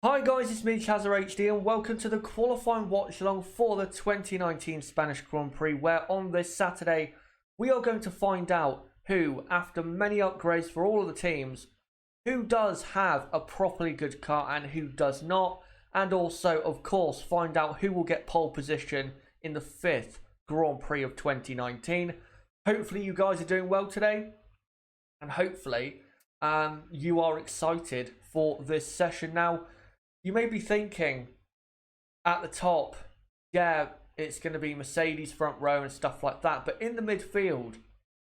Hi guys, it's me Chazza HD and welcome to the qualifying watch along for the 2019 Spanish Grand Prix, where on this Saturday we are going to find out who, after many upgrades for all of the teams, who does have a properly good car and who does not, and also of course find out who will get pole position in the 5th Grand Prix of 2019. Hopefully you guys are doing well today, and hopefully you are excited for this session. Now, you may be thinking at the top, yeah, it's going to be Mercedes front row and stuff like that. But in the midfield,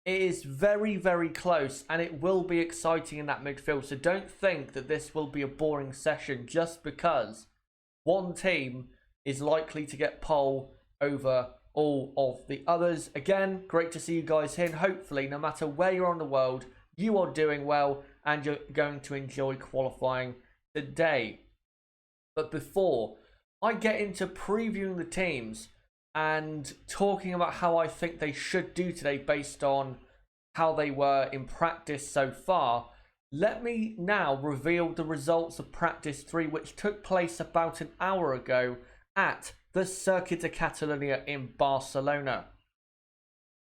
it is very, very close and it will be exciting in that midfield. So don't think that this will be a boring session just because one team is likely to get pole over all of the others. Again, great to see you guys here. And hopefully, no matter where you're on the world, you are doing well and you're going to enjoy qualifying today. But before I get into previewing the teams and talking about how I think they should do today based on how they were in practice so far, let me now reveal the results of practice 3, which took place about an hour ago at the Circuit de Catalunya in Barcelona.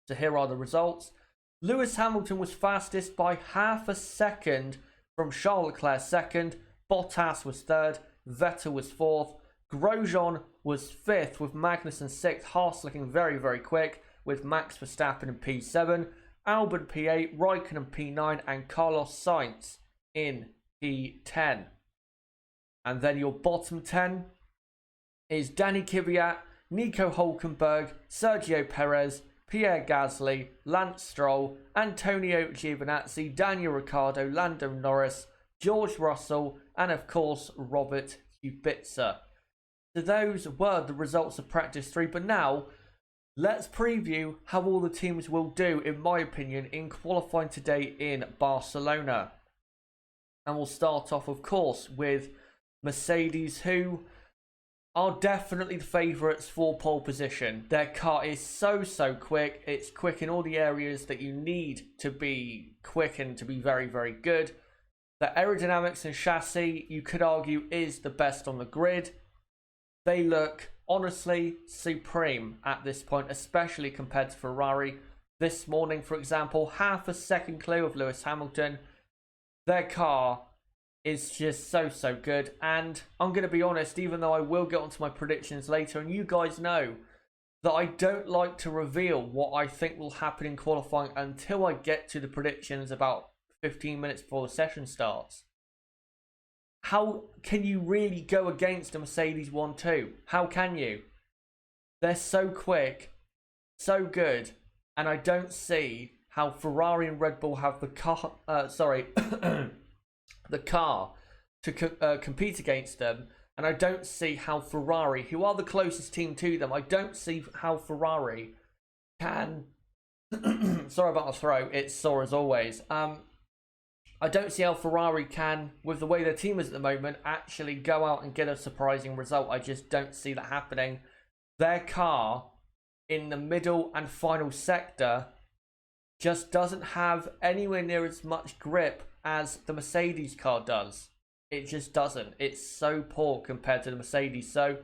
So here are the results. Lewis Hamilton was fastest by half a second from Charles Leclerc second, Bottas was third, Vettel was 4th, Grosjean was 5th with Magnussen 6th, Haas looking very, very quick with Max Verstappen in P7, Albon P8, Raikkonen P9 and Carlos Sainz in P10. And then your bottom 10 is Danny Kvyat, Nico Hülkenberg, Sergio Perez, Pierre Gasly, Lance Stroll, Antonio Giovinazzi, Daniel Ricciardo, Lando Norris, George Russell, and of course Robert Kubica. So those were the results of practice 3, but now let's preview how all the teams will do, in my opinion, in qualifying today in Barcelona. And we'll start off, of course, with Mercedes, who are definitely the favourites for pole position. Their car is so quick. It's quick in all the areas that you need to be quick and to be very, very good. The aerodynamics and chassis, you could argue, is the best on the grid. They look, honestly, supreme at this point, especially compared to Ferrari. This morning, for example, half a second clear of Lewis Hamilton. Their car is just so good. And I'm going to be honest, even though I will get onto my predictions later, and you guys know that I don't like to reveal what I think will happen in qualifying until I get to the predictions about 15 minutes before the session starts. How can you really go against a Mercedes 1-2? How can you? They're so quick, so good, and I don't see how Ferrari and Red Bull have the car, the car to compete against them, and I don't see how Ferrari, who are the closest team to them, I don't see how Ferrari can, sorry about my throat, it's sore as always, I don't see how Ferrari can, with the way their team is at the moment, actually go out and get a surprising result. I just don't see that happening. Their car in the middle and final sector just doesn't have anywhere near as much grip as the Mercedes car does. It just doesn't. It's so poor compared to the Mercedes. So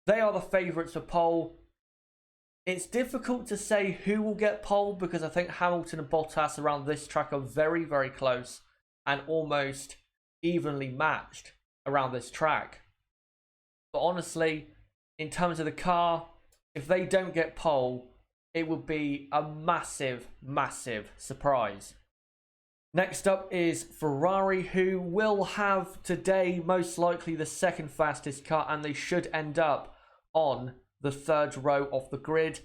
they are the favourites for pole. It's difficult to say who will get pole because I think Hamilton and Bottas around this track are very, very close and almost evenly matched around this track. But honestly, in terms of the car, if they don't get pole, it would be a massive surprise. Next up is Ferrari, who will have today most likely the second fastest car, and they should end up on the 3rd row of the grid.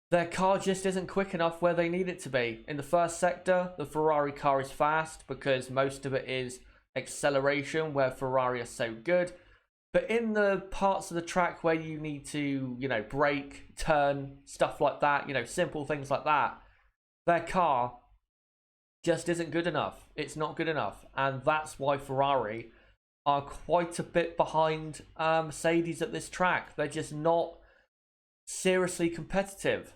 Their car just isn't quick enough where they need it to be. In the first sector, the Ferrari car is fast because most of it is acceleration, where Ferrari are so good. But in the parts of the track where you need to, brake, turn, stuff like that, simple things like that, their car just isn't good enough. It's not good enough. And that's why Ferrari are quite a bit behind Mercedes at this track. They're just not seriously competitive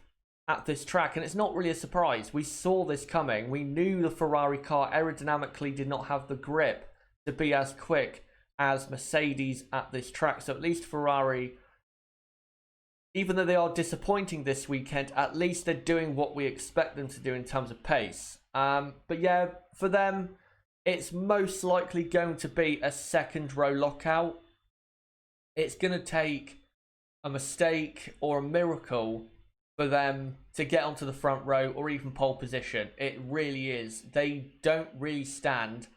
at this track, and it's not really a surprise. We saw this coming. We knew the Ferrari car aerodynamically did not have the grip to be as quick as Mercedes at this track. So at least Ferrari, even though they are disappointing this weekend, at least they're doing what we expect them to do in terms of pace. But yeah, for them, it's most likely going to be a second row lockout. It's going to take a mistake or a miracle for them to get onto the front row or even pole position. It really is. They don't really stand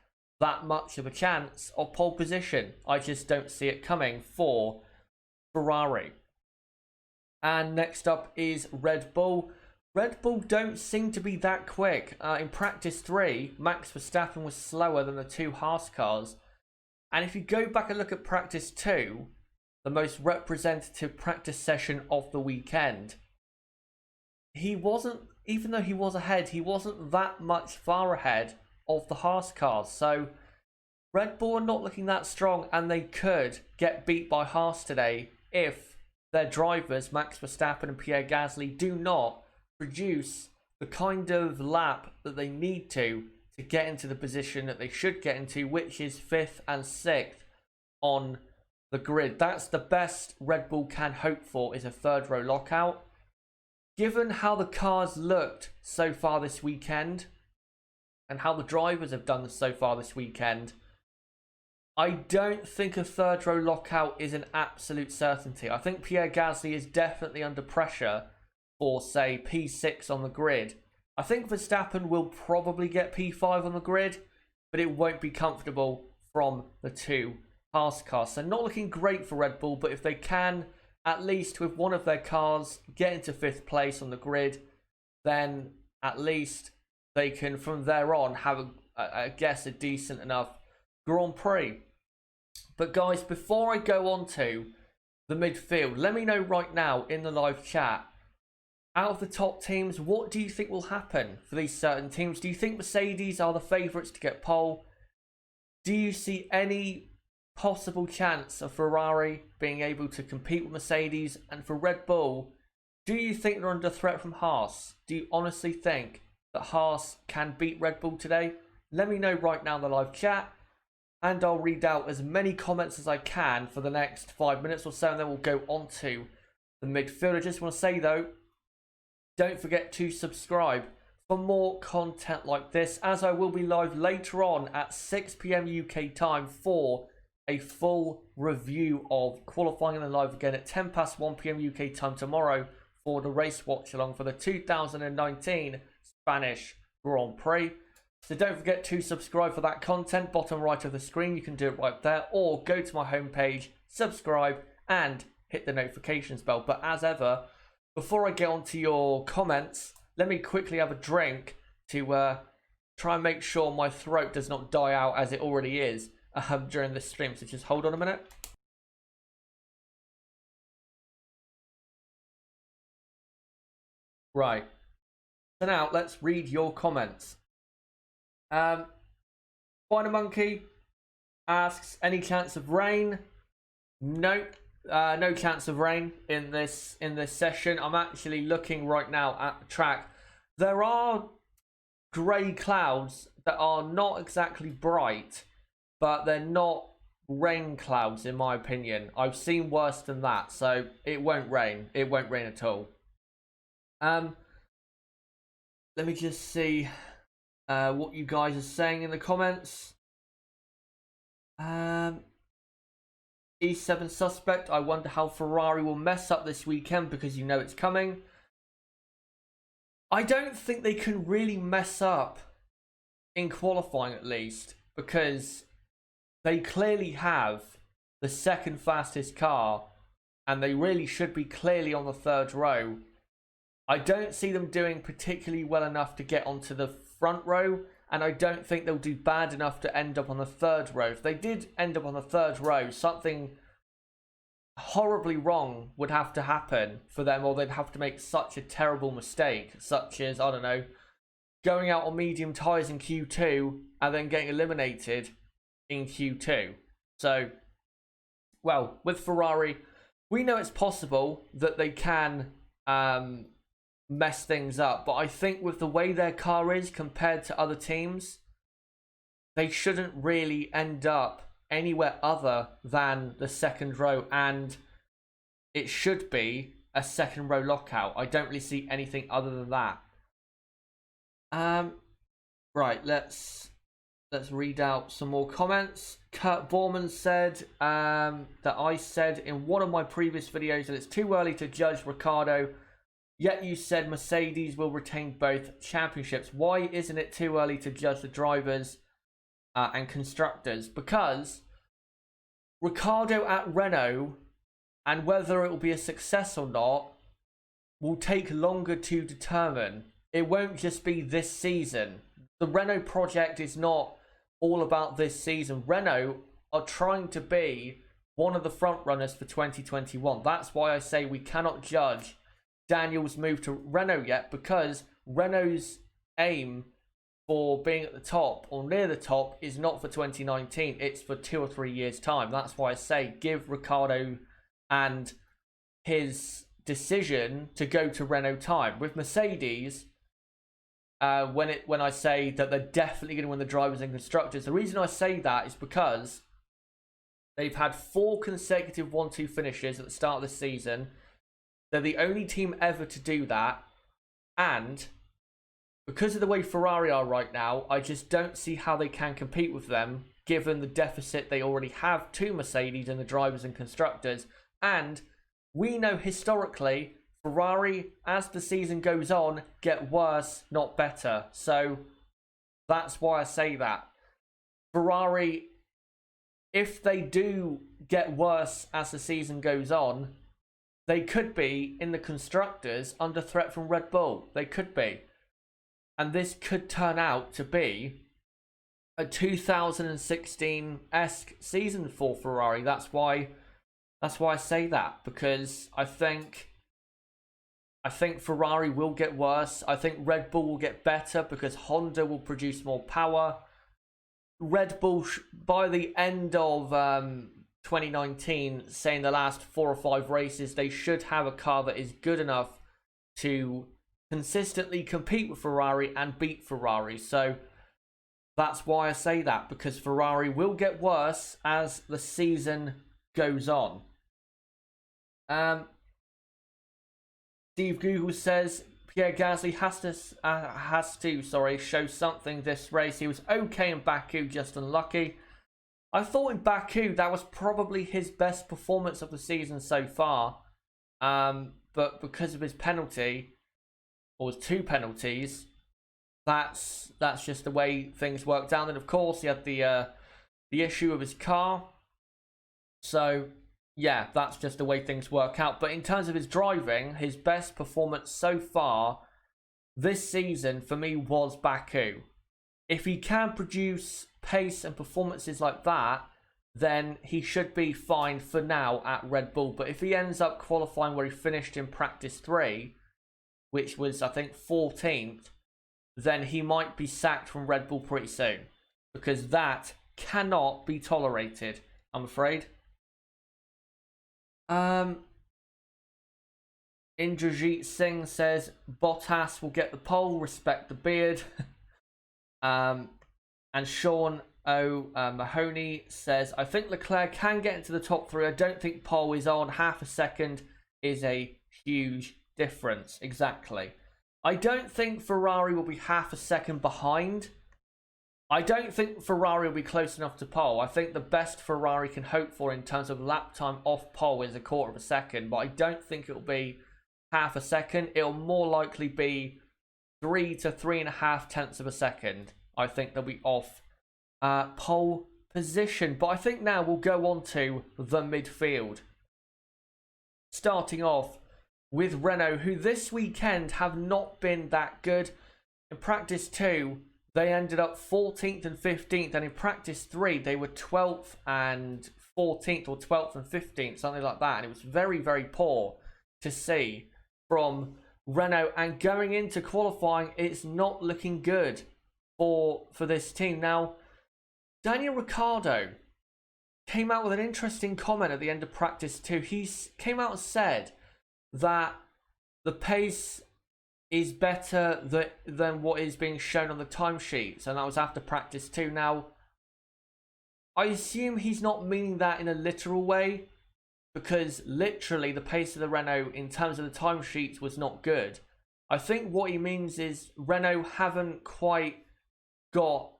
that much of a chance of pole position. I just don't see it coming for Ferrari. And next up is Red Bull. Red Bull don't seem to be that quick. In practice 3, Max Verstappen was slower than the 2 Haas cars. And if you go back and look at practice 2, the most representative practice session of the weekend, he wasn't, even though he was ahead, he wasn't that much far ahead of the Haas cars. So Red Bull are not looking that strong, and they could get beat by Haas today if their drivers, Max Verstappen and Pierre Gasly, do not produce the kind of lap that they need to get into the position that they should get into, which is 5th and 6th on the grid. That's the best Red Bull can hope for, is a third row lockout. Given how the cars looked so far this weekend and how the drivers have done so far this weekend, I don't think a third row lockout is an absolute certainty. I think Pierre Gasly is definitely under pressure for, say, P6 on the grid. I think Verstappen will probably get P5 on the grid, but it won't be comfortable from the 2 Haas cars. So not looking great for Red Bull, but if they can, at least with one of their cars, get into 5th place on the grid, then at least they can, from there on, have, I guess, a decent enough Grand Prix. But guys, before I go on to the midfield, let me know right now in the live chat, out of the top teams, what do you think will happen for these certain teams? Do you think Mercedes are the favourites to get pole? Do you see any possible chance of Ferrari being able to compete with Mercedes? And for Red Bull, do you think they're under threat from Haas? Do you honestly think that Haas can beat Red Bull today? Let me know right now in the live chat, and I'll read out as many comments as I can for the next 5 minutes or so, and then we'll go on to the midfield. I just want to say though, don't forget to subscribe for more content like this, as I will be live later on at 6 PM UK time for a full review of qualifying, and then live again at 10 past 1 PM UK time tomorrow for the race watch along for the 2019 Spanish Grand Prix. So don't forget to subscribe for that content. Bottom right of the screen, you can do it right there, or go to my homepage, subscribe, and hit the notifications bell. But as ever, before I get on to your comments, let me quickly have a drink to try and make sure my throat does not die out as it already is during this stream. So just hold on a minute. Right. So now let's read your comments. Spider Monkey asks, any chance of rain? Nope. No chance of rain in this session. I'm actually looking right now at the track. There are grey clouds that are not exactly bright, but they're not rain clouds in my opinion. I've seen worse than that, so it won't rain. It won't rain at all. Let me just see what you guys are saying in the comments. E7 suspect, I wonder how Ferrari will mess up this weekend because you know it's coming. I don't think they can really mess up in qualifying, at least, because they clearly have the second fastest car and they really should be clearly on the third row. I don't see them doing particularly well enough to get onto the front row, and I don't think they'll do bad enough to end up on the third row. If they did end up on the third row, something horribly wrong would have to happen for them, or they'd have to make such a terrible mistake, such as, I don't know, going out on medium tyres in Q2 and then getting eliminated in Q2. So, well, with Ferrari, we know it's possible that they can mess things up, but I think with the way their car is compared to other teams, they shouldn't really end up anywhere other than the second row, and it should be a second row lockout. I don't really see anything other than that. Right, let's read out some more comments. Kurt Borman said that I said in one of my previous videos that it's too early to judge Ricciardo, yet you said Mercedes will retain both championships. Why isn't it too early to judge the drivers and constructors? Because Ricciardo at Renault, and whether it will be a success or not, will take longer to determine. It won't just be this season. The Renault project is not all about this season. Renault are trying to be one of the front runners for 2021. That's why I say we cannot judge Daniel's move to Renault yet, because Renault's aim for being at the top or near the top is not for 2019. It's for 2 or 3 years time. That's why I say give Ricciardo and his decision to go to Renault time. With Mercedes, when I say that they're definitely going to win the drivers and constructors, the reason I say that is because they've had 4 consecutive 1-2 finishes at the start of the season. They're the only team ever to do that, and because of the way Ferrari are right now, I just don't see how they can compete with them, given the deficit they already have to Mercedes in the drivers and constructors. And we know historically, Ferrari, as the season goes on, get worse, not better. So that's why I say that. Ferrari, if they do get worse as the season goes on, they could be, in the constructors, under threat from Red Bull. They could be. And this could turn out to be a 2016-esque season for Ferrari. That's why I say that, because I think Ferrari will get worse. I think Red Bull will get better because Honda will produce more power. Red Bull, by the end of 2019, saying the last 4 or 5 races, they should have a car that is good enough to consistently compete with Ferrari and beat Ferrari. So that's why I say that, because Ferrari will get worse as the season goes on. Steve Google says Pierre Gasly has to show something this race. He was okay in Baku, just unlucky. I thought in Baku that was probably his best performance of the season so far. But because of his penalty, or his 2 penalties, that's just the way things worked out. And of course, he had the issue of his car. So yeah, that's just the way things work out. But in terms of his driving, his best performance so far this season for me was Baku. If he can produce pace and performances like that, then he should be fine for now at Red Bull. But if he ends up qualifying where he finished in practice 3, which was, I think, 14th, then he might be sacked from Red Bull pretty soon, because that cannot be tolerated, I'm afraid. Indrajit Singh says Bottas will get the pole, respect the beard. And Sean Mahoney says, I think Leclerc can get into the top 3. I don't think pole is on. Half a second is a huge difference. Exactly. I don't think Ferrari will be half a second behind. I don't think Ferrari will be close enough to pole. I think the best Ferrari can hope for in terms of lap time off pole is a quarter of a second, but I don't think it'll be half a second. It'll more likely be 3 to 3.5 tenths of a second. I think they'll be off pole position. But I think now we'll go on to the midfield. Starting off with Renault, who this weekend have not been that good. In practice 2, they ended up 14th and 15th, and in practice 3, they were 12th and 14th, or 12th and 15th, something like that. And it was very, very poor to see from Renault. And going into qualifying, it's not looking good for this team. Now, Daniel Ricciardo came out with an interesting comment at the end of practice 2. He came out and said that the pace is better than what is being shown on the timesheets, and that was after practice 2. Now, I assume he's not meaning that in a literal way, because literally the pace of the Renault in terms of the timesheets was not good. I think what he means is Renault haven't quite got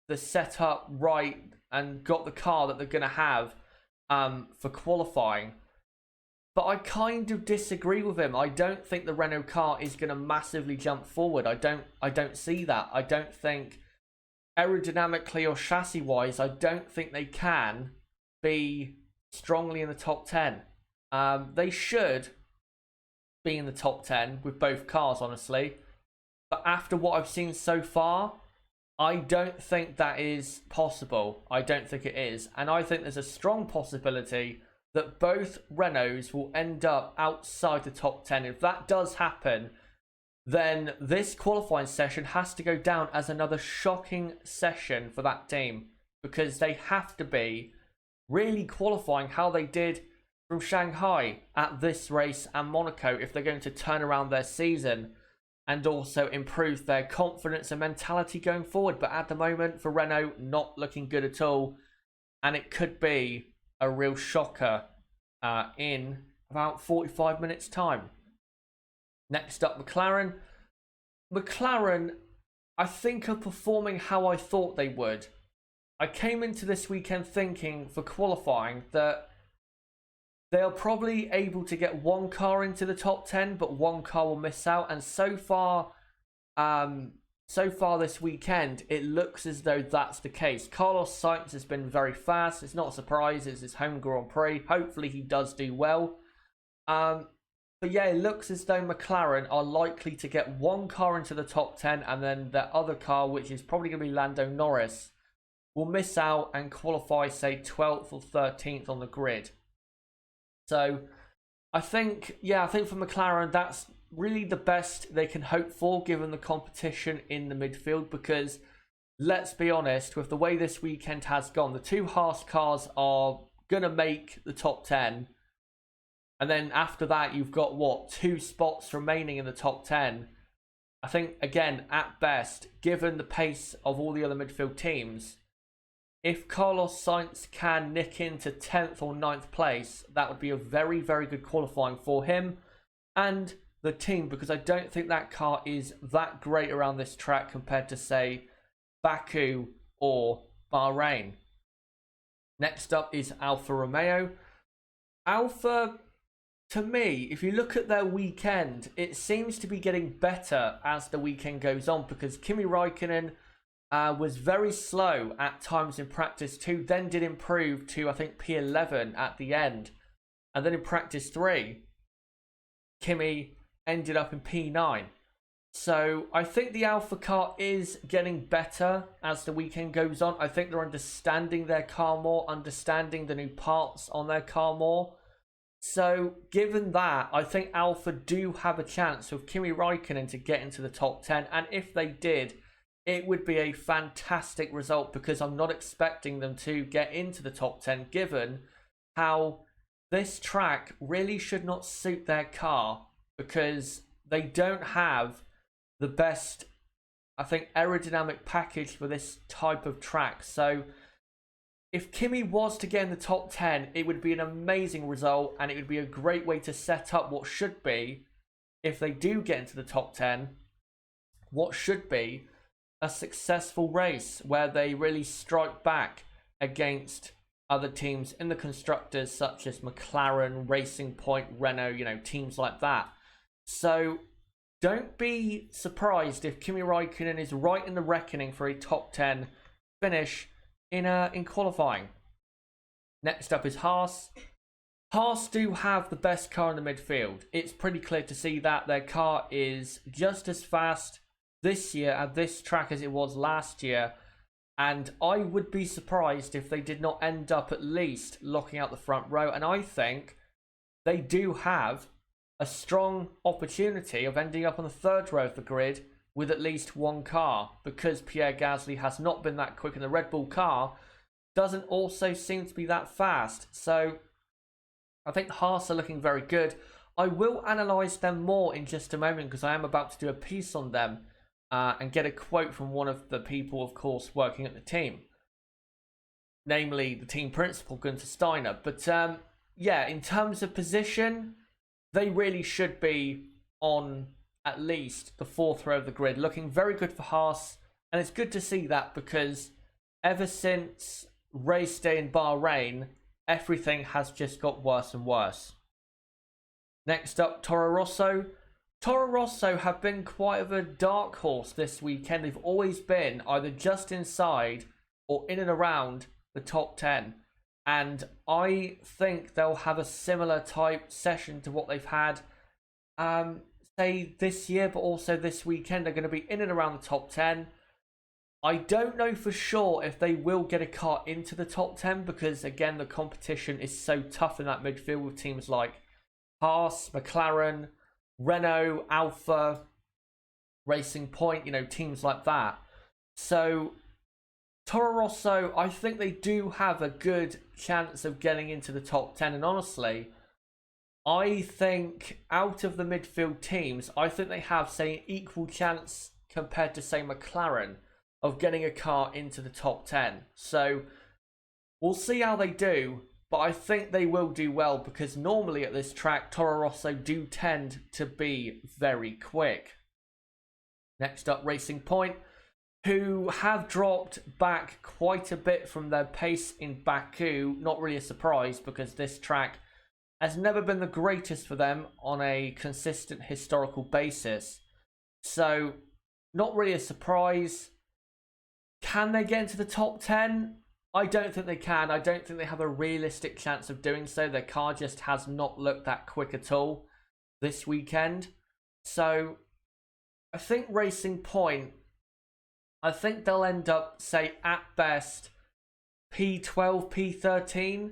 the setup right and got the car that they're going to have for qualifying. But I kind of disagree with him. I don't think the Renault car is going to massively jump forward. I don't see that. I don't think aerodynamically or chassis wise, I don't think they can be strongly in the top 10. They should be in the top 10 with both cars, honestly. But after what I've seen so far, I don't think that is possible. I don't think it is. And I think there's a strong possibility that both Renaults will end up outside the top 10. If that does happen, then this qualifying session has to go down as another shocking session for that team, because they have to be really qualifying how they did from Shanghai at this race and Monaco if they're going to turn around their season and also improve their confidence and mentality going forward. But at the moment, for Renault, not looking good at all, and it could be a real shocker in about 45 minutes time. Next up, McLaren. McLaren, I think, are performing how I thought they would. I came into this weekend thinking for qualifying that they are probably able to get one car into the top 10, but one car will miss out. And so far this weekend, it looks as though that's the case. Carlos Sainz has been very fast. It's not a surprise. It's his home Grand Prix. Hopefully he does do well. But yeah, it looks as though McLaren are likely to get one car into the top 10, and then the other car, which is probably going to be Lando Norris, will miss out and qualify, say, 12th or 13th on the grid. So I think for McLaren, that's really the best they can hope for given the competition in the midfield, because let's be honest, with the way this weekend has gone, the two Haas cars are going to make the top 10. And then after that, you've got, 2 spots remaining in the top 10. I think, again, at best, given the pace of all the other midfield teams, if Carlos Sainz can nick into 10th or 9th place, that would be a very, very good qualifying for him and the team, because I don't think that car is that great around this track compared to, say, Baku or Bahrain. Next up is Alfa Romeo. Alfa, to me, if you look at their weekend, it seems to be getting better as the weekend goes on, because Kimi Raikkonen was very slow at times in practice 2, then did improve to, I think, P11 at the end. And then in practice 3, Kimi ended up in P9. So I think the Alfa car is getting better as the weekend goes on. I think they're understanding their car more, understanding the new parts on their car more. So given that, I think Alfa do have a chance with Kimi Raikkonen to get into the top 10. And if they did, it would be a fantastic result, because I'm not expecting them to get into the top 10 given how this track really should not suit their car, because they don't have the best, I think, aerodynamic package for this type of track. So if Kimi was to get in the top 10, it would be an amazing result, and it would be a great way to set up what should be, if they do get into the top 10, what should be a successful race where they really strike back against other teams in the constructors, such as McLaren, Racing Point, Renault, teams like that. So don't be surprised if Kimi Raikkonen is right in the reckoning for a top 10 finish in qualifying. Next up is Haas. Haas do have the best car in the midfield. It's pretty clear to see that their car is just as fast this year at this track as it was last year, and I would be surprised if they did not end up at least locking out the front row. And I think they do have a strong opportunity of ending up on the third row of the grid with at least one car, because Pierre Gasly has not been that quick, and the Red Bull car doesn't also seem to be that fast. So I think Haas are looking very good. I will analyse them more in just a moment, because I am about to do a piece on them and get a quote from one of the people, of course, working at the team. namely the team principal, Gunther Steiner. But yeah, in terms of position, they really should be on at least the 4th row of the grid, looking very good for Haas. And it's good to see that, because ever since race day in Bahrain, everything has just got worse and worse. Next up, Toro Rosso. Toro Rosso have been quite of a dark horse this weekend. They've always been either just inside or in and around the top 10. And I think they'll have a similar type session to what they've had, say, this year, but also this weekend. They're going to be in and around the top 10. I don't know for sure if they will get a car into the top 10, because, again, the competition is so tough in that midfield with teams like Haas, McLaren, Renault, Alpha, Racing Point, teams like that. So Toro Rosso, I think they do have a good chance of getting into the top 10. And honestly, I think out of the midfield teams, I think they have, say, an equal chance compared to, say, McLaren of getting a car into the top 10. So we'll see how they do, but I think they will do well, because normally at this track, Toro Rosso do tend to be very quick. Next up, Racing Point, who have dropped back quite a bit from their pace in Baku. Not really a surprise, because this track has never been the greatest for them on a consistent historical basis. So, not really a surprise. Can they get into the top 10? I don't think they can. I don't think they have a realistic chance of doing so. Their car just has not looked that quick at all this weekend. So, I think Racing Point, I think they'll end up, say, at best, P12, P13.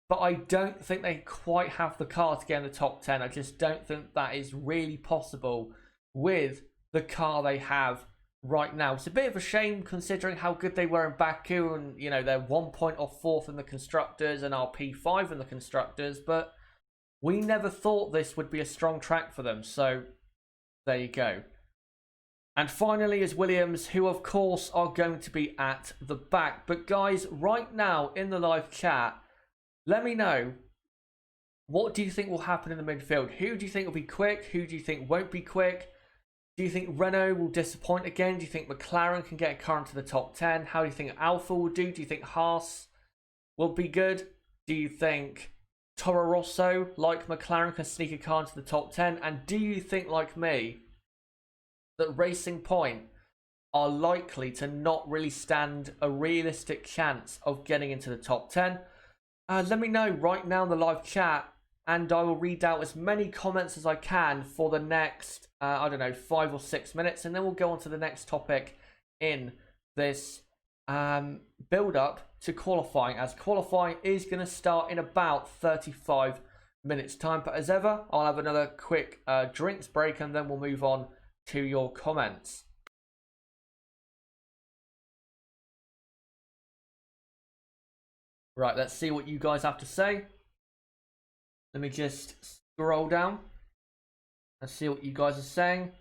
But I don't think they quite have the car to get in the top 10. I just don't think that is really possible with the car they have right now. It's a bit of a shame, considering how good they were in Baku, and they're 1 point off 4th in the constructors and are P5 in the constructors, but we never thought this would be a strong track for them. So there you go. And finally is Williams, who of course are going to be at the back. But guys, right now in the live chat, let me know, what do you think will happen in the midfield? Who do you think will be quick? Who do you think won't be quick? Do you think Renault will disappoint again? Do you think McLaren can get a car into the top 10? How do you think Alpha will do? Do you think Haas will be good? Do you think Toro Rosso, like McLaren, can sneak a car into the top 10? And do you think, like me, that Racing Point are likely to not really stand a realistic chance of getting into the top 10? Let me know right now in the live chat, and I will read out as many comments as I can for the next, 5 or 6 minutes, and then we'll go on to the next topic in this build-up to qualifying, as qualifying is going to start in about 35 minutes time. But as ever, I'll have another quick drinks break, and then we'll move on to your comments. Right, let's see what you guys have to say. Let me just scroll down and see what you guys are saying.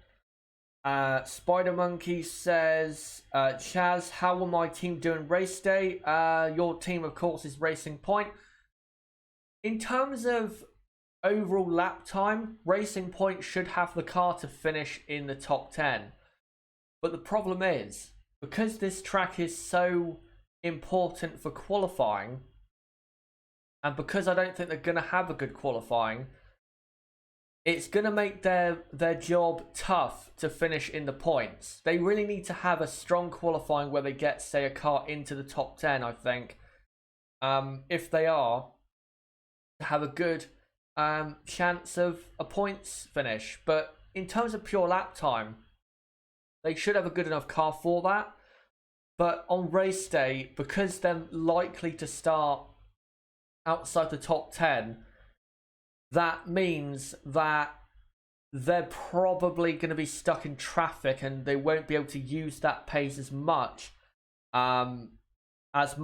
Spider Monkey says, Chaz, how will my team do in race day? Your team, of course, is Racing Point. In terms of overall lap time, Racing Point should have the car to finish in the top 10. But the problem is, because this track is so important for qualifying, and because I don't think they're going to have a good qualifying, it's going to make their job tough to finish in the points. They really need to have a strong qualifying where they get, say, a car into the top 10, I think, if they are to have a good chance of a points finish. But in terms of pure lap time, they should have a good enough car for that. But on race day, because they're likely to start outside the top 10, that means that they're probably going to be stuck in traffic, and they won't be able to use that pace as much as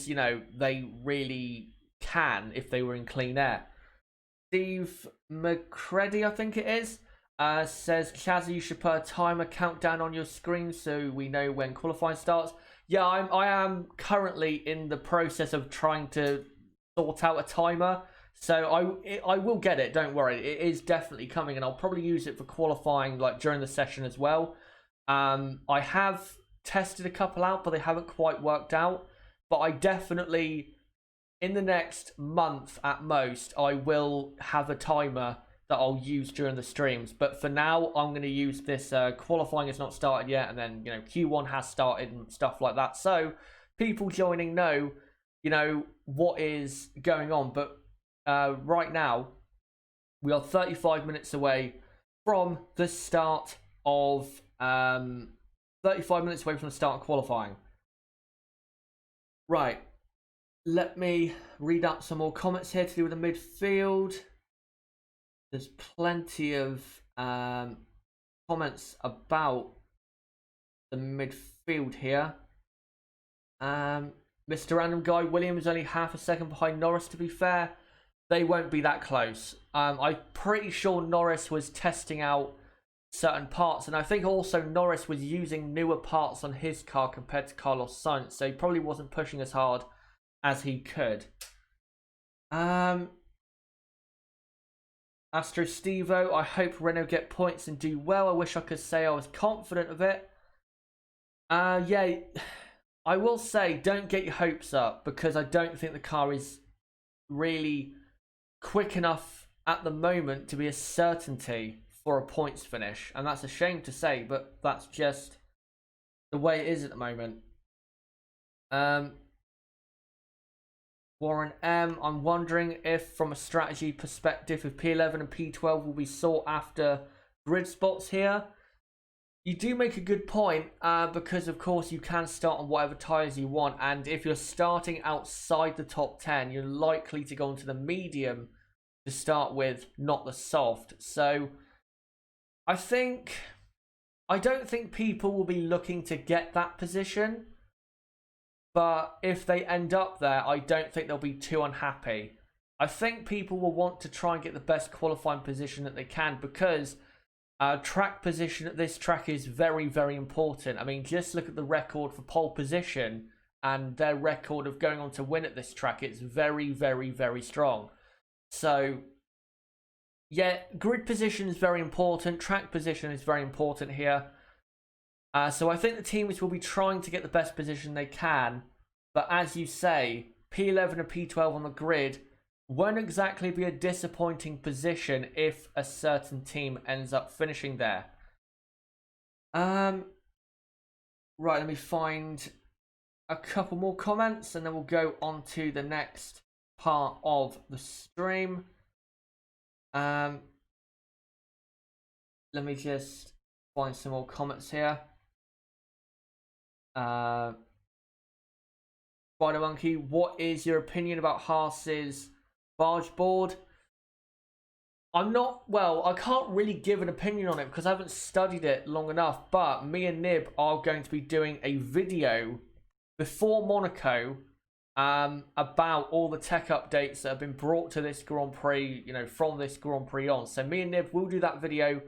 they really can if they were in clean air. Steve McCready, I think it is, says, Chazzy, you should put a timer countdown on your screen so we know when qualifying starts. Yeah, I am currently in the process of trying to sort out a timer. So I will get it, don't worry. It is definitely coming, and I'll probably use it for qualifying like during the session as well. I have tested a couple out, but they haven't quite worked out. But I definitely, in the next month at most, I will have a timer that I'll use during the streams. But for now, I'm going to use this. Qualifying has not started yet, and then Q1 has started and stuff like that. So people joining know, what is going on. But right now, we are 35 minutes away from the start of 35 minutes away from the start of qualifying. Right. Let me read out some more comments here to do with the midfield. There's plenty of comments about the midfield here. Mr. Random Guy, Williams only half a second behind Norris, to be fair. They won't be that close. I'm pretty sure Norris was testing out certain parts, and I think also Norris was using newer parts on his car compared to Carlos Sainz, so he probably wasn't pushing as hard as he could. Astro Stevo, I hope Renault get points and do well. I wish I could say I was confident of it. Yeah, I will say don't get your hopes up, because I don't think the car is really quick enough at the moment to be a certainty for a points finish, and that's a shame to say, but that's just the way it is at the moment. Warren M, I'm wondering if from a strategy perspective, if P11 and P12 will be sought after grid spots here. You do make a good point, because of course you can start on whatever tyres you want, and if you're starting outside the top 10, you're likely to go into the medium to start with, not the soft. So I don't think people will be looking to get that position, but if they end up there, I don't think they'll be too unhappy. I think people will want to try and get the best qualifying position that they can, because track position at this track is very, very important. I mean, just look at the record for pole position and their record of going on to win at this track. It's very, very, very strong. So yeah, grid position is very important. Track position is very important here. So I think the teams will be trying to get the best position they can. But as you say, P11 and P12 on the grid won't exactly be a disappointing position if a certain team ends up finishing there. Right, let me find a couple more comments and then we'll go on to the next part of the stream. Let me just find some more comments here. Spider Monkey, what is your opinion about Haas's barge board? I can't really give an opinion on it because I haven't studied it long enough, but me and Nib are going to be doing a video before Monaco about all the tech updates that have been brought to this Grand Prix, from this Grand Prix on. So me and Nib will do that video.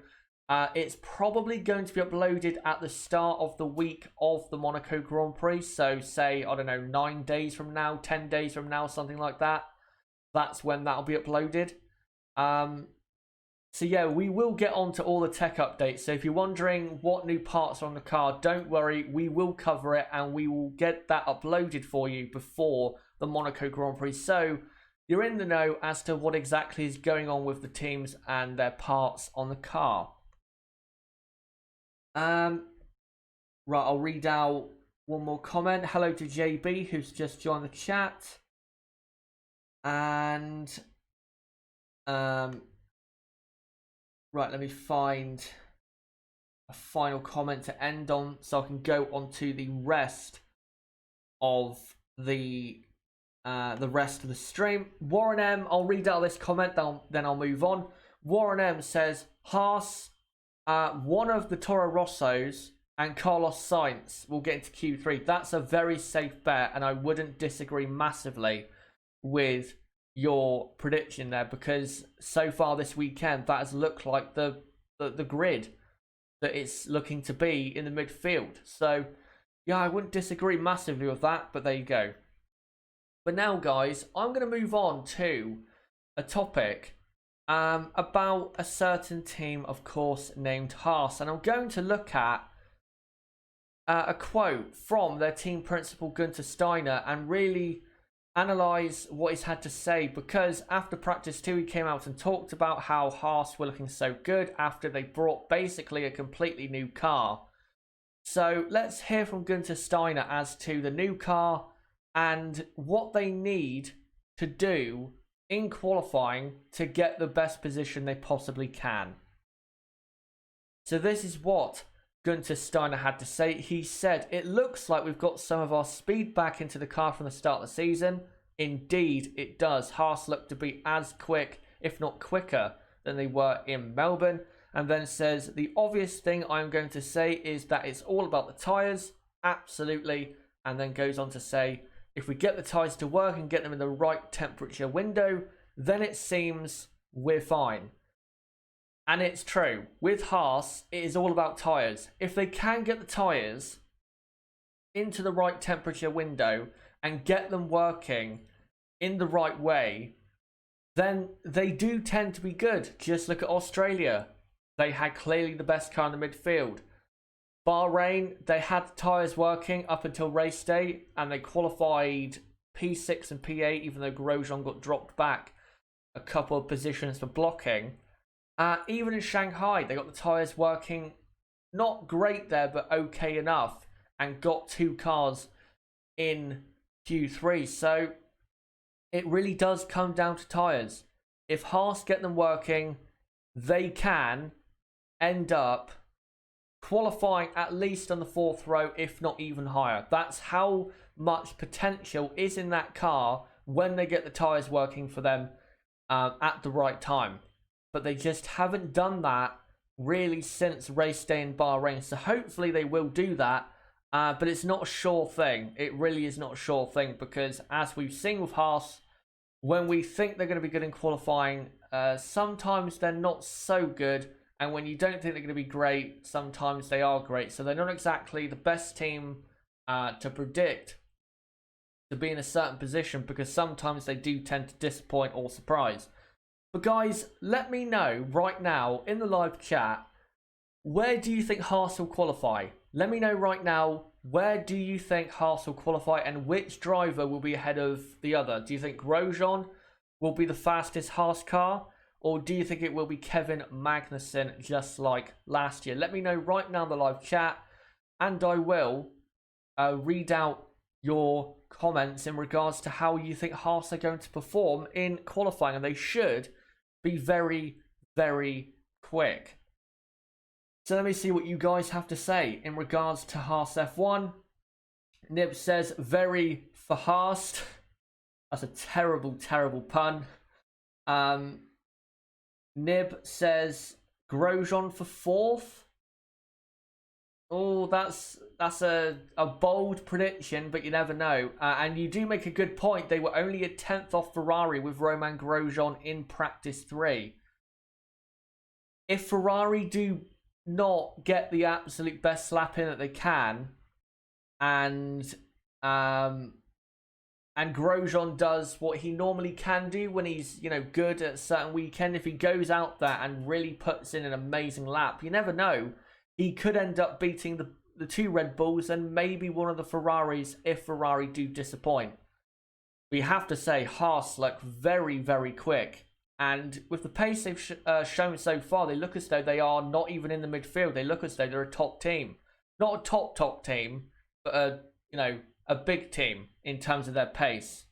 It's probably going to be uploaded at the start of the week of the Monaco Grand Prix. So say, I don't know, 9 days from now, 10 days from now, something like that. That's when that'll be uploaded. So yeah, we will get on to all the tech updates. So if you're wondering what new parts are on the car, don't worry, we will cover it and we will get that uploaded for you before the Monaco Grand Prix. So you're in the know as to what exactly is going on with the teams and their parts on the car. Right, I'll read out one more comment. Hello to JB, who's just joined the chat. And right, let me find a final comment to end on so I can go on to the rest of the rest of the stream. Warren M, I'll read out this comment, then I'll move on. Warren M says, Haas, one of the Toro Rossos and Carlos Sainz will get into Q3. That's a very safe bet, and I wouldn't disagree massively with your prediction there, because so far this weekend that has looked like the grid that it's looking to be in the midfield. So Yeah, I wouldn't disagree massively with that, but there you go. But now, guys, I'm going to move on to a topic about a certain team, of course, named Haas. And I'm going to look at a quote from their team principal, Gunther Steiner, and really analyse what he's had to say, because after practice 2 he came out and talked about how Haas were looking so good after they brought basically a completely new car. So let's hear from Gunther Steiner as to the new car and what they need to do in qualifying to get the best position they possibly can. So this is what Gunther Steiner had to say. He said, "It looks like we've got some of our speed back into the car from the start of the season. Indeed, it does. Haas look to be as quick, if not quicker, than they were in Melbourne." And then says, "The obvious thing I'm going to say is that it's all about the tyres." Absolutely. And then goes on to say, "If we get the tyres to work and get them in the right temperature window, then it seems we're fine." And it's true. With Haas, it is all about tyres. If they can get the tyres into the right temperature window and get them working in the right way, then they do tend to be good. Just look at Australia. They had clearly the best car in the midfield. Bahrain, they had the tyres working up until race day, and they qualified P6 and P8, even though Grosjean got dropped back a couple of positions for blocking. Even in Shanghai, they got the tyres working, not great there, but okay enough, and got 2 cars in Q3. So it really does come down to tyres. If Haas get them working, they can end up qualifying at least on the 4th row, if not even higher. That's how much potential is in that car when they get the tyres working for them at the right time. But they just haven't done that really since race day in Bahrain. So hopefully they will do that. But it's not a sure thing. It really is not a sure thing, because as we've seen with Haas, when we think they're going to be good in qualifying, sometimes they're not so good. And when you don't think they're going to be great, sometimes they are great. So they're not exactly the best team to predict to be in a certain position, because sometimes they do tend to disappoint or surprise. But guys, let me know right now in the live chat, where do you think Haas will qualify? Let me know right now, where do you think Haas will qualify and which driver will be ahead of the other? Do you think Grosjean will be the fastest Haas car? Or do you think it will be Kevin Magnussen, just like last year? Let me know right now in the live chat, and I will read out your comments in regards to how you think Haas are going to perform in qualifying. And they should be very, very quick. So let me see what you guys have to say in regards to Haas F1. Nib says, "Very for Haas." That's a terrible, terrible pun. Nib says, "Grosjean for 4th." Oh, that's a bold prediction, but you never know. And you do make a good point. They were only a 10th off Ferrari with Romain Grosjean in practice 3. If Ferrari do not get the absolute best lap in that they can, and Grosjean does what he normally can do when he's, good at a certain weekend, if he goes out there and really puts in an amazing lap, you never know. He could end up beating the 2 Red Bulls and maybe one of the Ferraris if Ferrari do disappoint. We have to say, Haas look very, very quick. And with the pace they've shown so far, they look as though they are not even in the midfield. They look as though they're a top team. Not a top team, but a big team in terms of their pace.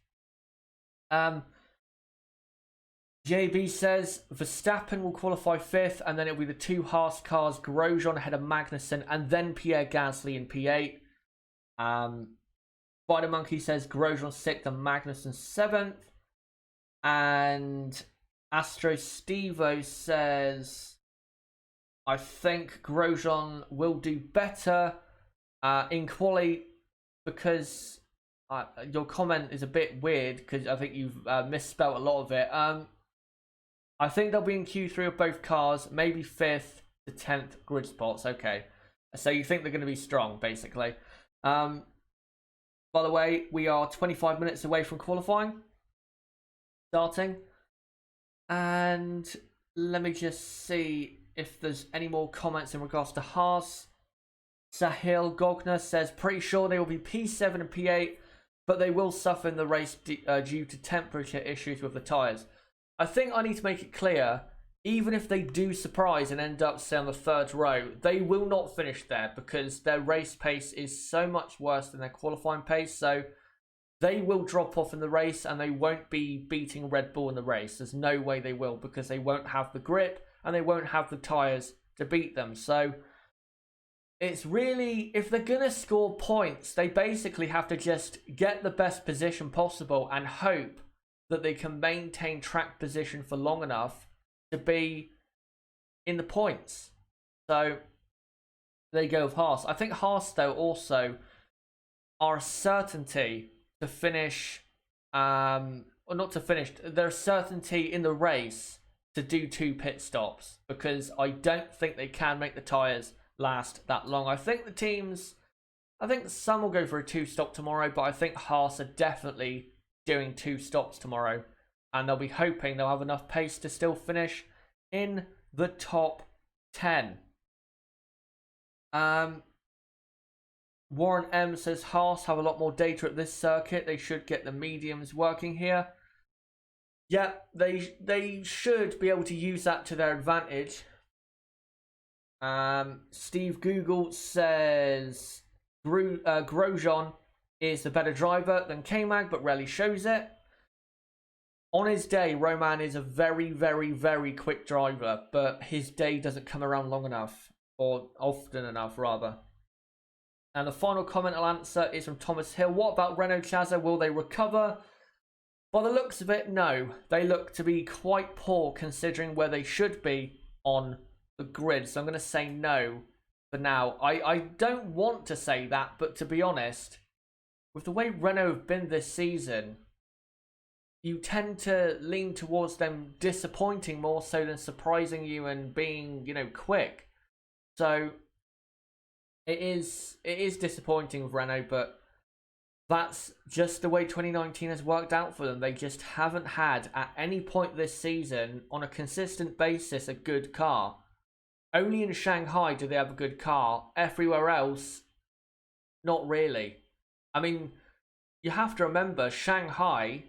JB says Verstappen will qualify 5th, and then it'll be the 2 Haas cars, Grosjean ahead of Magnussen, and then Pierre Gasly in P8. Spider Monkey says Grosjean 6th and Magnussen 7th. And Astro Stevo says, "I think Grosjean will do better in quali," because your comment is a bit weird, because I think you've misspelt a lot of it. I think they'll be in Q3 of both cars, maybe 5th to 10th grid spots. Okay, so you think they're going to be strong, basically. By the way, we are 25 minutes away from qualifying starting. And let me just see if there's any more comments in regards to Haas. Sahil Gogner says, pretty sure they will be P7 and P8, but they will suffer in the race due to temperature issues with the tyres. I think I need to make it clear, even if they do surprise and end up, say, on the third row, they will not finish there because their race pace is so much worse than their qualifying pace. So they will drop off in the race and they won't be beating Red Bull in the race. There's no way they will because they won't have the grip and they won't have the tyres to beat them. So it's really, if they're going to score points, they basically have to just get the best position possible and hope that they can maintain track position for long enough to be in the points. So there you go with Haas. I think Haas, though, also are a certainty to finish, or not to finish, they're a certainty in the race to do 2 pit stops because I don't think they can make the tyres last that long. I think some will go for a 2-stop tomorrow, but I think Haas are definitely doing 2 stops tomorrow, and they'll be hoping they'll have enough pace to still finish in the top 10. Warren M says Haas have a lot more data at this circuit. They should get the mediums working here. Yeah, they should be able to use that to their advantage. Steve Google says Grosjean is the better driver than K-Mag, but rarely shows it. On his day, Roman is a very, very, very quick driver, but his day doesn't come around long enough, or often enough, rather. And the final comment I'll answer is from Thomas Hill. What about Renault Chaza? Will they recover? By the looks of it, no. They look to be quite poor considering where they should be on the grid. So I'm going to say no for now. I don't want to say that, but to be honest, with the way Renault have been this season, you tend to lean towards them disappointing more so than surprising you and being, quick. So it is disappointing with Renault, but that's just the way 2019 has worked out for them. They just haven't had, at any point this season, on a consistent basis, a good car. Only in Shanghai do they have a good car. Everywhere else, not really. I mean, you have to remember, Shanghai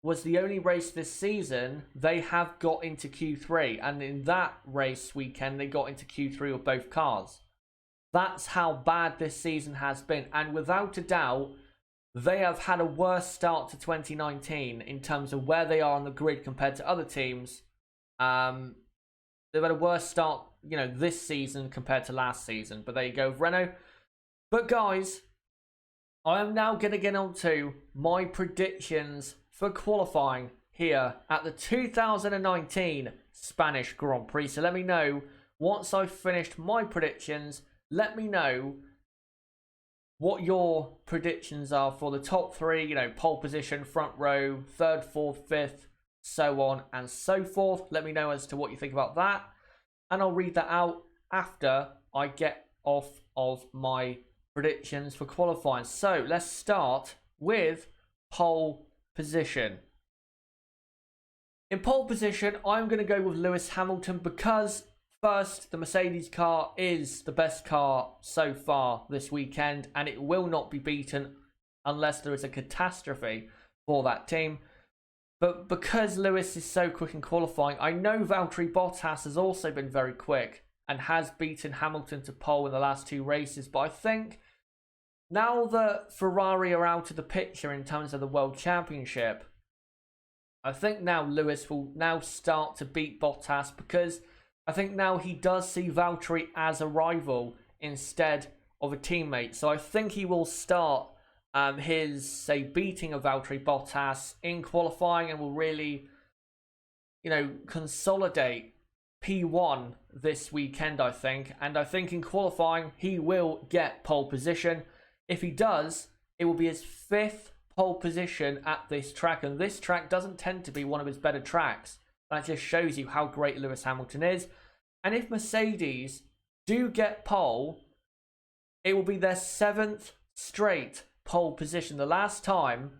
was the only race this season they have got into Q3. And in that race weekend, they got into Q3 with both cars. That's how bad this season has been. And without a doubt, they have had a worse start to 2019 in terms of where they are on the grid compared to other teams. They've had a worse start, this season compared to last season. But there you go with Renault. But guys, I am now going to get on to my predictions for qualifying here at the 2019 Spanish Grand Prix. So let me know, once I've finished my predictions, let me know what your predictions are for the top 3, pole position, front row, 3rd, 4th, 5th, so on and so forth. Let me know as to what you think about that. And I'll read that out after I get off of my predictions for qualifying. So let's start with pole position. In pole position, I'm going to go with Lewis Hamilton because, first, the Mercedes car is the best car so far this weekend, and it will not be beaten unless there is a catastrophe for that team. But because Lewis is so quick in qualifying, I know Valtteri Bottas has also been very quick and has beaten Hamilton to pole in the last 2 races. But I think now that Ferrari are out of the picture in terms of the World Championship, I think now Lewis will now start to beat Bottas because I think now he does see Valtteri as a rival instead of a teammate. So I think he will start his, beating of Valtteri Bottas in qualifying and will really, consolidate P1 this weekend, I think. And I think in qualifying, he will get pole position. If he does, it will be his 5th pole position at this track. And this track doesn't tend to be one of his better tracks. That just shows you how great Lewis Hamilton is. And if Mercedes do get pole, it will be their 7th straight pole position. The last time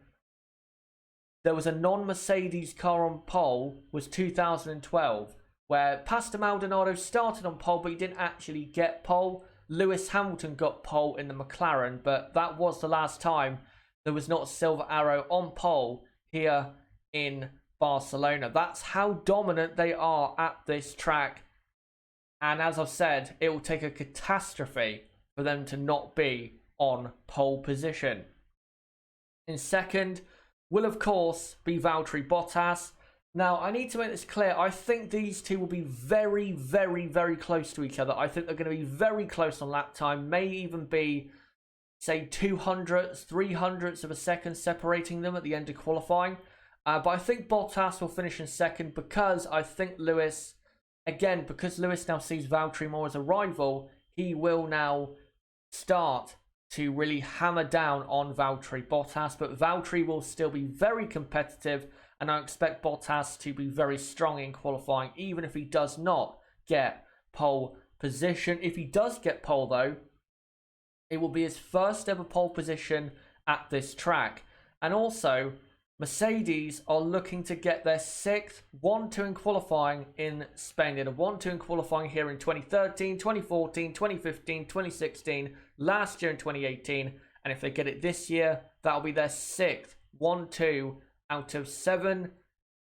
there was a non-Mercedes car on pole was 2012, where Pastor Maldonado started on pole, but he didn't actually get pole. Lewis Hamilton got pole in the McLaren, but that was the last time there was not a silver arrow on pole here in Barcelona. That's how dominant they are at this track. And as I've said, it will take a catastrophe for them to not be on pole position. In second will, of course, be Valtteri Bottas. Now, I need to make this clear. I think these two will be very, very, very close to each other. I think they're going to be very close on lap time. May even be, say, 200ths, 300ths of a second separating them at the end of qualifying. But I think Bottas will finish in second because I think Lewis, again, because Lewis now sees Valtteri more as a rival, he will now start to really hammer down on Valtteri Bottas. But Valtteri will still be very competitive, and I expect Bottas to be very strong in qualifying, even if he does not get pole position. If he does get pole, though, it will be his first ever pole position at this track. And also, Mercedes are looking to get their 6th 1-2 in qualifying in Spain. They had a 1-2 in qualifying here in 2013, 2014, 2015, 2016, last year in 2018. And if they get it this year, that'll be their 6th 1-2 out of 7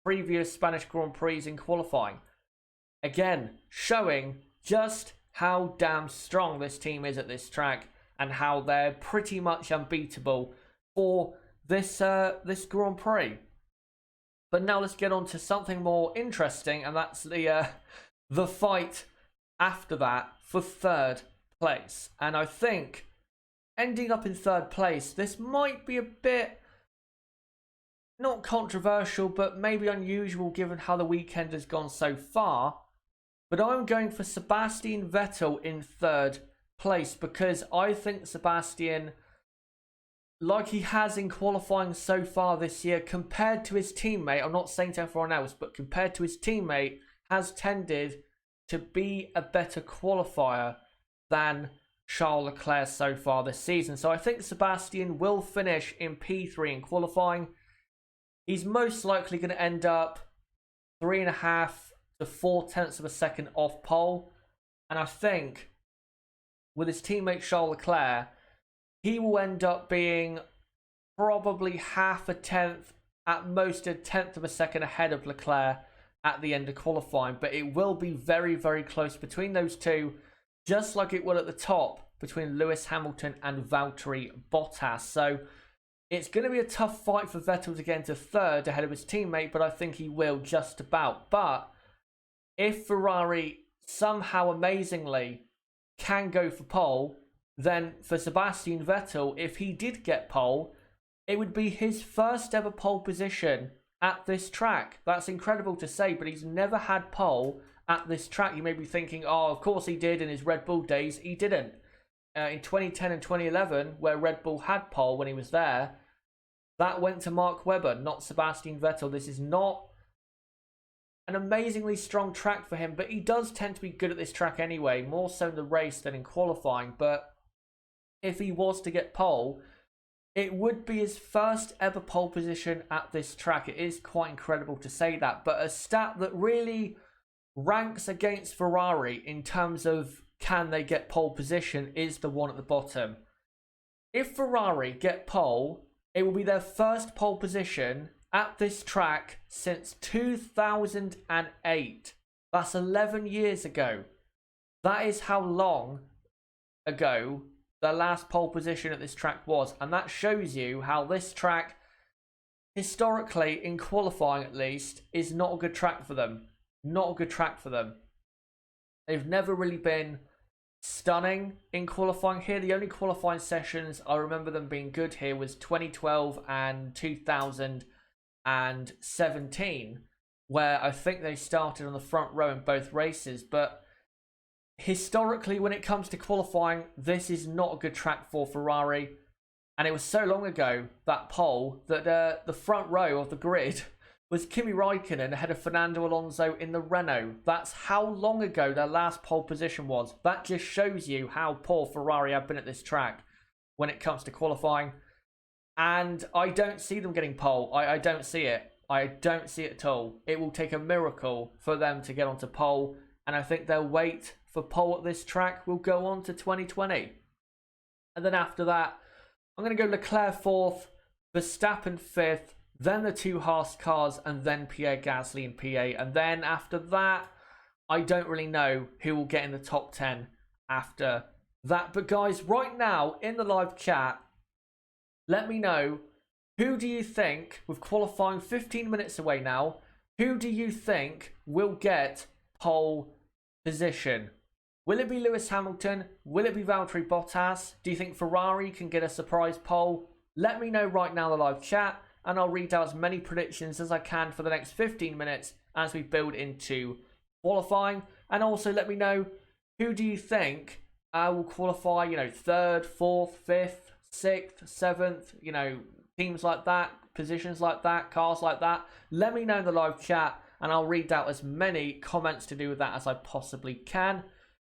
previous Spanish Grand Prix in qualifying. Again, showing just how damn strong this team is at this track and how they're pretty much unbeatable for this Grand Prix. But now let's get on to something more interesting, and that's the fight after that for 3rd place. And I think ending up in 3rd place, this might be a bit not controversial, but maybe unusual given how the weekend has gone so far. But I'm going for Sebastian Vettel in 3rd place because I think Sebastian, like he has in qualifying so far this year, compared to his teammate, I'm not saying to everyone else, but compared to his teammate, has tended to be a better qualifier than Charles Leclerc so far this season. So I think Sebastian will finish in P3 in qualifying. He's most likely going to end up 3.5 to 4 tenths of a second off pole. And I think with his teammate Charles Leclerc, he will end up being probably half a tenth, at most a tenth of a second ahead of Leclerc at the end of qualifying. But it will be very, very close between those two, just like it will at the top between Lewis Hamilton and Valtteri Bottas. So it's going to be a tough fight for Vettel to get into 3rd ahead of his teammate, but I think he will just about. But if Ferrari somehow amazingly can go for pole, then for Sebastian Vettel, if he did get pole, it would be his first ever pole position at this track. That's incredible to say, but he's never had pole at this track. You may be thinking, oh, of course he did in his Red Bull days. He didn't. In 2010 and 2011, where Red Bull had pole when he was there, that went to Mark Webber, not Sebastian Vettel. This is not an amazingly strong track for him, but he does tend to be good at this track anyway, more so in the race than in qualifying. But if he was to get pole, it would be his first ever pole position at this track. It is quite incredible to say that, but a stat that really ranks against Ferrari in terms of can they get pole position is the one at the bottom. If Ferrari get pole, it will be their first pole position at this track since 2008. That's 11 years ago. That is how long ago the last pole position at this track was. And that shows you how this track, historically, in qualifying at least, is not a good track for them. Not a good track for them. They've never really been stunning in qualifying here. The only qualifying sessions I remember them being good here was 2012 and 2017, where I think they started on the front row in both races. But historically, when it comes to qualifying, this is not a good track for Ferrari. And it was so long ago, that pole, that the front row of the grid was Kimi Raikkonen ahead of Fernando Alonso in the Renault. That's how long ago their last pole position was. That just shows you how poor Ferrari have been at this track when it comes to qualifying. And I don't see them getting pole. I don't see it. I don't see it at all. It will take a miracle for them to get onto pole. And I think they'll wait for pole at this track. We'll go on to 2020. And then after that, I'm going to go Leclerc 4th, Verstappen 5th, then the two Haas cars, and then Pierre Gasly in P8. And then after that, I don't really know who will get in the top 10 after that. But guys, right now in the live chat, let me know, who do you think, with qualifying 15 minutes away now, who do you think will get pole position? Will it be Lewis Hamilton? Will it be Valtteri Bottas? Do you think Ferrari can get a surprise pole? Let me know right now in the live chat, and I'll read out as many predictions as I can for the next 15 minutes as we build into qualifying. And also let me know, who do you think will qualify, 3rd, 4th, 5th, 6th, 7th, teams like that, positions like that, cars like that. Let me know in the live chat, and I'll read out as many comments to do with that as I possibly can.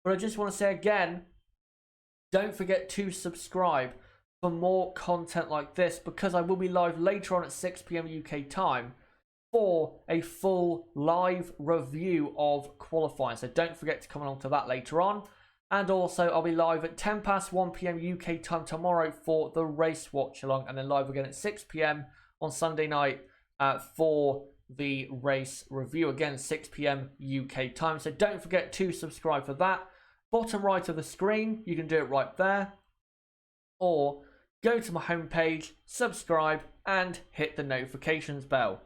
But I just want to say again, don't forget to subscribe for more content like this, because I will be live later on at 6 PM UK time for a full live review of qualifying. So don't forget to come along to that later on. And also, I'll be live at 10 past 1 PM UK time tomorrow for the race watch along, and then live again at 6 PM on Sunday night for the race review. Again, 6 PM UK time. So don't forget to subscribe for that. Bottom right of the screen, you can do it right there. Or go to my homepage, subscribe, and hit the notifications bell.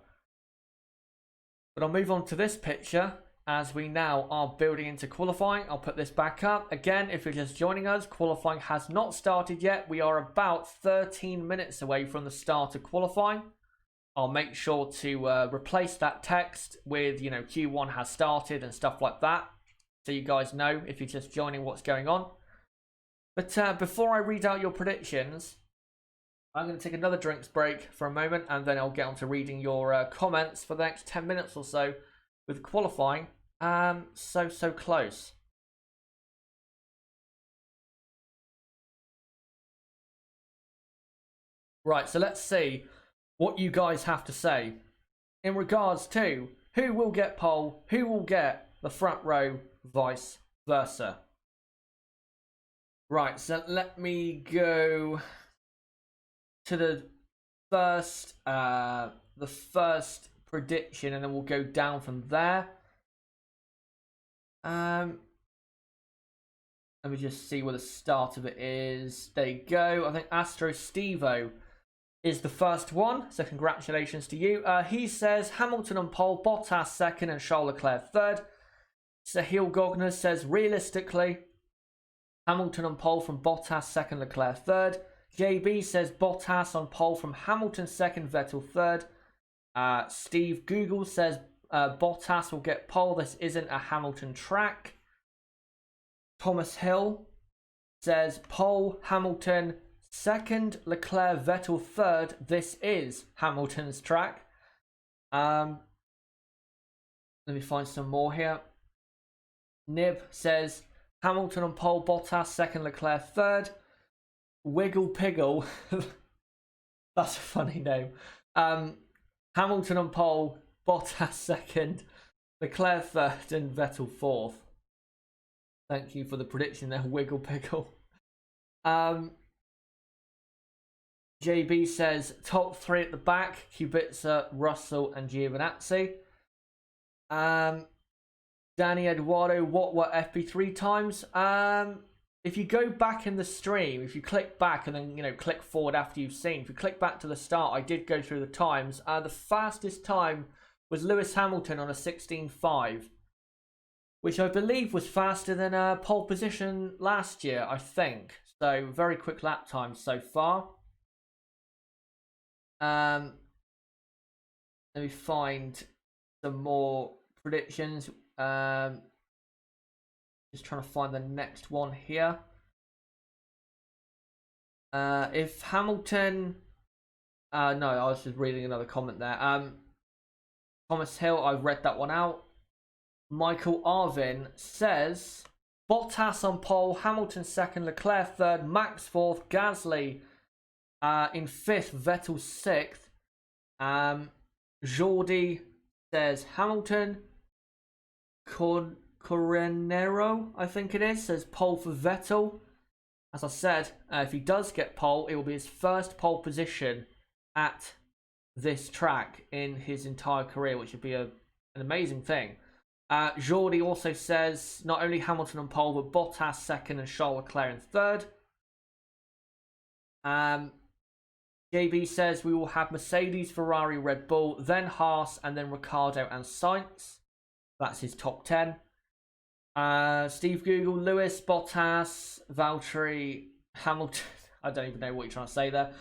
But I'll move on to this picture as we now are building into qualifying. I'll put this back up. Again, if you're just joining us, qualifying has not started yet. We are about 13 minutes away from the start of qualifying. I'll make sure to replace that text with, Q1 has started and stuff like that, so you guys know if you're just joining what's going on. But before I read out your predictions, I'm going to take another drinks break for a moment, and then I'll get on to reading your comments for the next 10 minutes or so with qualifying. So close. Right, so let's see what you guys have to say in regards to who will get pole, who will get the front row, vice versa. Right, so let me go to the first prediction, and then we'll go down from there. Let me just see where the start of it is. There you go. I think Astro Stevo is the first one, so congratulations to you. He says Hamilton on pole, Bottas second, and Charles Leclerc third. Sahil Gogner says realistically, Hamilton on pole from Bottas second, Leclerc third. JB says Bottas on pole from Hamilton second, Vettel third. Steve Google says Bottas will get pole. This isn't a Hamilton track. Thomas Hill says pole, Hamilton second, Leclerc, Vettel third. This is Hamilton's track. Let me find some more here. Nib says Hamilton on pole, Bottas second, Leclerc third. Wiggle Piggle, that's a funny name. Hamilton on pole, Bottas second, Leclerc third, and Vettel fourth. Thank you for the prediction there, Wiggle Piggle. JB says top three at the back, Kubica, Russell, and Giovinazzi. Danny Eduardo, what were FP3 times? If you go back in the stream, if you click back and then, click forward after you've seen, if you click back to the start, I did go through the times. The fastest time was Lewis Hamilton on a 16.5, which I believe was faster than pole position last year, I think. So, very quick lap time so far. Let me find some more predictions. Just trying to find the next one here. If Hamilton... no, I was just reading another comment there. Thomas Hill, I've read that one out. Michael Arvin says Bottas on pole, Hamilton second, Leclerc third, Max fourth, Gasly in fifth, Vettel sixth. Jordi says Hamilton. Coronero, I think it is, says pole for Vettel. As I said, if he does get pole, it will be his first pole position at this track in his entire career, which would be an amazing thing. Jordi also says not only Hamilton on pole, but Bottas second and Charles Leclerc in third. JB says we will have Mercedes Ferrari Red Bull, then Haas, and then Ricciardo and Sainz. That's his top 10. Steve Google, Lewis, Bottas, Valtteri, Hamilton. I don't even know what you're trying to say there.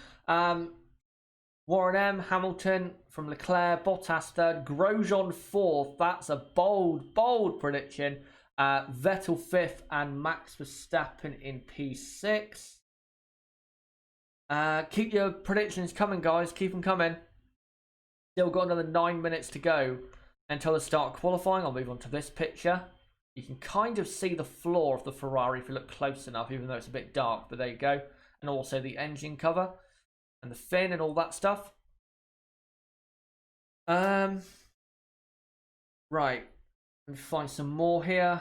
Warren M, Hamilton from Leclerc, Bottas third, Grosjean fourth. That's a bold, bold prediction. Vettel fifth and Max Verstappen in P6. Keep your predictions coming, guys. Keep them coming. Still got another 9 minutes to go until the start of qualifying. I'll move on to this picture. You can kind of see the floor of the Ferrari if you look close enough, even though it's a bit dark, but there you go. And also the engine cover and the fin and all that stuff. Right. Let me find some more here.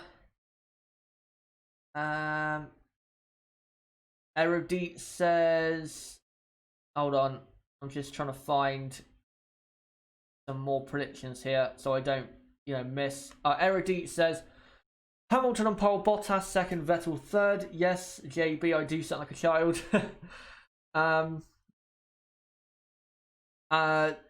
Erudite says, hold on, I'm just trying to find some more predictions here so I don't, miss. Erudite says Hamilton on pole, Bottas second, Vettel third. Yes, JB, I do sound like a child.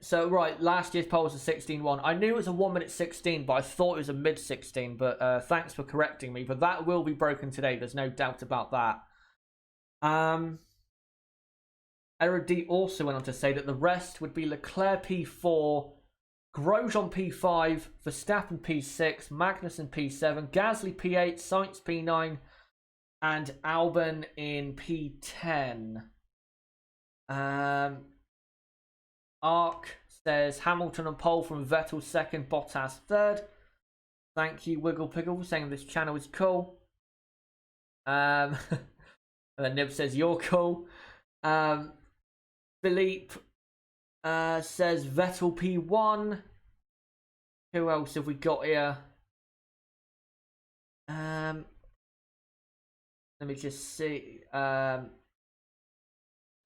So right, last year's pole was a 16-1. I knew it was a 1 minute 16, but I thought it was a mid 16. But thanks for correcting me. But that will be broken today. There's no doubt about that. Erudite also went on to say that the rest would be Leclerc P4, Grosjean P5, Verstappen P6, Magnussen P7, Gasly P8, Sainz P9, and Albon in P10. Ark says Hamilton on pole from Vettel second, Bottas third. Thank you, Wiggle Piggle, for saying this channel is cool. And then Nib says you're cool. Philippe says Vettel P1. Who else have we got here? Let me just see. Let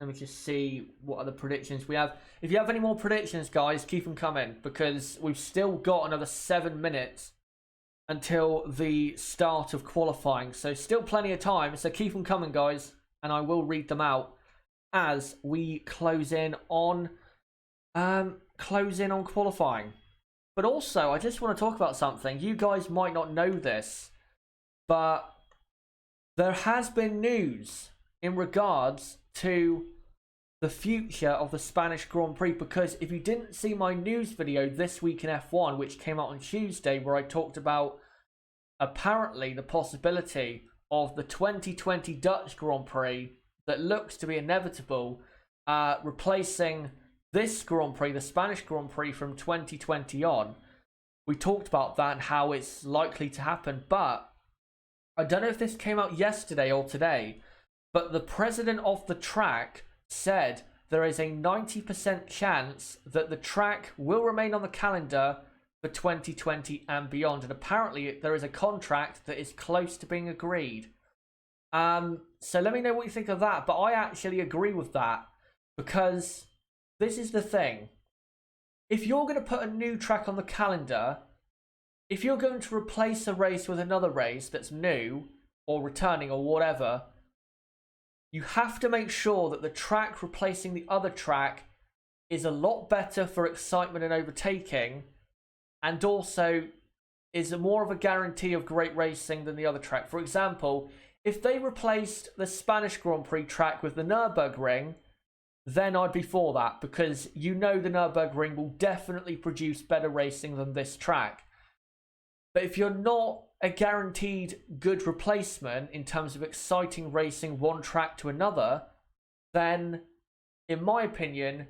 me just see what other predictions we have. If you have any more predictions, guys, keep them coming, because we've still got another 7 minutes until the start of qualifying. So still plenty of time. So keep them coming, guys, and I will read them out as we close in on qualifying. But also, I just want to talk about something. You guys might not know this, but there has been news in regards to the future of the Spanish Grand Prix, because if you didn't see my news video this week in F1, which came out on Tuesday, where I talked about apparently the possibility of the 2020 Dutch Grand Prix that looks to be inevitable, replacing this Grand Prix, the Spanish Grand Prix from 2020 on. We talked about that and how it's likely to happen, but I don't know if this came out yesterday or today, but the president of the track said there is a 90% chance that the track will remain on the calendar for 2020 and beyond. And apparently there is a contract that is close to being agreed. So let me know what you think of that. But I actually agree with that, because this is the thing. If you're going to put a new track on the calendar, if you're going to replace a race with another race that's new or returning or whatever, you have to make sure that the track replacing the other track is a lot better for excitement and overtaking, and also is more of a guarantee of great racing than the other track. For example, if they replaced the Spanish Grand Prix track with the Nürburgring, then I'd be for that, because the Nürburgring will definitely produce better racing than this track. But if you're not a guaranteed good replacement in terms of exciting racing one track to another, then in my opinion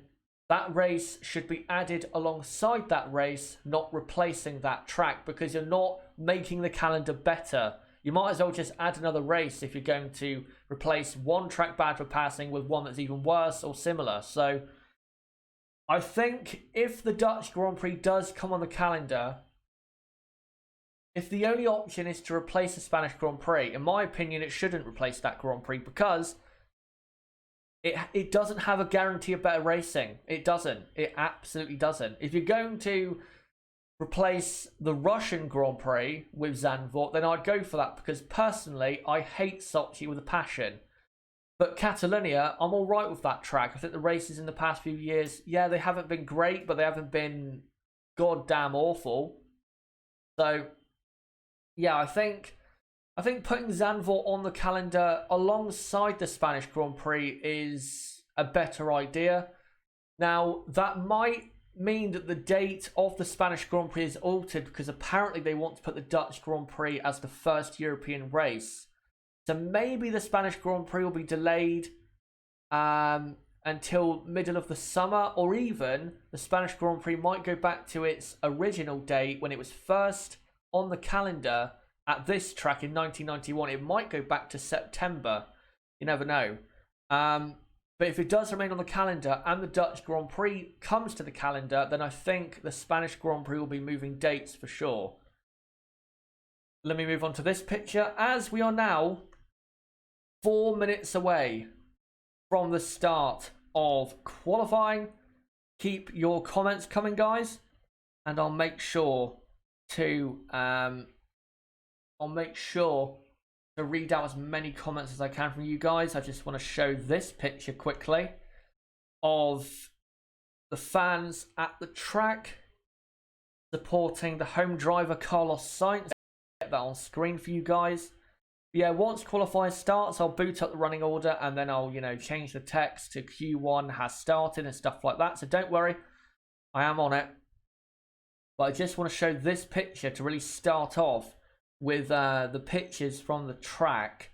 that race should be added alongside that race, not replacing that track, because you're not making the calendar better. You might as well just add another race if you're going to replace one track bad for passing with one that's even worse or similar. So I think if the Dutch Grand Prix does come on the calendar, if the only option is to replace the Spanish Grand Prix, in my opinion, it shouldn't replace that Grand Prix, because it doesn't have a guarantee of better racing. It doesn't. It absolutely doesn't. If you're going to replace the Russian Grand Prix with Zandvoort, then I'd go for that, because personally, I hate Sochi with a passion. But Catalonia, I'm all right with that track. I think the races in the past few years, yeah, they haven't been great, but they haven't been goddamn awful. So yeah, I think putting Zandvoort on the calendar alongside the Spanish Grand Prix is a better idea. Now, that might mean that the date of the Spanish Grand Prix is altered, because apparently they want to put the Dutch Grand Prix as the first European race. So maybe the Spanish Grand Prix will be delayed until middle of the summer, or even the Spanish Grand Prix might go back to its original date when it was first on the calendar at this track in 1991. It might go back to September. You never know. But if it does remain on the calendar and the Dutch Grand Prix comes to the calendar, then I think the Spanish Grand Prix will be moving dates for sure. Let me move on to this picture, as we are now 4 minutes away from the start of qualifying. Keep your comments coming, guys, and I'll make sure to read out as many comments as I can from you guys. I just want to show this picture quickly of the fans at the track supporting the home driver Carlos Sainz. Get that on screen for you guys. Yeah, once qualifying starts, I'll boot up the running order, and then I'll, change the text to Q1 has started and stuff like that. So don't worry, I am on it. But I just want to show this picture to really start off with the pictures from the track.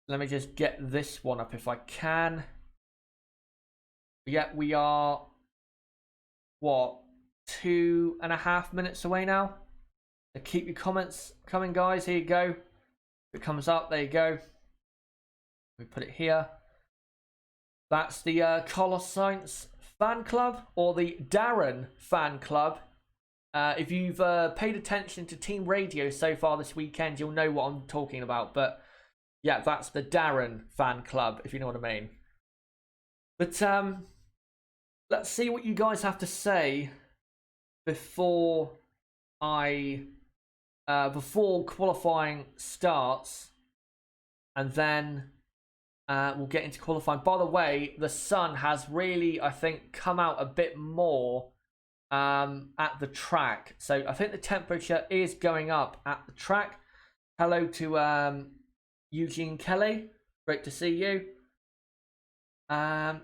Let me just get this one up if I can. Yeah, we are, what, 2.5 minutes away now? So keep your comments coming, guys. Here you go. If it comes up, there you go. We put it here. That's the Carlos Sainz fan club, or the Darren fan club. If you've paid attention to team radio so far this weekend, you'll know what I'm talking about. But yeah, that's the Darren fan club, if you know what I mean. But let's see what you guys have to say before before qualifying starts, and then we'll get into qualifying. By the way, the sun has really, I think, come out a bit more at the track, so I think the temperature is going up at the track. Hello to Eugene Kelly, great to see you. Ben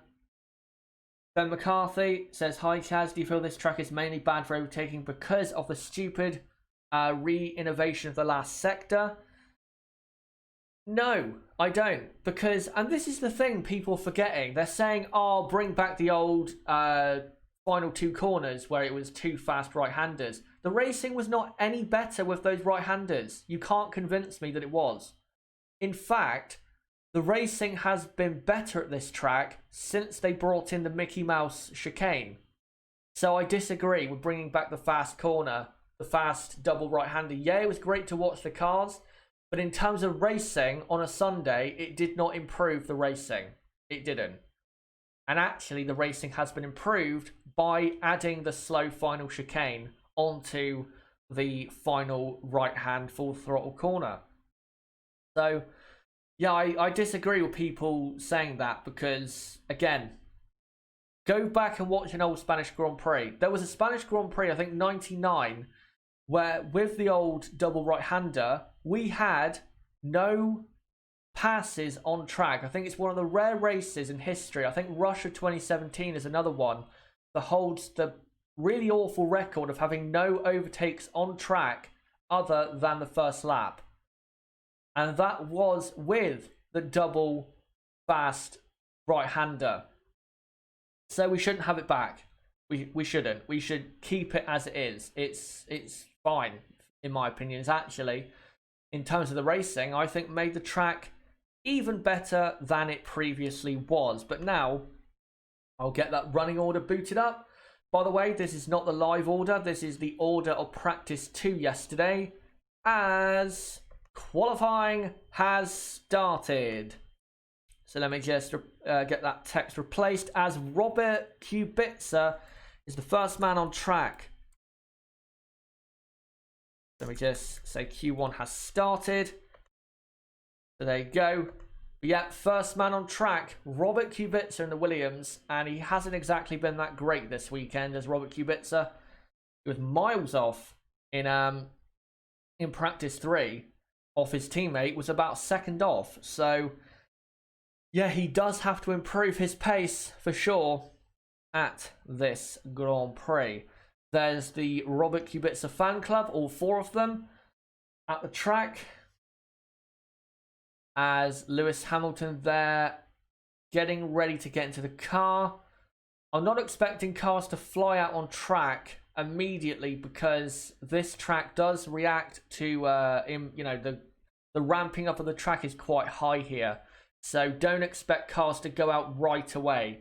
McCarthy says, hi Chaz, do you feel this track is mainly bad for overtaking because of the stupid re-innovation of the last sector? No, I don't, because, and this is the thing people are forgetting, they're saying, oh, bring back the old final two corners where it was two fast right-handers. The racing was not any better with those right-handers. You can't convince me that it was. In fact, the racing has been better at this track since they brought in the Mickey Mouse chicane. So I disagree with bringing back the fast corner, the fast double right-hander. Yeah, it was great to watch the cars, but in terms of racing on a Sunday, it did not improve the racing. It didn't. And actually, the racing has been improved by adding the slow final chicane onto the final right-hand full throttle corner. So, yeah, I disagree with people saying that because, again, go back and watch an old Spanish Grand Prix. There was a Spanish Grand Prix, I think 99, where with the old double right-hander, we had no passes on track. I think it's one of the rare races in history. I think Russia 2017 is another one that holds the really awful record of having no overtakes on track other than the first lap. And that was with the double fast right-hander. So we shouldn't have it back. We shouldn't. We should keep it as it is. It's fine, in my opinion. It's actually, in terms of the racing, I think made the track even better than it previously was. But now, I'll get that running order booted up. By the way, this is not the live order. This is the order of practice 2 yesterday, as qualifying has started. So let me just get that text replaced, as Robert Kubica is the first man on track. Let me just say Q1 has started. So there you go. But yeah, first man on track, Robert Kubica in the Williams, and he hasn't exactly been that great this weekend as Robert Kubica. He was miles off in practice 3 off his teammate, was about second off. So yeah, he does have to improve his pace for sure at this Grand Prix. There's the Robert Kubica fan club, all 4 of them at the track, as Lewis Hamilton there getting ready to get into the car. I'm not expecting cars to fly out on track immediately, because this track does react to the ramping up of the track is quite high here, so don't expect cars to go out right away.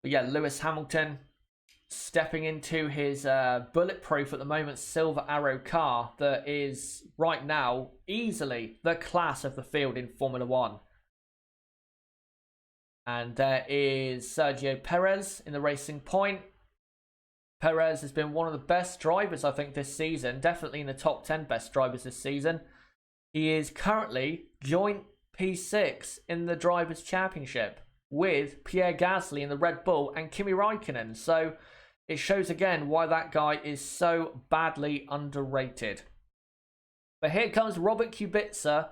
But yeah, Lewis Hamilton stepping into his bulletproof at the moment Silver Arrow car that is right now easily the class of the field in Formula 1. And there is Sergio Perez in the Racing Point. Perez has been one of the best drivers, I think, this season. Definitely in the top 10 best drivers this season. He is currently joint P6 in the Drivers' Championship with Pierre Gasly in the Red Bull and Kimi Raikkonen. So it shows again why that guy is so badly underrated. But here comes Robert Kubica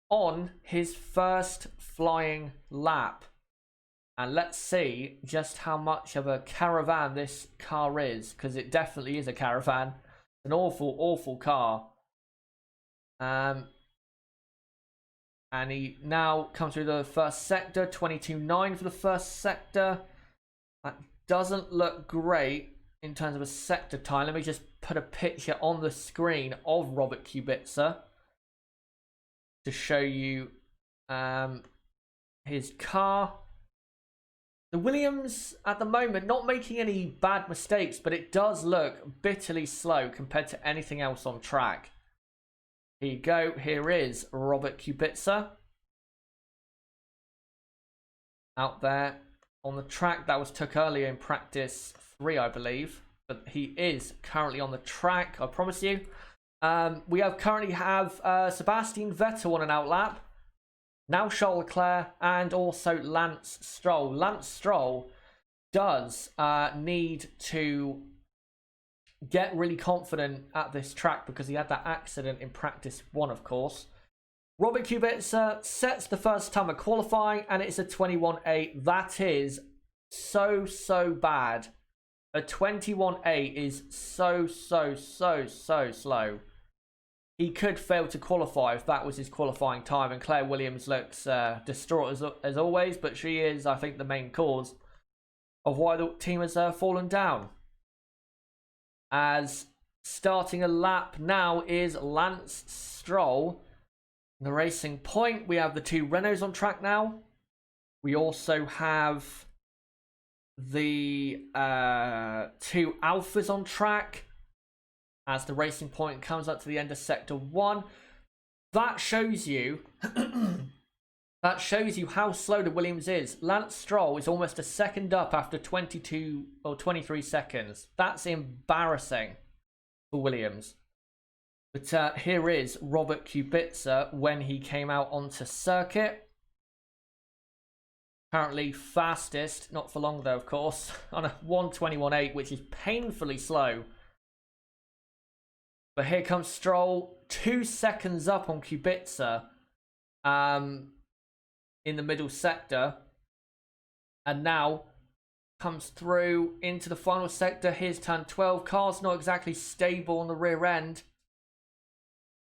on his first flying lap. And let's see just how much of a caravan this car is, because it definitely is a caravan. An awful, awful car. And he now comes through the first sector, 22.9 for the first sector. That doesn't look great in terms of a sector time. Let me just put a picture on the screen of Robert Kubica to show you his car. The Williams at the moment not making any bad mistakes, but it does look bitterly slow compared to anything else on track. Here you go. Here is Robert Kubica out there on the track. That was took earlier in practice 3, I believe, but he is currently on the track, I promise you. We currently have Sebastian Vettel on an outlap, now Charles Leclerc, and also Lance Stroll. Lance Stroll does need to get really confident at this track, because he had that accident in practice 1, of course. Robert Kubica sets the first time at qualifying, and it's a 21.8. That is so bad. A 21.8 is so slow. He could fail to qualify if that was his qualifying time, and Claire Williams looks distraught as always, but she is, I think, the main cause of why the team has fallen down. As starting a lap now is Lance Stroll. In the Racing Point, we have the 2 Renaults on track now. We also have the 2 Alphas on track as the Racing Point comes up to the end of Sector 1. That shows you how slow the Williams is. Lance Stroll is almost a second up after 22 or 23 seconds. That's embarrassing for Williams. But here is Robert Kubica when he came out onto circuit. Currently fastest, not for long though, of course, on a 1:21.8, which is painfully slow. But here comes Stroll, 2 seconds up on Kubica in the middle sector. And now comes through into the final sector. Here's turn 12. Car's not exactly stable on the rear end.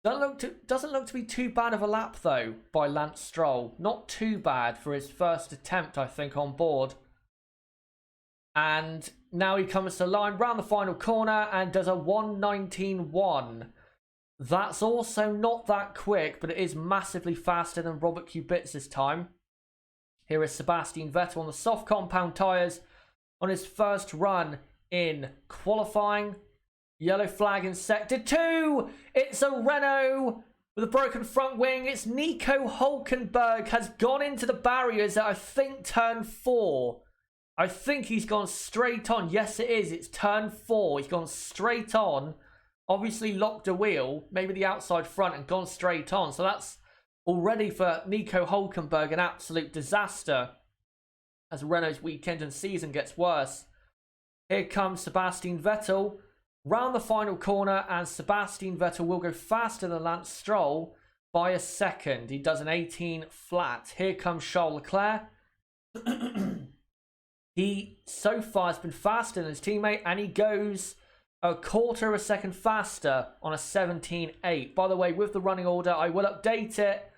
Doesn't look to be too bad of a lap though by Lance Stroll. Not too bad for his first attempt, I think, on board. And now he comes to the line round the final corner and does a 1:19.1. That's also not that quick, but it is massively faster than Robert Kubica's time. Here is Sebastian Vettel on the soft compound tyres on his first run in qualifying. Yellow flag in sector 2. It's a Renault with a broken front wing. It's Nico Hülkenberg has gone into the barriers at, I think, turn 4. I think he's gone straight on. Yes, it is. It's turn 4. He's gone straight on. Obviously locked a wheel, maybe the outside front, and gone straight on. So that's already for Nico Hülkenberg an absolute disaster as Renault's weekend and season gets worse. Here comes Sebastian Vettel round the final corner, and Sebastian Vettel will go faster than Lance Stroll by a second. He does an 18 flat. Here comes Charles Leclerc. He so far has been faster than his teammate, and he goes a quarter of a second faster on a 17.8. By the way, with the running order, I will update it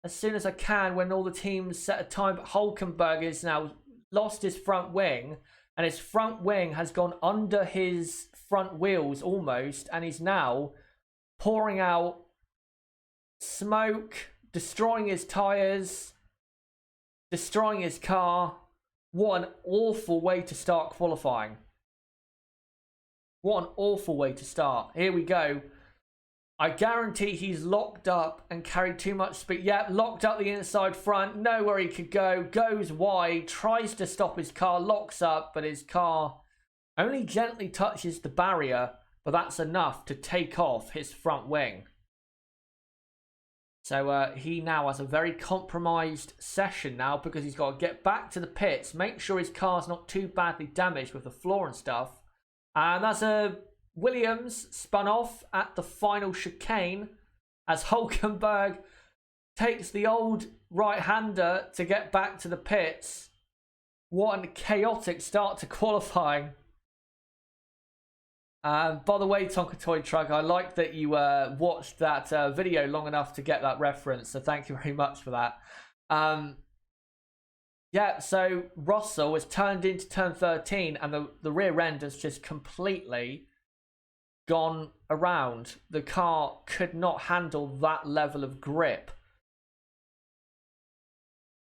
as soon as I can when all the teams set a time. But Hülkenberg has now lost his front wing, and his front wing has gone under his front wheels almost, and he's now pouring out smoke, destroying his tyres, destroying his car. What an awful way to start qualifying. What an awful way to start. Here we go. I guarantee he's locked up and carried too much speed. Yep, locked up the inside front. Nowhere he could go. Goes wide. Tries to stop his car. Locks up, but his car only gently touches the barrier. But that's enough to take off his front wing. So he now has a very compromised session now, because he's got to get back to the pits. Make sure his car's not too badly damaged with the floor and stuff. And that's a Williams spun off at the final chicane as Hülkenberg takes the old right-hander to get back to the pits. What a chaotic start to qualifying. By the way, Tonka Toy Truck, I like that you watched that video long enough to get that reference, so thank you very much for that. Yeah, so Russell has turned into turn 13, and the rear end has just completely gone around. The car could not handle that level of grip.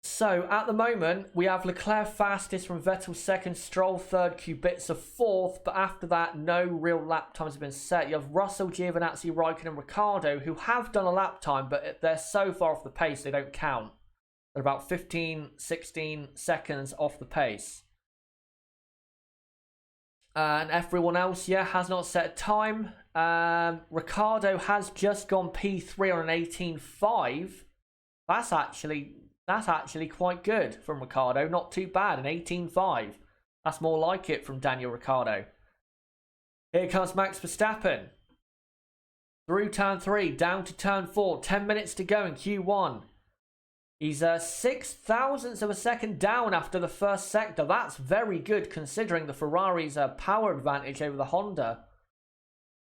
So at the moment, we have Leclerc fastest from Vettel second, Stroll third, Kubica fourth, but after that, no real lap times have been set. You have Russell, Giovinazzi, Raikkonen, and Ricciardo, who have done a lap time, but they're so far off the pace they don't count. They're about 15, 16 seconds off the pace. And everyone else, yeah, has not set a time. Ricciardo has just gone P3 on an 18.5. That's actually quite good from Ricciardo. Not too bad, an 18.5. That's more like it from Daniel Ricciardo. Here comes Max Verstappen. Through turn 3, down to turn 4. 10 minutes to go in Q1. He's 6 thousandths of a second down after the first sector. That's very good considering the Ferrari's power advantage over the Honda.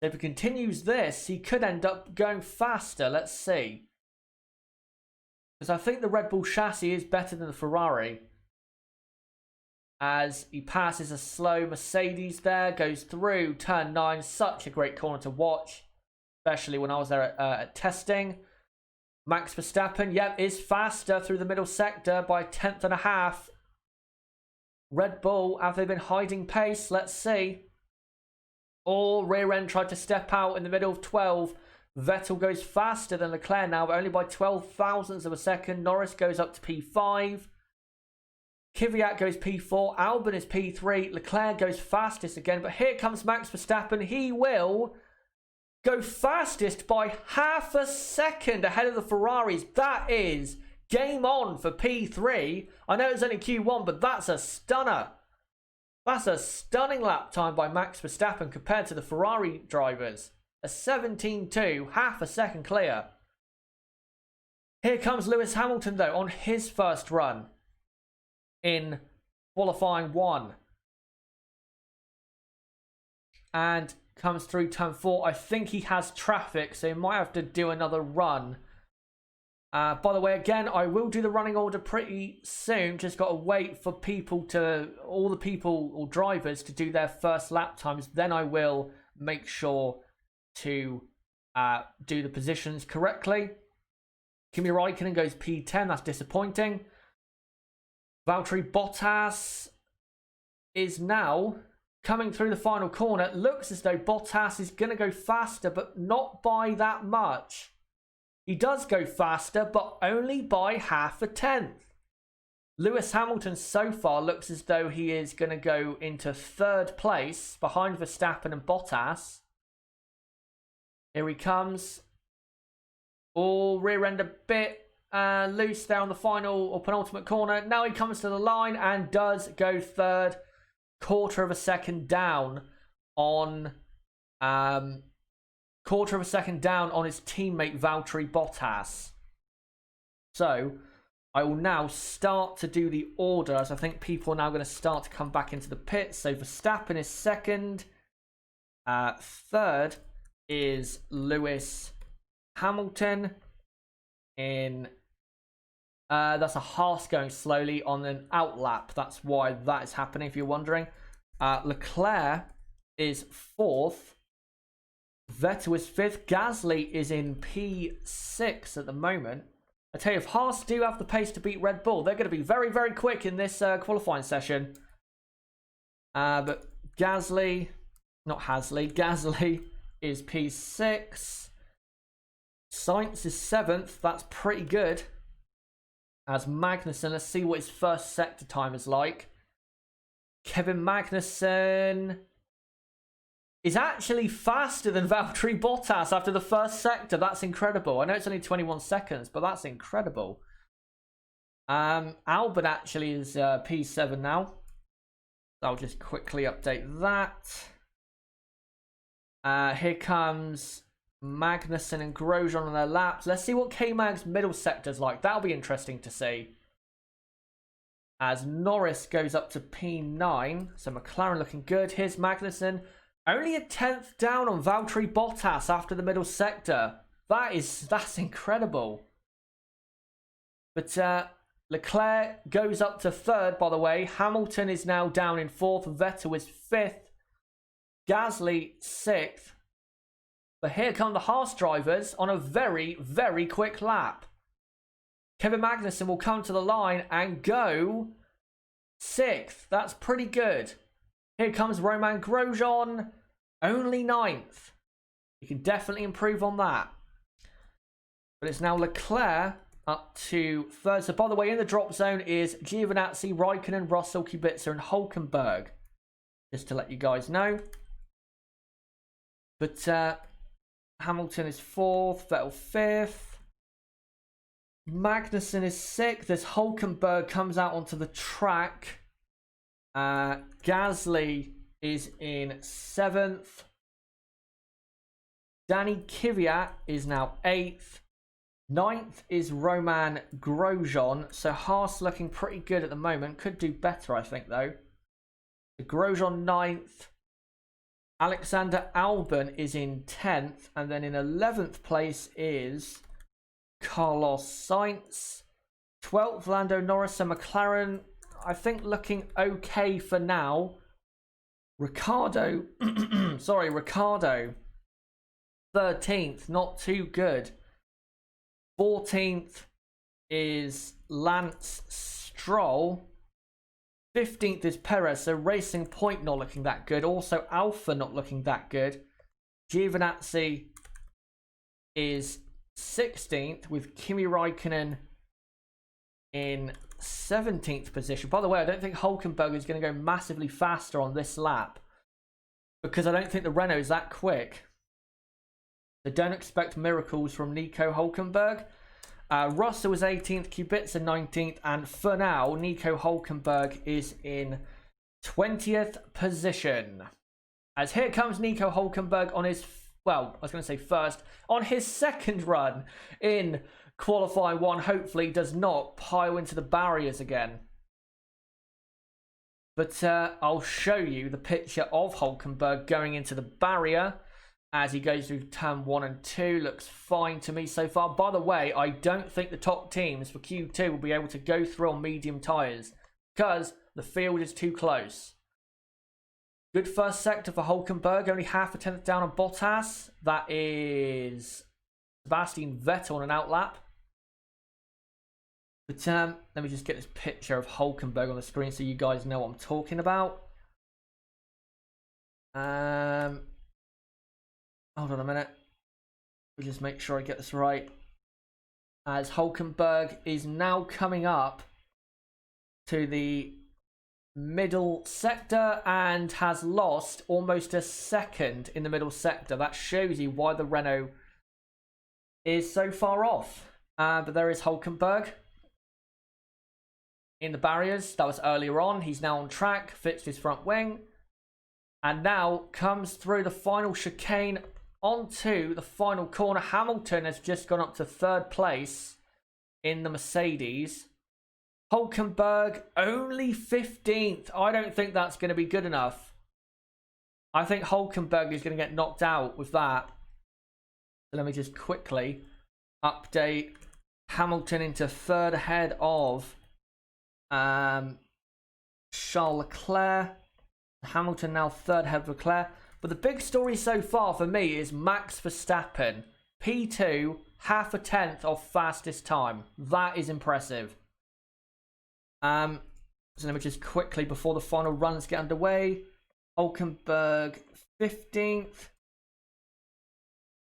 If he continues this, he could end up going faster. Let's see. Because I think the Red Bull chassis is better than the Ferrari. As he passes a slow Mercedes there, goes through turn 9. Such a great corner to watch, especially when I was there at testing. Max Verstappen, yep, is faster through the middle sector by 1/10 and a half. Red Bull, have they been hiding pace? Let's see. All rear end tried to step out in the middle of 12. Vettel goes faster than Leclerc now, but only by 12 thousandths of a second. Norris goes up to P5. Kvyat goes P4. Albon is P3. Leclerc goes fastest again, but here comes Max Verstappen. He will go fastest by half a second ahead of the Ferraris. That is game on for P3. I know it's only Q1, but that's a stunner. That's a stunning lap time by Max Verstappen compared to the Ferrari drivers. A 17.2, half a second clear. Here comes Lewis Hamilton, though, on his first run in qualifying 1. and comes through turn 4. I think he has traffic, so he might have to do another run. By the way, again, I will do the running order pretty soon. Just got to wait for all the people or drivers to do their first lap times. Then I will make sure to do the positions correctly. Kimi Räikkönen goes P10. That's disappointing. Valtteri Bottas is now coming through the final corner. It looks as though Bottas is going to go faster, but not by that much. He does go faster, but only by half a tenth. Lewis Hamilton so far looks as though he is going to go into 3rd place behind Verstappen and Bottas. Here he comes. Oh, rear end a bit loose there on the final or penultimate corner. Now he comes to the line and does go 3rd. Quarter of a second down on his teammate Valtteri Bottas. So I will now start to do the order, as I think people are now going to start to come back into the pits. So Verstappen is 2nd. 3rd is Lewis Hamilton. That's a Haas going slowly on an outlap. That's why that is happening, if you're wondering. Leclerc is 4th. Vettel is 5th. Gasly is in P6 at the moment. I tell you, if Haas do have the pace to beat Red Bull, they're going to be very, very quick in this qualifying session. But Gasly is P6. Sainz is 7th. That's pretty good. As Magnussen, let's see what his first sector time is like. Kevin Magnussen is actually faster than Valtteri Bottas after the first sector. That's incredible. I know it's only 21 seconds, but that's incredible. Albon actually is P7 now. I'll just quickly update that. Here comes Magnussen and Grosjean on their laps. Let's see what K-Mag's middle sector's like. That'll be interesting to see. As Norris goes up to P9. So McLaren looking good. Here's Magnussen. Only a 10th down on Valtteri Bottas after the middle sector. That's incredible. But Leclerc goes up to 3rd, by the way. Hamilton is now down in 4th. Vettel is 5th. Gasly 6th. But here come the Haas drivers on a very, very quick lap. Kevin Magnussen will come to the line and go 6th. That's pretty good. Here comes Romain Grosjean, only 9th. You can definitely improve on that. But it's now Leclerc up to 3rd. So by the way, in the drop zone is Giovinazzi, Raikkonen, Russell, Kubica and Hülkenberg. Just to let you guys know. But Hamilton is 4th, Vettel 5th. Magnussen is 6th as Hülkenberg comes out onto the track. Gasly is in 7th. Danny Kvyat is now 8th. 9th is Romain Grosjean. So Haas looking pretty good at the moment. Could do better, I think, though. Grosjean 9th. Alexander Albon is in 10th. And then in 11th place is Carlos Sainz. 12th, Lando Norris and McLaren, I think, looking okay for now. Ricardo, 13th, not too good. 14th is Lance Stroll. 15th is Perez, so Racing Point not looking that good. Also Alpha not looking that good. Giovinazzi is 16th with Kimi Räikkönen in 17th position. By the way, I don't think Hülkenberg is going to go massively faster on this lap because I don't think the Renault is that quick. So don't expect miracles from Nico Hülkenberg. Russell is 18th, Kubica 19th, and for now, Nico Hülkenberg is in 20th position. As here comes Nico Hülkenberg on his, well, I was going to say first, on his second run in qualifying one. Hopefully does not pile into the barriers again. But I'll show you the picture of Hulkenberg going into the barrier as he goes through turn 1 and 2. Looks fine to me so far. By the way, I don't think the top teams for Q2 will be able to go through on medium tyres because the field is too close. Good first sector for Hulkenberg, only half a tenth down on Bottas. That is Sebastian Vettel on an outlap. But let me just get this picture of Hulkenberg on the screen so you guys know what I'm talking about. Hold on a minute. Let me just make sure I get this right. As Hulkenberg is now coming up to the middle sector and has lost almost a second in the middle sector. That shows you why the Renault is so far off. But there is Hulkenberg in the barriers. That was earlier on. He's now on track, fixed his front wing, and now comes through the final chicane onto the final corner. Hamilton has just gone up to 3rd place in the Mercedes. Hulkenberg only 15th. I don't think that's going to be good enough. I think Hulkenberg is going to get knocked out with that. So let me just quickly update Hamilton into 3rd ahead of Charles Leclerc. Hamilton now 3rd ahead of Leclerc. But the big story so far for me is Max Verstappen. P2, half a tenth of fastest time. That is impressive. So let me just quickly, before the final runs get underway, Hulkenberg 15th,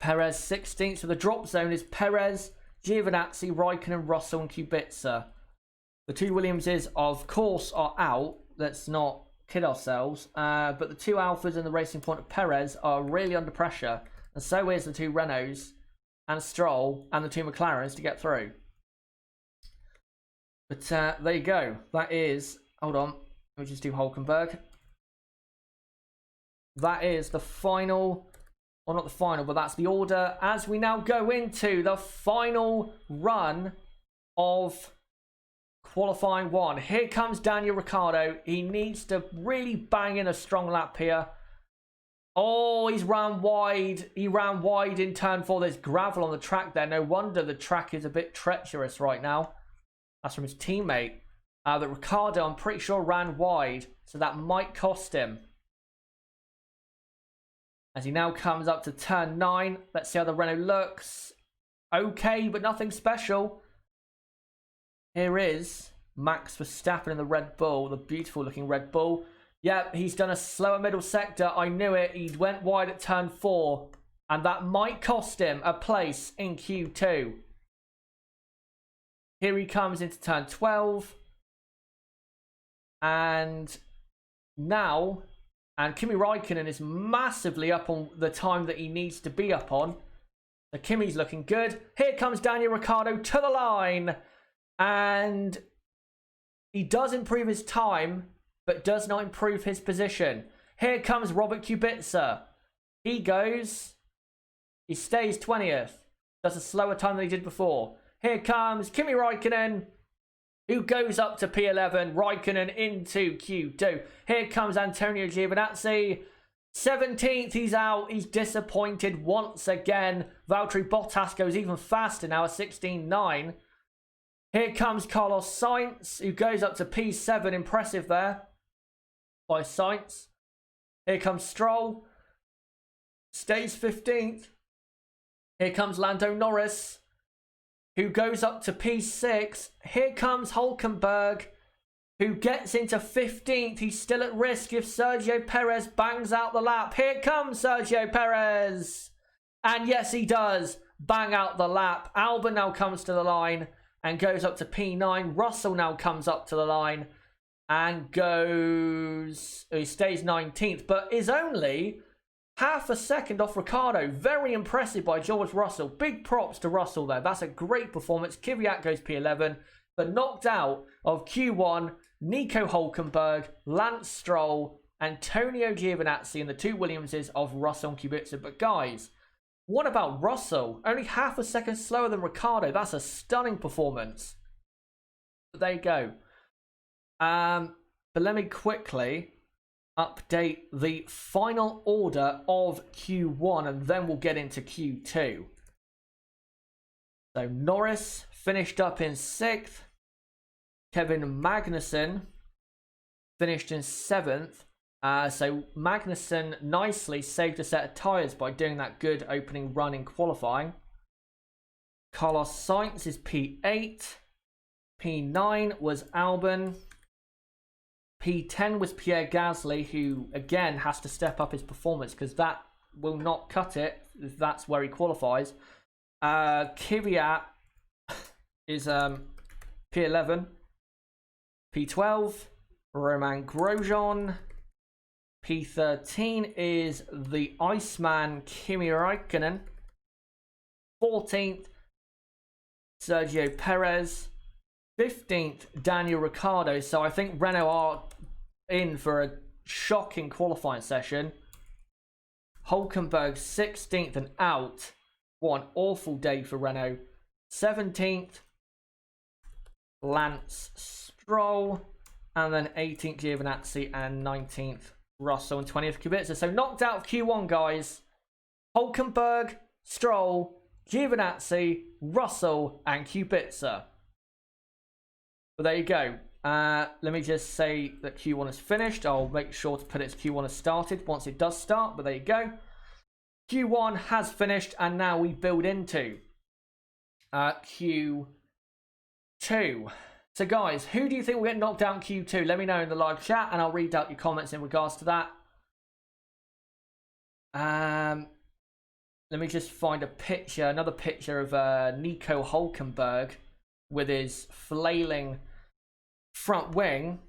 Perez 16th. So the drop zone is Perez, Giovinazzi, Raikkonen, Russell and Kubica. The 2 Williamses, of course, are out. Let's not kid ourselves. But the 2 Alphas and the Racing Point of Perez are really under pressure. And so is the 2 Renaults and Stroll and the 2 McLarens to get through. But there you go. That is, hold on, let me just do Hulkenberg. That is the final, well, not the final, but that's the order as we now go into the final run of qualifying 1. Here comes Daniel Ricciardo. He needs to really bang in a strong lap here. Oh, he's ran wide. He ran wide in turn 4. There's gravel on the track there. No wonder the track is a bit treacherous right now. That's from his teammate. But Ricciardo, I'm pretty sure, ran wide. So that might cost him. As he now comes up to turn 9. Let's see how the Renault looks. Okay, but nothing special. Here is Max Verstappen in the Red Bull. The beautiful looking Red Bull. Yep, he's done a slower middle sector. I knew it. He went wide at turn 4. And that might cost him a place in Q2. Here he comes into turn 12. And now, and Kimi Raikkonen is massively up on the time that he needs to be up on. So Kimi's looking good. Here comes Daniel Ricciardo to the line. And he does improve his time, but does not improve his position. Here comes Robert Kubica. He stays 20th. Does a slower time than he did before. Here comes Kimi Raikkonen, who goes up to P11. Raikkonen into Q2. Here comes Antonio Giovinazzi. 17th, he's out. He's disappointed once again. Valtteri Bottas goes even faster now at 16.9. Here comes Carlos Sainz, who goes up to P7. Impressive there by Sainz. Here comes Stroll. Stays 15th. Here comes Lando Norris, who goes up to P6. Here comes Hulkenberg, who gets into 15th. He's still at risk if Sergio Perez bangs out the lap. Here comes Sergio Perez. And yes, he does bang out the lap. Albon now comes to the line and goes up to P9. Russell now comes up to the line and he stays 19th, but is only half a second off Ricciardo. Very impressive by George Russell. Big props to Russell there. That's a great performance. Kvyat goes P11, but knocked out of Q1, Nico Hulkenberg, Lance Stroll, Antonio Giovinazzi, and the 2 Williamses of Russell and Kubica. But guys, what about Russell? Only half a second slower than Ricciardo. That's a stunning performance. But there you go. But But let me quickly update the final order of Q1 and then we'll get into Q2. So Norris finished up in 6th. Kevin Magnussen finished in 7th. So Magnussen nicely saved a set of tyres by doing that good opening run in qualifying. Carlos Sainz is P8. P9 was Albon. P10 was Pierre Gasly, who again has to step up his performance because that will not cut it if that's where he qualifies. Kvyat is P11. P12, Romain Grosjean. P13 is the Iceman Kimi Räikkönen. 14th, Sergio Perez. 15th, Daniel Ricciardo. So I think Renault are in for a shocking qualifying session. Hülkenberg 16th and out. What an awful day for Renault. 17th, Lance Stroll. And then 18th, Giovinazzi. And 19th, Russell. And 20th, Kubica. So knocked out of Q1, guys. Hülkenberg, Stroll, Giovinazzi, Russell, and Kubica. But there you go. Let me just say that Q1 is finished. I'll make sure to put it as Q1 has started once it does start. But there you go. Q1 has finished, and now we build into Q2. So guys, who do you think will get knocked out in Q2? Let me know in the live chat, and I'll read out your comments in regards to that. Let me just find a picture, another picture of Nico Hülkenberg with his flailing front wing.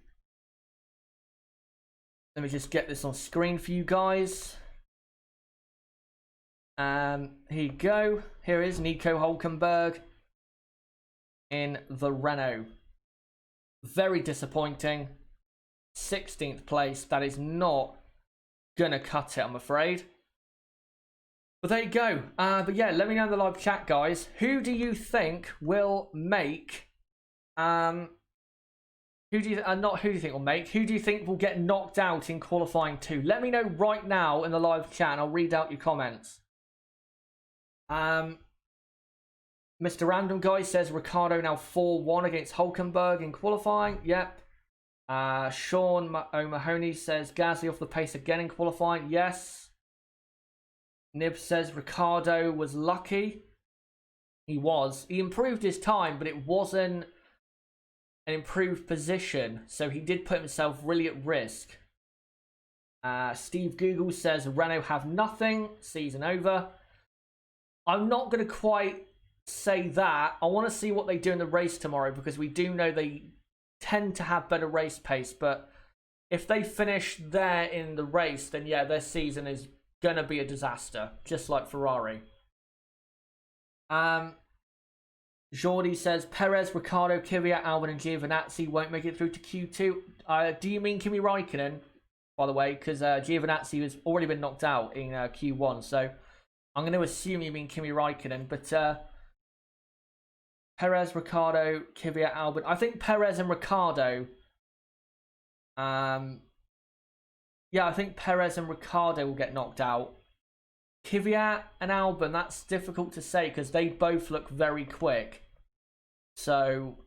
Let me just get this on screen for you guys. Here you go. Here is Nico Hülkenberg in the Renault. Very disappointing. 16th place. That is not gonna cut it, I'm afraid. But there you go. But yeah, let me know in the live chat, guys. Who do you think will make? Who do you think will get knocked out in qualifying 2? Let me know right now in the live chat, and I'll read out your comments. Mr. Random Guy says Ricciardo now 4-1 against Hülkenberg in qualifying. Yep. Sean O'Mahony says Gasly off the pace again in qualifying. Yes. Nib says Ricciardo was lucky. He was. He improved his time, but it wasn't an improved position. So he did put himself really at risk. Steve Google says Renault have nothing. Season over. I'm not going to quite say that. I want to see what they do in the race tomorrow, because we do know they tend to have better race pace. But if they finish there in the race, then yeah, their season is going to be a disaster, just like Ferrari. Jordi says Perez, Ricciardo, Kvyat, Albon and Giovinazzi won't make it through to Q2. Do you mean Kimi Räikkönen, by the way? Because Giovinazzi has already been knocked out in Q1, so I'm going to assume you mean Kimi Räikkönen. But Perez, Ricciardo, Kvyat, Albon. I think Perez and Ricciardo. Yeah, I think Perez and Ricciardo will get knocked out. Kvyat and Albon, that's difficult to say because they both look very quick. So,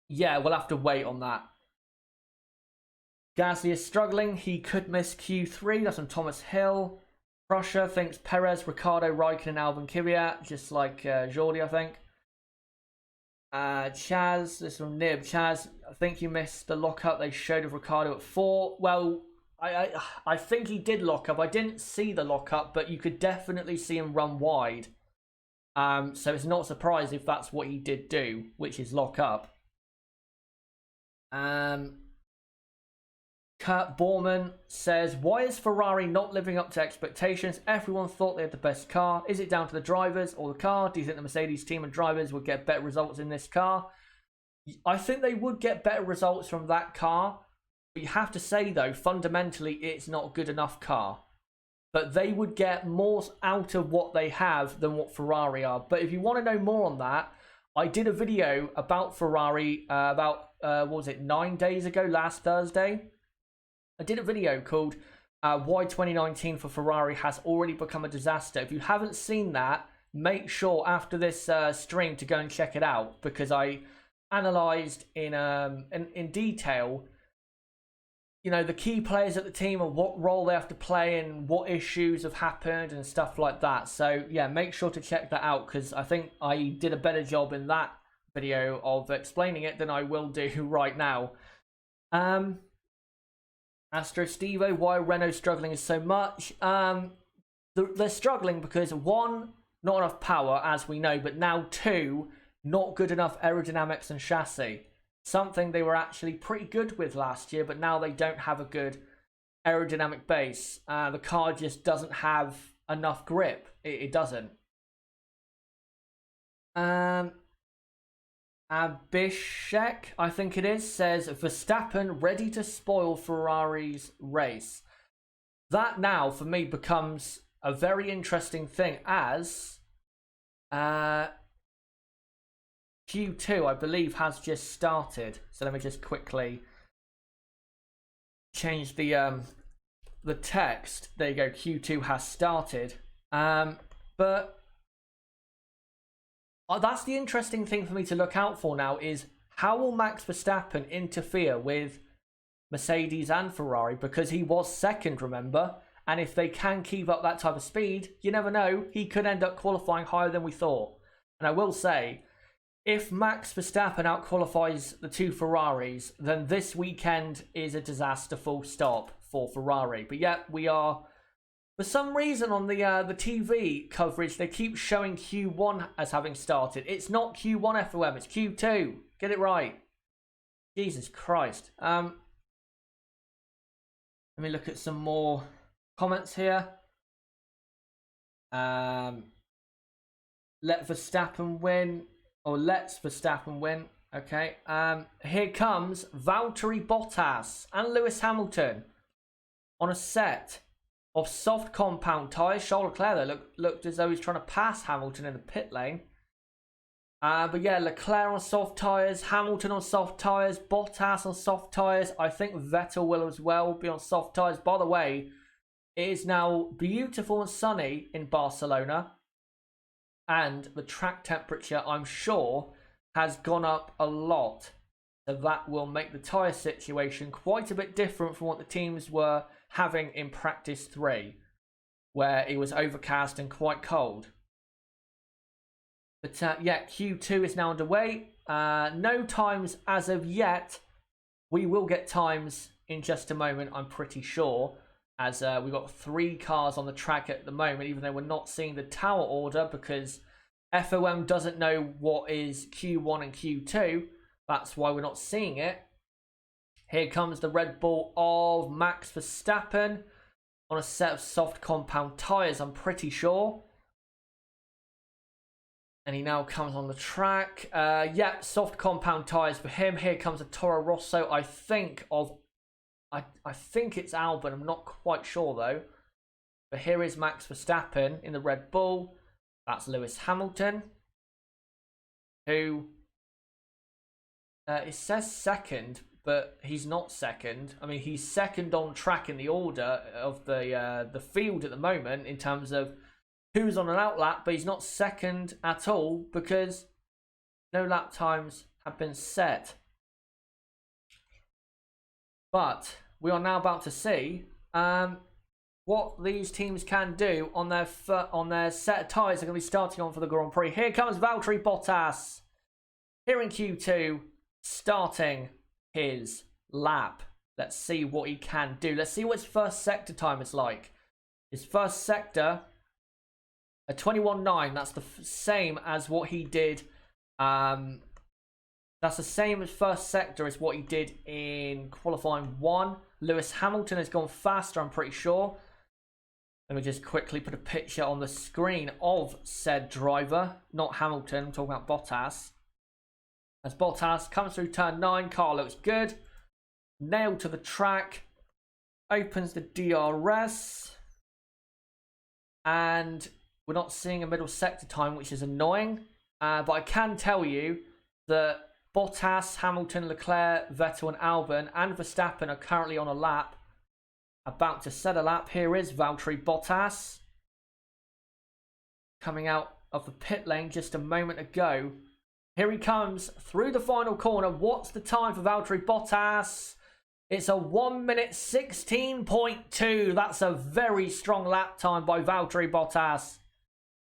yeah, we'll have to wait on that. Gasly is struggling. He could miss Q3. That's from Thomas Hill. Prussia thinks Perez, Ricciardo, Raikkonen, Albon, Kvyat, just like Jordi, I think. Chaz, this is from Nib. Chaz, I think you missed the lockup they showed of Ricciardo at 4. Well, I think he did lock up. I didn't see the lockup, but you could definitely see him run wide. So it's not surprised if that's what he did do, which is lock up. Kurt Borman says, why is Ferrari not living up to expectations? Everyone thought they had the best car. Is it down to the drivers or the car? Do you think the Mercedes team and drivers would get better results in this car? I think they would get better results from that car. But you have to say, though, fundamentally, it's not a good enough car. But they would get more out of what they have than what Ferrari are. But if you want to know more on that, I did a video about Ferrari about what was it, 9 days ago, last Thursday. I did a video called Why 2019 for Ferrari has already become a disaster. If you haven't seen that, make sure after this stream to go and check it out, because I analysed in detail, you know, the key players at the team and what role they have to play and what issues have happened and stuff like that. So yeah, make sure to check that out, because I think I did a better job in that video of explaining it than I will do right now. Astro Stevo, why Renault struggling is so much? They're struggling because, one, not enough power, as we know, but now two, not good enough aerodynamics and chassis. Something they were actually pretty good with last year, but now they don't have a good aerodynamic base. The car just doesn't have enough grip. It doesn't. Abhishek, I think it is, says Verstappen ready to spoil Ferrari's race. That now, for me, becomes a very interesting thing, as Q2, I believe, has just started. So let me just quickly change the text. There you go. Q2 has started. But that's the interesting thing for me to look out for now, is how will Max Verstappen interfere with Mercedes and Ferrari, because he was second, remember? And if they can keep up that type of speed, you never know, he could end up qualifying higher than we thought. And I will say, if Max Verstappen out-qualifies the two Ferraris, then this weekend is a disaster, full stop, for Ferrari. But yet, we are, for some reason on the TV coverage, they keep showing Q1 as having started. It's not Q1 FOM, it's Q2. Get it right. Jesus Christ. Let me look at some more comments here. Let Verstappen win. Or let's Verstappen win. Okay. Here comes Valtteri Bottas and Lewis Hamilton on a set of soft compound tyres. Charles Leclerc though looked as though he's trying to pass Hamilton in the pit lane. But yeah, Leclerc on soft tyres, Hamilton on soft tyres, Bottas on soft tyres. I think Vettel will as well be on soft tyres. By the way, it is now beautiful and sunny in Barcelona. And the track temperature, I'm sure, has gone up a lot. So that will make the tyre situation quite a bit different from what the teams were having in practice 3, where it was overcast and quite cold. But yeah, Q2 is now underway. No times as of yet. We will get times in just a moment, I'm pretty sure, as we've got 3 cars on the track at the moment, even though we're not seeing the tower order because FOM doesn't know what is Q1 and Q2. That's why we're not seeing it. Here comes the Red Bull of Max Verstappen on a set of soft compound tyres, I'm pretty sure. And he now comes on the track. Yeah, soft compound tyres for him. Here comes a Toro Rosso, I think it's Albon. I'm not quite sure though. But here is Max Verstappen in the Red Bull. That's Lewis Hamilton, who it says second, but he's not second. I mean, he's second on track in the order of the field at the moment in terms of who's on an outlap, but he's not second at all because no lap times have been set. But we are now about to see what these teams can do on their set of tyres they're going to be starting on for the Grand Prix. Here comes Valtteri Bottas here in Q2, starting his lap. Let's see what he can do. Let's see what his first sector time is like. His first sector, a 21.9. That's the same as what he did. That's the same as first sector as what he did in qualifying 1. Lewis Hamilton has gone faster, I'm pretty sure. Let me just quickly put a picture on the screen of said driver, not Hamilton. I'm talking about Bottas. As Bottas comes through turn 9, car looks good. Nailed to the track. Opens the DRS. And we're not seeing a middle sector time, which is annoying. But I can tell you that Bottas, Hamilton, Leclerc, Vettel and Albon and Verstappen are currently on a lap. About to set a lap. Here is Valtteri Bottas. Coming out of the pit lane just a moment ago. Here he comes through the final corner. What's the time for Valtteri Bottas? It's a 1 minute 16.2. That's a very strong lap time by Valtteri Bottas.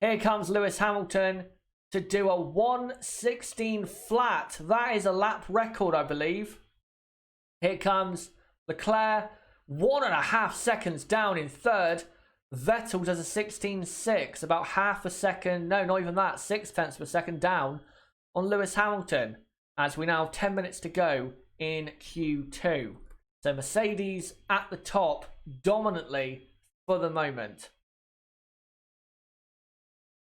Here comes Lewis Hamilton to do a 1:16 flat. That is a lap record, I believe. Here comes Leclerc, 1.5 seconds down in third. Vettel does a 16.6, about half a second, no, not even that, 0.6 of a second down on Lewis Hamilton, as we now have 10 minutes to go in Q2. So Mercedes at the top dominantly for the moment.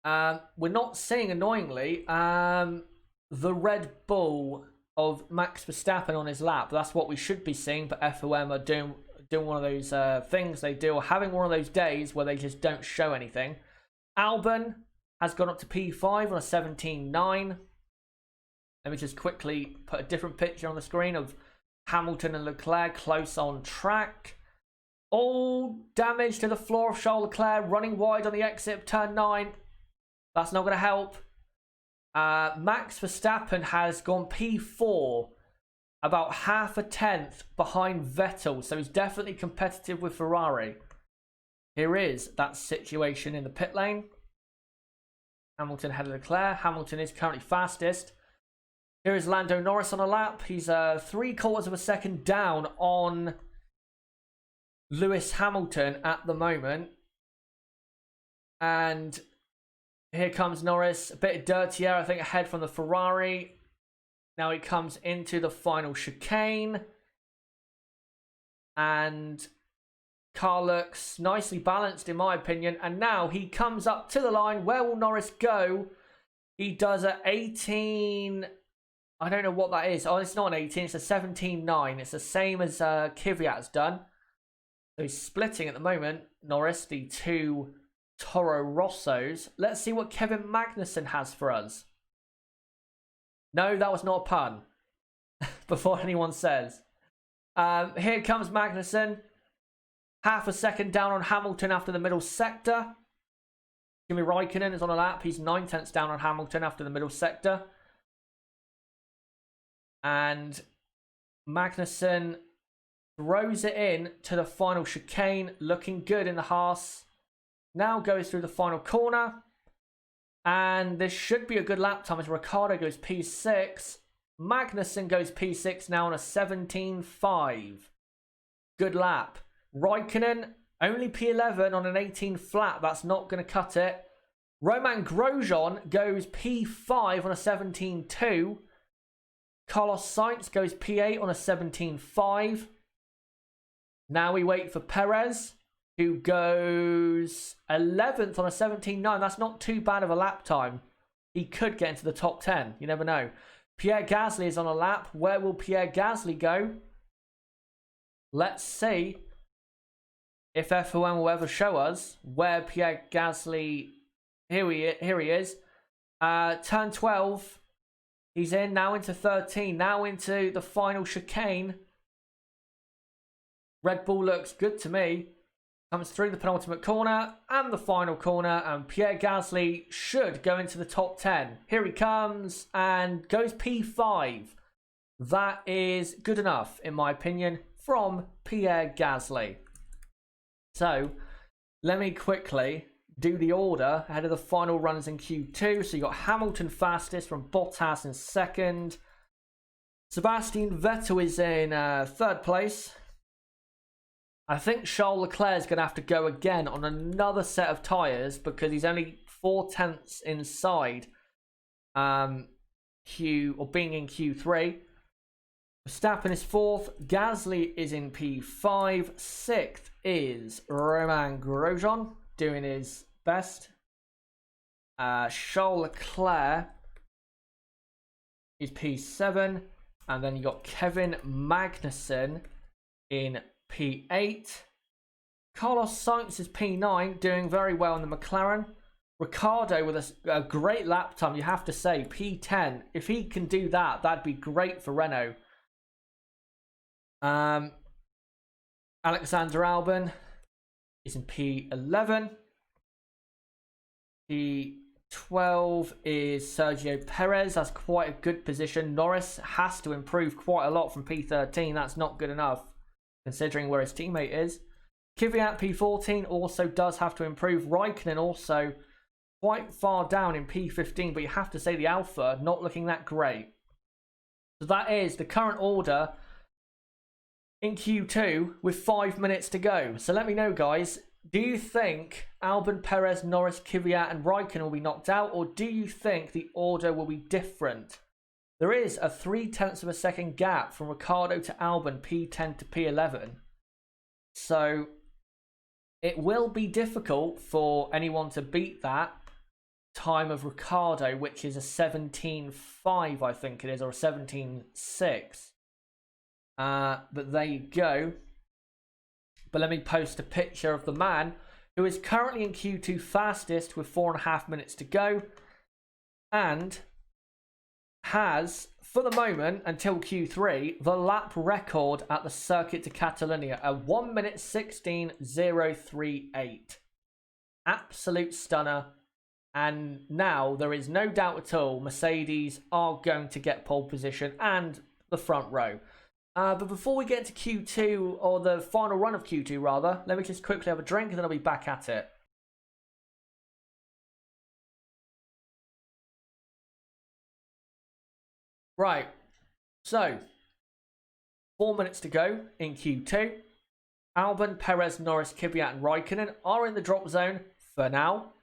We're not seeing, annoyingly, the Red Bull of Max Verstappen on his lap. That's what we should be seeing, but FOM are doing one of those things they do, or having one of those days where they just don't show anything. Albon has gone up to P5 on a 17.9. Let me just quickly put a different picture on the screen of Hamilton and Leclerc close on track. All damage to the floor of Charles Leclerc, running wide on the exit of turn 9. That's not going to help. Max Verstappen has gone P4, about half a tenth behind Vettel, so he's definitely competitive with Ferrari. Here is that situation in the pit lane. Hamilton ahead of Leclerc. Hamilton is currently fastest. Here is Lando Norris on a lap. He's 3/4 of a second down on Lewis Hamilton at the moment. And here comes Norris, a bit dirtier, I think, ahead from the Ferrari. Now he comes into the final chicane. And car looks nicely balanced, in my opinion. And now he comes up to the line. Where will Norris go? He does a 18... I don't know what that is. Oh, it's not an 18. It's a 17.9. It's the same as Kvyat's done. So he's splitting at the moment. Norris, the two Toro Rossos. Let's see what Kevin Magnussen has for us. No, that was not a pun. Before anyone says. Here comes Magnussen. Half a second down on Hamilton after the middle sector. Kimi Raikkonen is on a lap. He's 9/10 down on Hamilton after the middle sector. And Magnussen throws it in to the final chicane. Looking good in the Haas. Now goes through the final corner. And this should be a good lap time as Ricciardo goes P6. Magnussen goes P6 now on a 17.5. Good lap. Raikkonen only P11 on an 18 flat. That's not going to cut it. Romain Grosjean goes P5 on a 17.2. Carlos Sainz goes P8 on a 17.5. Now we wait for Perez, who goes 11th on a 17.9. That's not too bad of a lap time. He could get into the top 10. You never know. Pierre Gasly is on a lap. Where will Pierre Gasly go? Let's see if F1 will ever show us where Pierre Gasly... Here he is. Turn 12. He's in, now into 13, now into the final chicane. Red Bull looks good to me. Comes through the penultimate corner and the final corner, and Pierre Gasly should go into the top 10. Here he comes and goes P5. That is good enough, in my opinion, from Pierre Gasly. So, let me quickly do the order ahead of the final runs in Q2. So you got Hamilton fastest from Bottas in second. Sebastian Vettel is in third place. I think Charles Leclerc is going to have to go again on another set of tyres because he's only 4/10 inside being in Q3. Verstappen is fourth. Gasly is in P5. Sixth is Romain Grosjean doing his best. Charles Leclerc is P7. And then you got Kevin Magnussen in P8. Carlos Sainz is P9, doing very well in the McLaren. Ricciardo with a great lap time, you have to say, P10. If he can do that, that'd be great for Renault. Alexander Albon is in P11. P12 is Sergio Perez. That's quite a good position. Norris has to improve quite a lot from P13. That's not good enough, considering where his teammate is. Kvyat P14 also does have to improve. Raikkonen also quite far down in P15, but you have to say the Alpha not looking that great. So that is the current order in Q2 with 5 minutes to go. So let me know, guys, do you think Albon, Perez, Norris, Kvyat and Raikkonen will be knocked out, or do you think the order will be different? There is a 0.3 of a second gap from Ricciardo to Albon, P10 to P11. So it will be difficult for anyone to beat that time of Ricciardo, which is a 17.5, I think it is, or a 17.6. But there you go. But let me post a picture of the man who is currently in Q2 fastest with 4.5 minutes to go, and has, for the moment, until Q3, the lap record at the Circuit de Catalunya, a 1 minute 16.038. Absolute stunner. And now there is no doubt at all Mercedes are going to get pole position and the front row. But before we get into Q2, or the final run of Q2 rather, let me just quickly have a drink and then I'll be back at it. Right, so 4 minutes to go in Q2. Albon, Perez, Norris, Kvyat and Raikkonen are in the drop zone for now.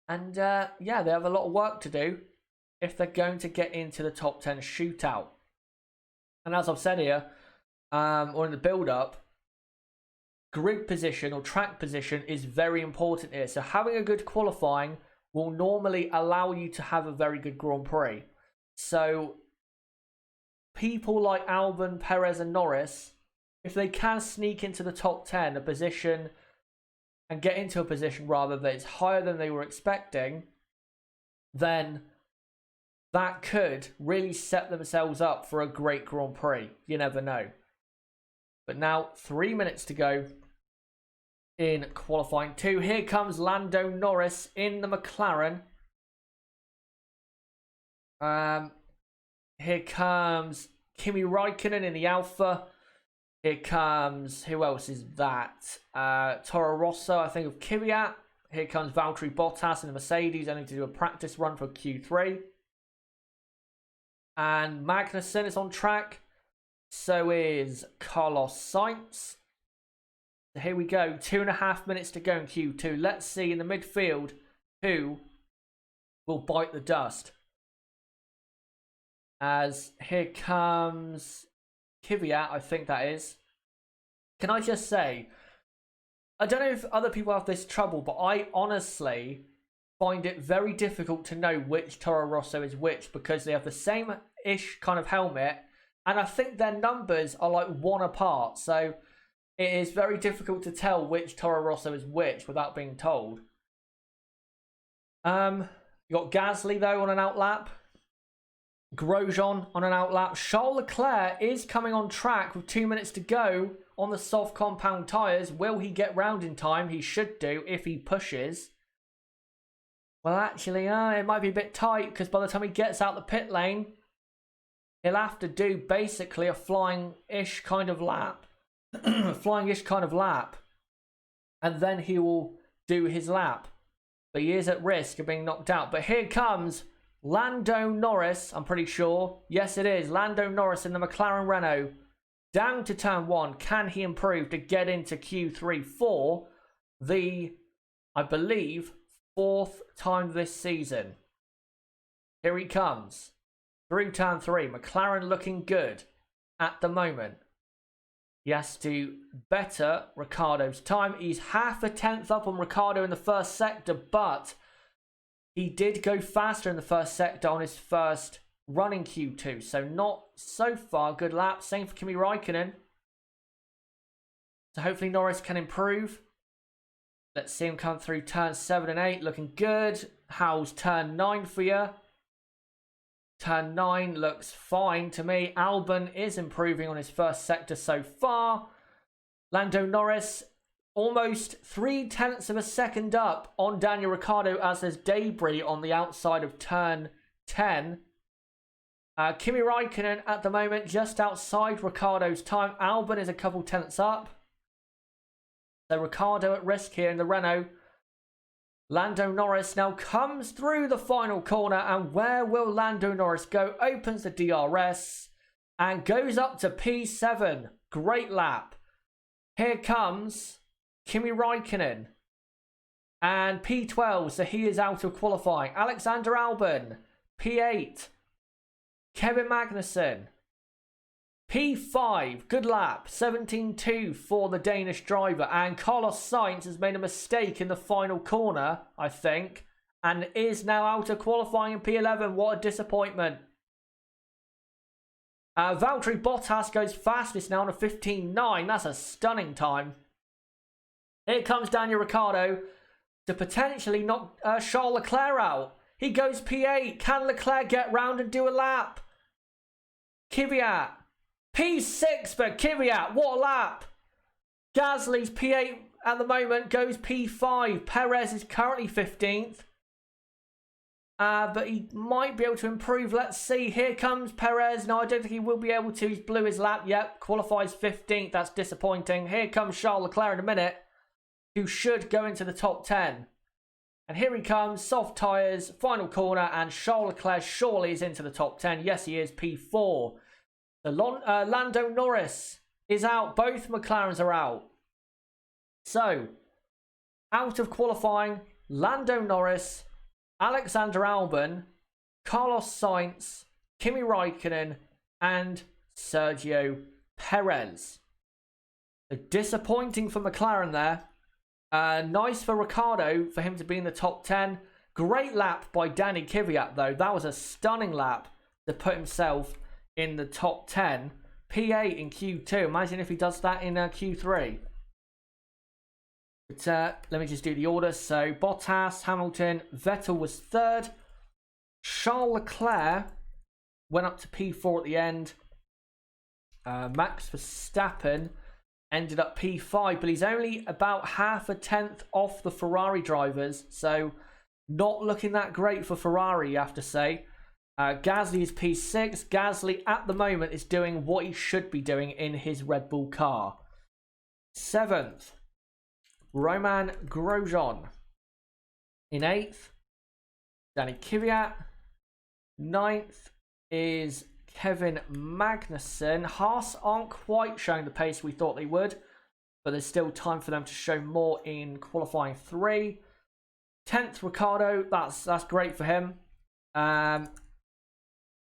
And yeah, they have a lot of work to do if they're going to get into the top 10 shootout. And as I've said here, or in the build-up, grid position or track position is very important here. So having a good qualifying will normally allow you to have a very good Grand Prix. So people like Albon, Perez and Norris, if they can sneak into the top 10, a position, and get into a position rather that is higher than they were expecting, then that could really set themselves up for a great Grand Prix. You never know. But now 3 minutes to go in qualifying 2. Here comes Lando Norris in the McLaren. Here comes Kimi Raikkonen in the Alpha. Here comes, who else is that? Toro Rosso, I think, of Kvyat. Here comes Valtteri Bottas in the Mercedes, only to do a practice run for Q3. And Magnussen is on track. So is Carlos Sainz. So here we go. 2.5 minutes to go in Q2. Let's see in the midfield who will bite the dust. As here comes Kvyat, I think that is. Can I just say, I don't know if other people have this trouble, but I honestly find it very difficult to know which Toro Rosso is which, because they have the same-ish kind of helmet, and I think their numbers are like 1 apart, so it is very difficult to tell which Toro Rosso is which without being told. You got Gasly though on an outlap. Grosjean on an outlap. Charles Leclerc is coming on track with 2 minutes to go on the soft compound tyres. Will he get round in time? He should do if he pushes. Well, actually, it might be a bit tight, because by the time he gets out the pit lane, he'll have to do basically a flying-ish kind of lap. Flying-ish kind of lap. And then he will do his lap. But he is at risk of being knocked out. But here comes Lando Norris, I'm pretty sure. Yes, it is. Lando Norris in the McLaren Renault. Down to turn 1. Can he improve to get into Q3 for the, I believe, 4th time this season? Here he comes. Through turn 3. McLaren looking good at the moment. He has to better Ricciardo's time. He's 0.5 tenth up on Ricciardo in the first sector, but he did go faster in the first sector on his first run in Q2. So not so far good lap. Same for Kimi Raikkonen. So hopefully Norris can improve. Let's see him come through turn 7 and 8. Looking good. How's turn 9 for you? Turn 9 looks fine to me. Albon is improving on his first sector so far. Lando Norris almost 0.3 of a second up on Daniel Ricciardo as there's debris on the outside of turn 10. Kimi Raikkonen at the moment just outside Ricciardo's time. Albon is a couple tenths up. So Ricciardo at risk here in the Renault. Lando Norris now comes through the final corner, and where will Lando Norris go? Opens the DRS and goes up to P7. Great lap. Here comes Kimi Raikkonen and P12, so he is out of qualifying. Alexander Albon, P8. Kevin Magnussen, P5, good lap, 17.2 for the Danish driver. And Carlos Sainz has made a mistake in the final corner, I think, and is now out of qualifying in P11. What a disappointment. Valtteri Bottas goes fastest now on a 15.9. That's a stunning time. Here comes Daniel Ricciardo to potentially knock Charles Leclerc out. He goes P8. Can Leclerc get round and do a lap? Kvyat. P6 for Kvyat. What a lap. Gasly's P8 at the moment goes P5. Perez is currently 15th. But he might be able to improve. Let's see. Here comes Perez. No, I don't think he will be able to. He's blew his lap. Yep, qualifies 15th. That's disappointing. Here comes Charles Leclerc in a minute, who should go into the top 10. And here he comes. Soft tyres, final corner, and Charles Leclerc surely is into the top 10. Yes, he is. P4. Lando Norris is out. Both McLarens are out. So, out of qualifying, Lando Norris, Alexander Albon, Carlos Sainz, Kimi Raikkonen, and Sergio Perez. So disappointing for McLaren there. Nice for Ricciardo for him to be in the top 10. Great lap by Danny Kvyat though. That was a stunning lap to put himself in the top 10. P8 in Q2. Imagine if he does that in Q3. But let me just do the order. So Bottas, Hamilton, Vettel was 3rd. Charles Leclerc went up to P4 at the end. Max Verstappen ended up P5, but he's only about half a tenth off the Ferrari drivers. So not looking that great for Ferrari, you have to say. Gasly is P6. Gasly at the moment is doing what he should be doing in his Red Bull car. 7th, Romain Grosjean. In 8th, Danny Kvyat. 9th is Kevin Magnussen. Haas aren't quite showing the pace we thought they would, but there's still time for them to show more in qualifying 3. 10th, Ricciardo. That's great for him.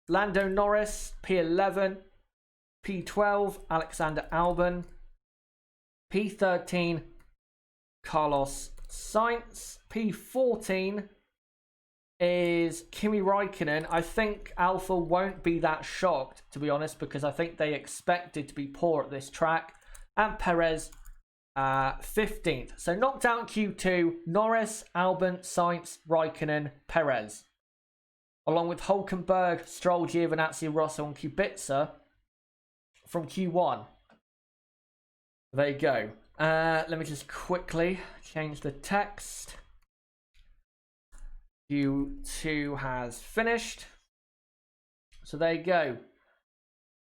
Lando Norris, P11. P12, Alexander Albon. P13, Carlos Sainz. P14 is Kimi Raikkonen. I think Alpha won't be that shocked, to be honest, because I think they expected to be poor at this track. And Perez, 15th. So knocked out Q2, Norris, Albon, Sainz, Raikkonen, Perez. Along with Hulkenberg, Stroll, Giovinazzi, Russell, and Kubica from Q1. There you go. Let me just quickly change the text. Q2 has finished. So there you go.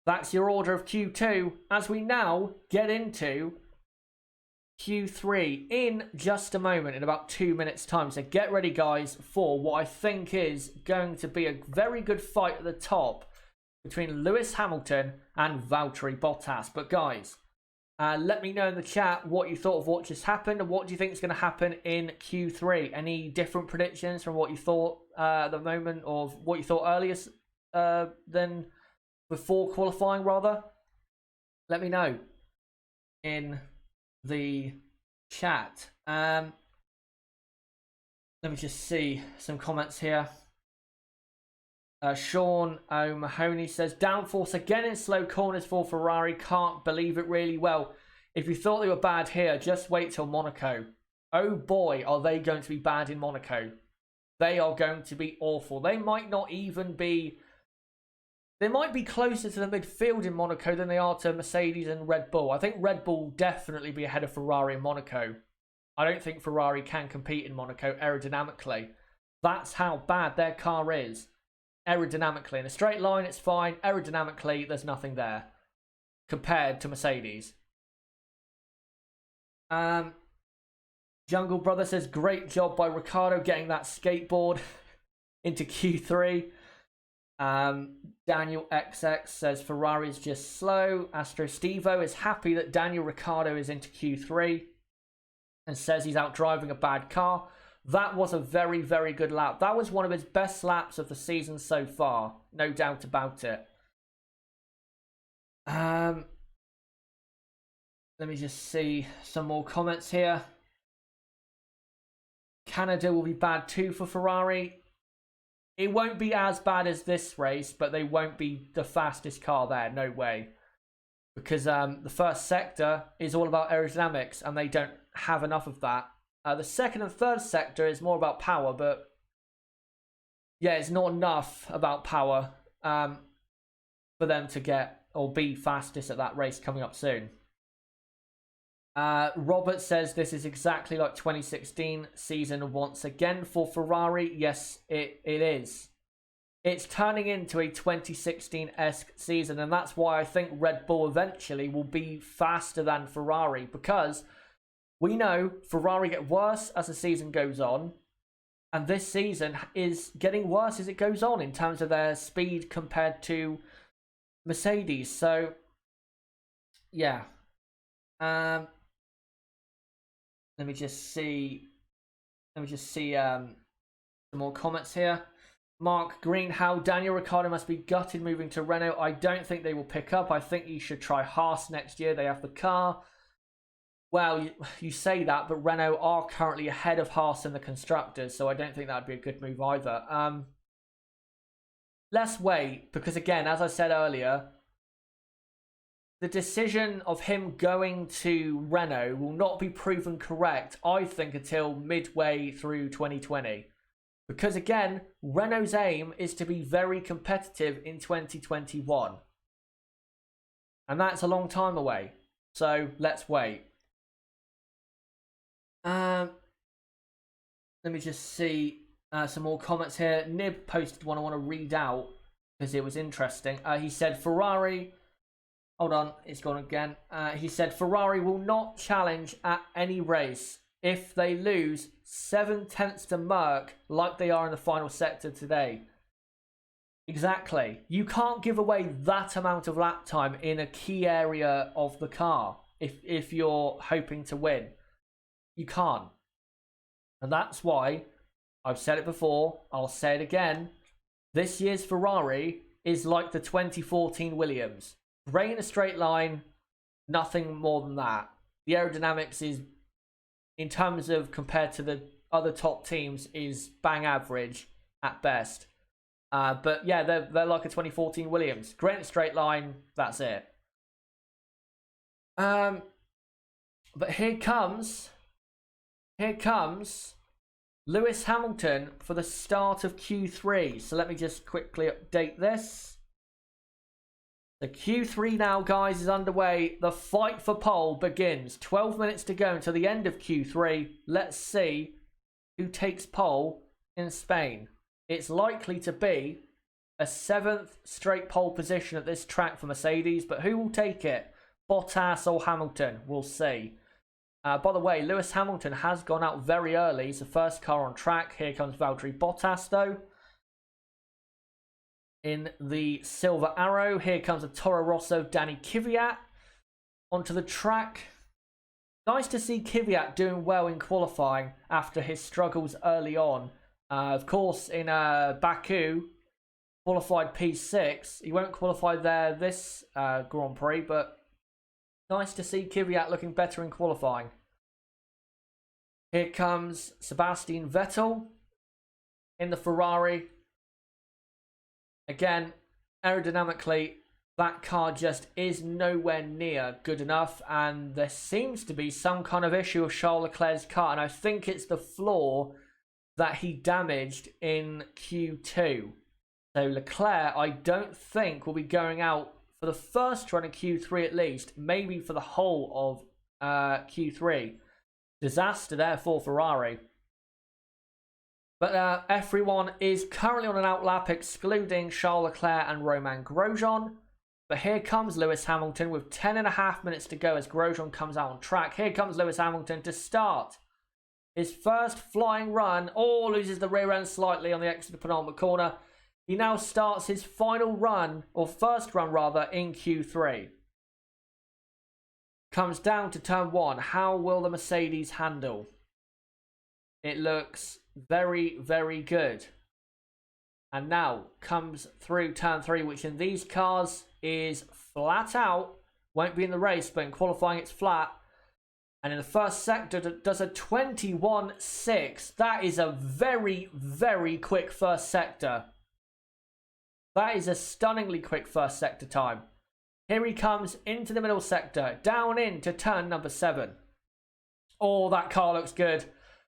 That's your order of Q2 as we now get into Q3 in just a moment, in about 2 minutes time. So get ready guys for what I think is going to be a very good fight at the top between Lewis Hamilton and Valtteri Bottas. But guys, let me know in the chat what you thought of what just happened and what do you think is going to happen in Q3. Any different predictions from what you thought at the moment, or what you thought earlier than before qualifying rather? Let me know in the chat. Let me just see some comments here. Sean O'Mahony says, downforce again in slow corners for Ferrari. Can't believe it really well. If you thought they were bad here, just wait till Monaco. oh boy, are they going to be bad in Monaco. They are going to be awful. They might not even be... They might be closer to the midfield in Monaco than they are to Mercedes and Red Bull. I think Red Bull will definitely be ahead of Ferrari in Monaco. I don't think Ferrari can compete in Monaco aerodynamically. That's how bad their car is. Aerodynamically. In a straight line, it's fine. Aerodynamically, there's nothing there compared to Mercedes. Jungle Brother says, great job by Ricciardo getting that skateboard into Q3. Daniel XX says Ferrari is just slow. Astro Stevo is happy that Daniel Ricciardo is into Q3 and says he's out driving a bad car. That was a very, very good lap. That was one of his best laps of the season so far. No doubt about it. Let me just see some more comments here. Canada will be bad too for Ferrari. It won't be as bad as this race, but they won't be the fastest car there. No way. Because the first sector is all about aerodynamics, and they don't have enough of that. The second and third sector is more about power, but yeah, it's not enough about power for them to get or be fastest at that race coming up soon. Robert says this is exactly like 2016 season once again for Ferrari. Yes, it is. It's turning into a 2016-esque season, and that's why I think Red Bull eventually will be faster than Ferrari, because we know Ferrari get worse as the season goes on, and this season is getting worse as it goes on in terms of their speed compared to Mercedes. So, yeah. Let me just see some more comments here. Mark Green, how Daniel Ricciardo must be gutted moving to Renault. I don't think they will pick up. I think he should try Haas next year. They have the car. Well, you say that, but Renault are currently ahead of Haas in the constructors, so I don't think that would be a good move either. Let's wait, because again, as I said earlier, the decision of him going to Renault will not be proven correct, I think, until midway through 2020. Because again, Renault's aim is to be very competitive in 2021. And that's a long time away. So let's wait. Let me just see some more comments here. Nib posted one I want to read out because it was interesting. He said Ferrari... Hold on, it's gone again. He said Ferrari will not challenge at any race if they lose 7/10 to Merc like they are in the final sector today. Exactly. You can't give away that amount of lap time in a key area of the car if you're hoping to win. You can't. And that's why, I've said it before, I'll say it again, this year's Ferrari is like the 2014 Williams. Great in a straight line, nothing more than that. The aerodynamics is, in terms of compared to the other top teams, is bang average at best. But yeah, they're like a 2014 Williams. Great in a straight line, that's it. But here comes Lewis Hamilton for the start of Q3. So let me just quickly update this. The Q3 now, guys, is underway. The fight for pole begins. 12 minutes to go until the end of Q3. Let's see who takes pole in Spain. It's likely to be a 7th straight pole position at this track for Mercedes, but who will take it? Bottas or Hamilton? We'll see. By the way, Lewis Hamilton has gone out very early. He's the first car on track. Here comes Valtteri Bottas, though. In the Silver Arrow, here comes a Toro Rosso Danny Kvyat onto the track. Nice to see Kvyat doing well in qualifying after his struggles early on. Of course, in Baku, qualified P6. He won't qualify there this Grand Prix, but nice to see Kvyat looking better in qualifying. Here comes Sebastian Vettel in the Ferrari. Again, aerodynamically, that car just is nowhere near good enough, and there seems to be some kind of issue with Charles Leclerc's car, and I think it's the floor that he damaged in Q2. So Leclerc, I don't think, will be going out for the first run in Q3 at least, maybe for the whole of Q3. Disaster there for Ferrari. But everyone is currently on an outlap, excluding Charles Leclerc and Romain Grosjean. But here comes Lewis Hamilton with 10.5 minutes to go as Grosjean comes out on track. Here comes Lewis Hamilton to start his first flying run. Oh, loses the rear end slightly on the exit of the penultimate corner. He now starts his final run, or first run rather, in Q3. Comes down to turn 1. How will the Mercedes handle? It looks very, very good. And now comes through turn 3, which in these cars is flat out. Won't be in the race, but in qualifying it's flat. And in the first sector, does a 21.6. That is a very, very quick first sector. That is a stunningly quick first sector time. Here he comes into the middle sector, down into turn number 7. Oh, that car looks good.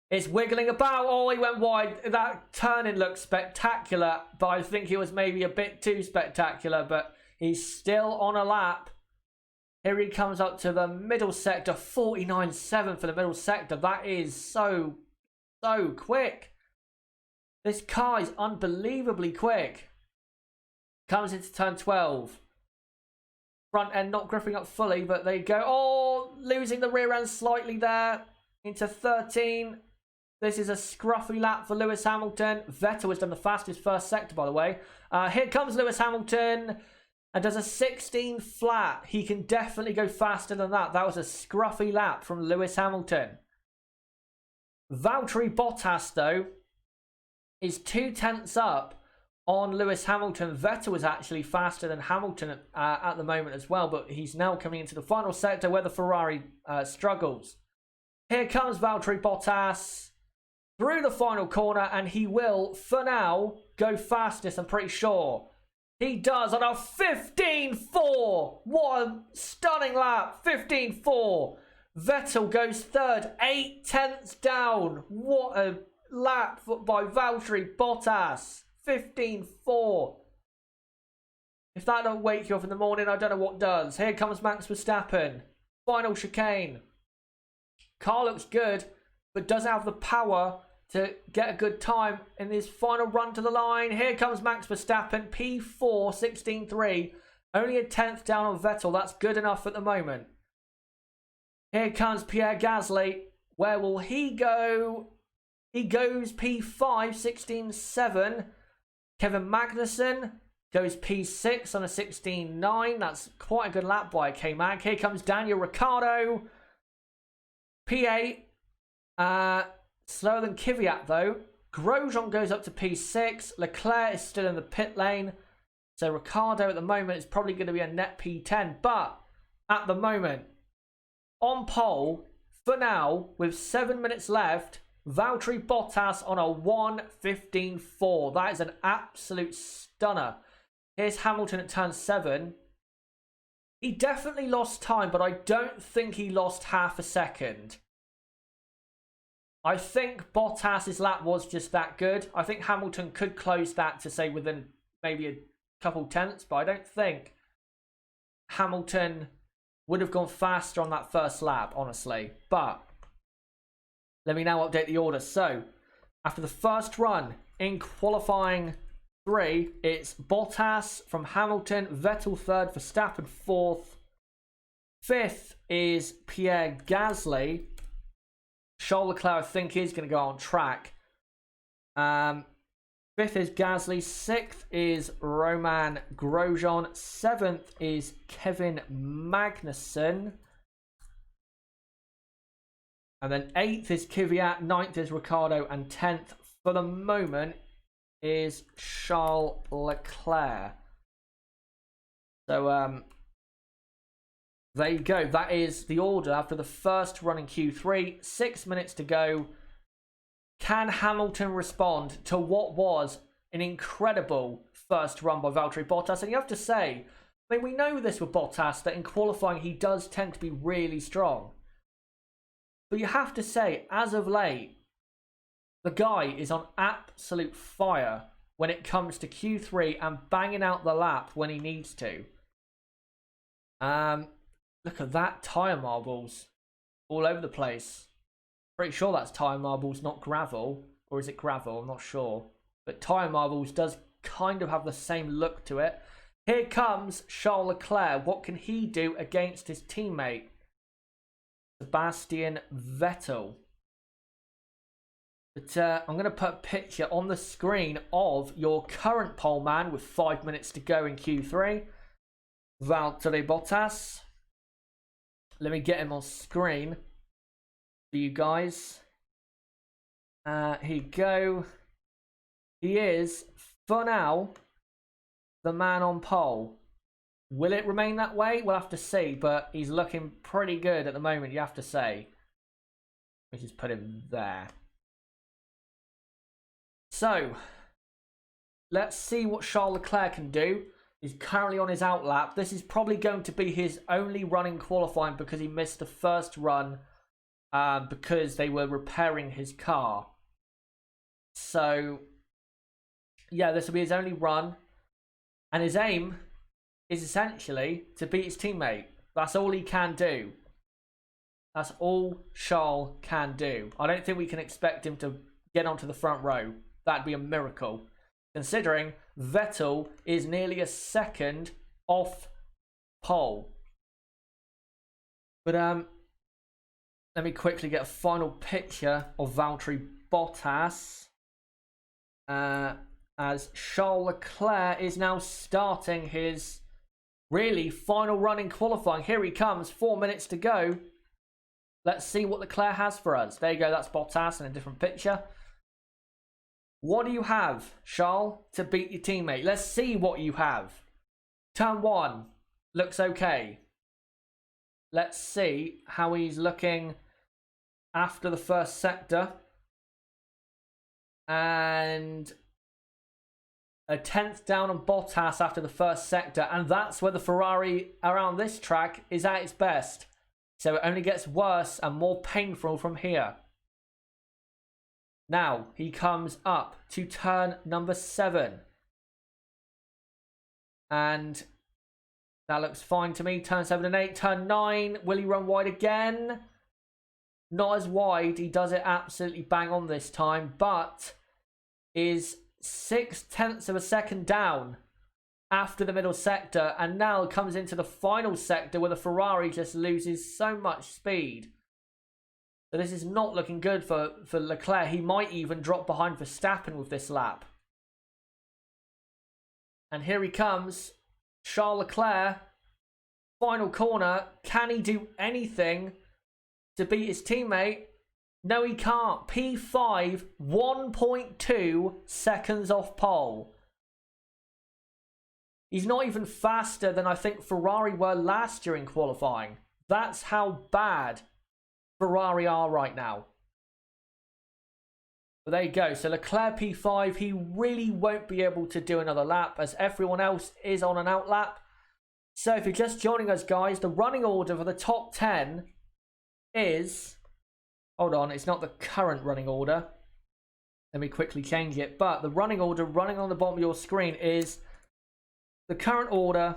It's wiggling about. Oh, he went wide. That turning looks spectacular, but I think he was maybe a bit too spectacular, but he's still on a lap. Here he comes up to the middle sector, 49.7 for the middle sector. That is so quick. This car is unbelievably quick. Comes into turn 12. Front end not gripping up fully, but they go. Oh, losing the rear end slightly there. Into 13. This is a scruffy lap for Lewis Hamilton. Vettel has done the fastest first sector, by the way. Here comes Lewis Hamilton and does a 16 flat. He can definitely go faster than that. That was a scruffy lap from Lewis Hamilton. Valtteri Bottas, though, is 2/10 up on Lewis Hamilton. Vettel is actually faster than Hamilton at the moment as well, but he's now coming into the final sector where the Ferrari struggles. Here comes Valtteri Bottas through the final corner, and he will, for now, go fastest, I'm pretty sure. He does on a 15.4. What a stunning lap. 15.4. Vettel goes third, 8/10 down. What a lap by Valtteri Bottas. 15.4. If that don't wake you up in the morning, I don't know what does. Here comes Max Verstappen. Final chicane. Car looks good, but doesn't have the power to get a good time in his final run to the line. Here comes Max Verstappen, P4, 16.3. Only a 10th down on Vettel. That's good enough at the moment. Here comes Pierre Gasly. Where will he go? He goes P5, 16.7. Kevin Magnussen goes P6 on a 16.9. That's quite a good lap by K-Mag. Here comes Daniel Ricciardo. P8. Slower than Kvyat, though. Grosjean goes up to P6. Leclerc is still in the pit lane. So Ricciardo at the moment is probably going to be a net P10. But at the moment, on pole, for now, with 7 minutes left, Valtteri Bottas on a 1:15.4. That is an absolute stunner. Here's Hamilton at turn 7. He definitely lost time, but I don't think he lost half a second. I think Bottas's lap was just that good. I think Hamilton could close that to say within maybe a couple tenths, but I don't think Hamilton would have gone faster on that first lap, honestly. But let me now update the order. So, after the first run in qualifying 3, it's Bottas from Hamilton, Vettel 3rd, Verstappen 4th. 5th is Pierre Gasly. Charles Leclerc, I think, is going to go on track. 5th is Gasly. 6th is Romain Grosjean. 7th is Kevin Magnussen. And then 8th is Kvyat. 9th is Ricciardo. And 10th, for the moment, is Charles Leclerc. So, there you go. That is the order after the first run in Q3. 6 minutes to go. Can Hamilton respond to what was an incredible first run by Valtteri Bottas? And you have to say, I mean, we know this with Bottas, that in qualifying he does tend to be really strong. But you have to say, as of late, the guy is on absolute fire when it comes to Q3 and banging out the lap when he needs to. Look at that, tyre marbles all over the place. Pretty sure that's tyre marbles, not gravel. Or is it gravel? I'm not sure. But tyre marbles does kind of have the same look to it. Here comes Charles Leclerc. What can he do against his teammate, Sebastian Vettel? But I'm going to put a picture on the screen of your current pole man with 5 minutes to go in Q3. Valtteri Bottas. Let me get him on screen for you guys. Here you go. He is, for now, the man on pole. Will it remain that way? We'll have to see, but he's looking pretty good at the moment, you have to say. We just put him there. So, let's see what Charles Leclerc can do. He's currently on his outlap. This is probably going to be his only run in qualifying because he missed the first run because they were repairing his car. So, yeah, this will be his only run. And his aim is essentially to beat his teammate. That's all he can do. That's all Charles can do. I don't think we can expect him to get onto the front row. That'd be a miracle, considering Vettel is nearly a second off pole. But let me quickly get a final picture of Valtteri Bottas as Charles Leclerc is now starting his really final run in qualifying. Here he comes, 4 minutes to go. Let's see what Leclerc has for us. There you go, that's Bottas in a different picture. What do you have, Charles, to beat your teammate? Let's see what you have. Turn 1 looks okay. Let's see how he's looking after the first sector. And a 10th down on Bottas after the first sector. And that's where the Ferrari around this track is at its best. So it only gets worse and more painful from here. Now, he comes up to turn number 7. And that looks fine to me. Turn 7 and 8. Turn 9. Will he run wide again? Not as wide. He does it absolutely bang on this time. But is 0.6 of a second down after the middle sector. And now comes into the final sector where the Ferrari just loses so much speed. So this is not looking good for Leclerc. He might even drop behind Verstappen with this lap. And here he comes. Charles Leclerc. Final corner. Can he do anything to beat his teammate? No, he can't. P5, 1.2 seconds off pole. He's not even faster than I think Ferrari were last year in qualifying. That's how bad Ferrari are right now. But there you go. So Leclerc P5, he really won't be able to do another lap as everyone else is on an outlap. So if you're just joining us, guys, the running order for the top 10 is... Hold on, it's not the current running order. Let me quickly change it. But the running order running on the bottom of your screen is the current order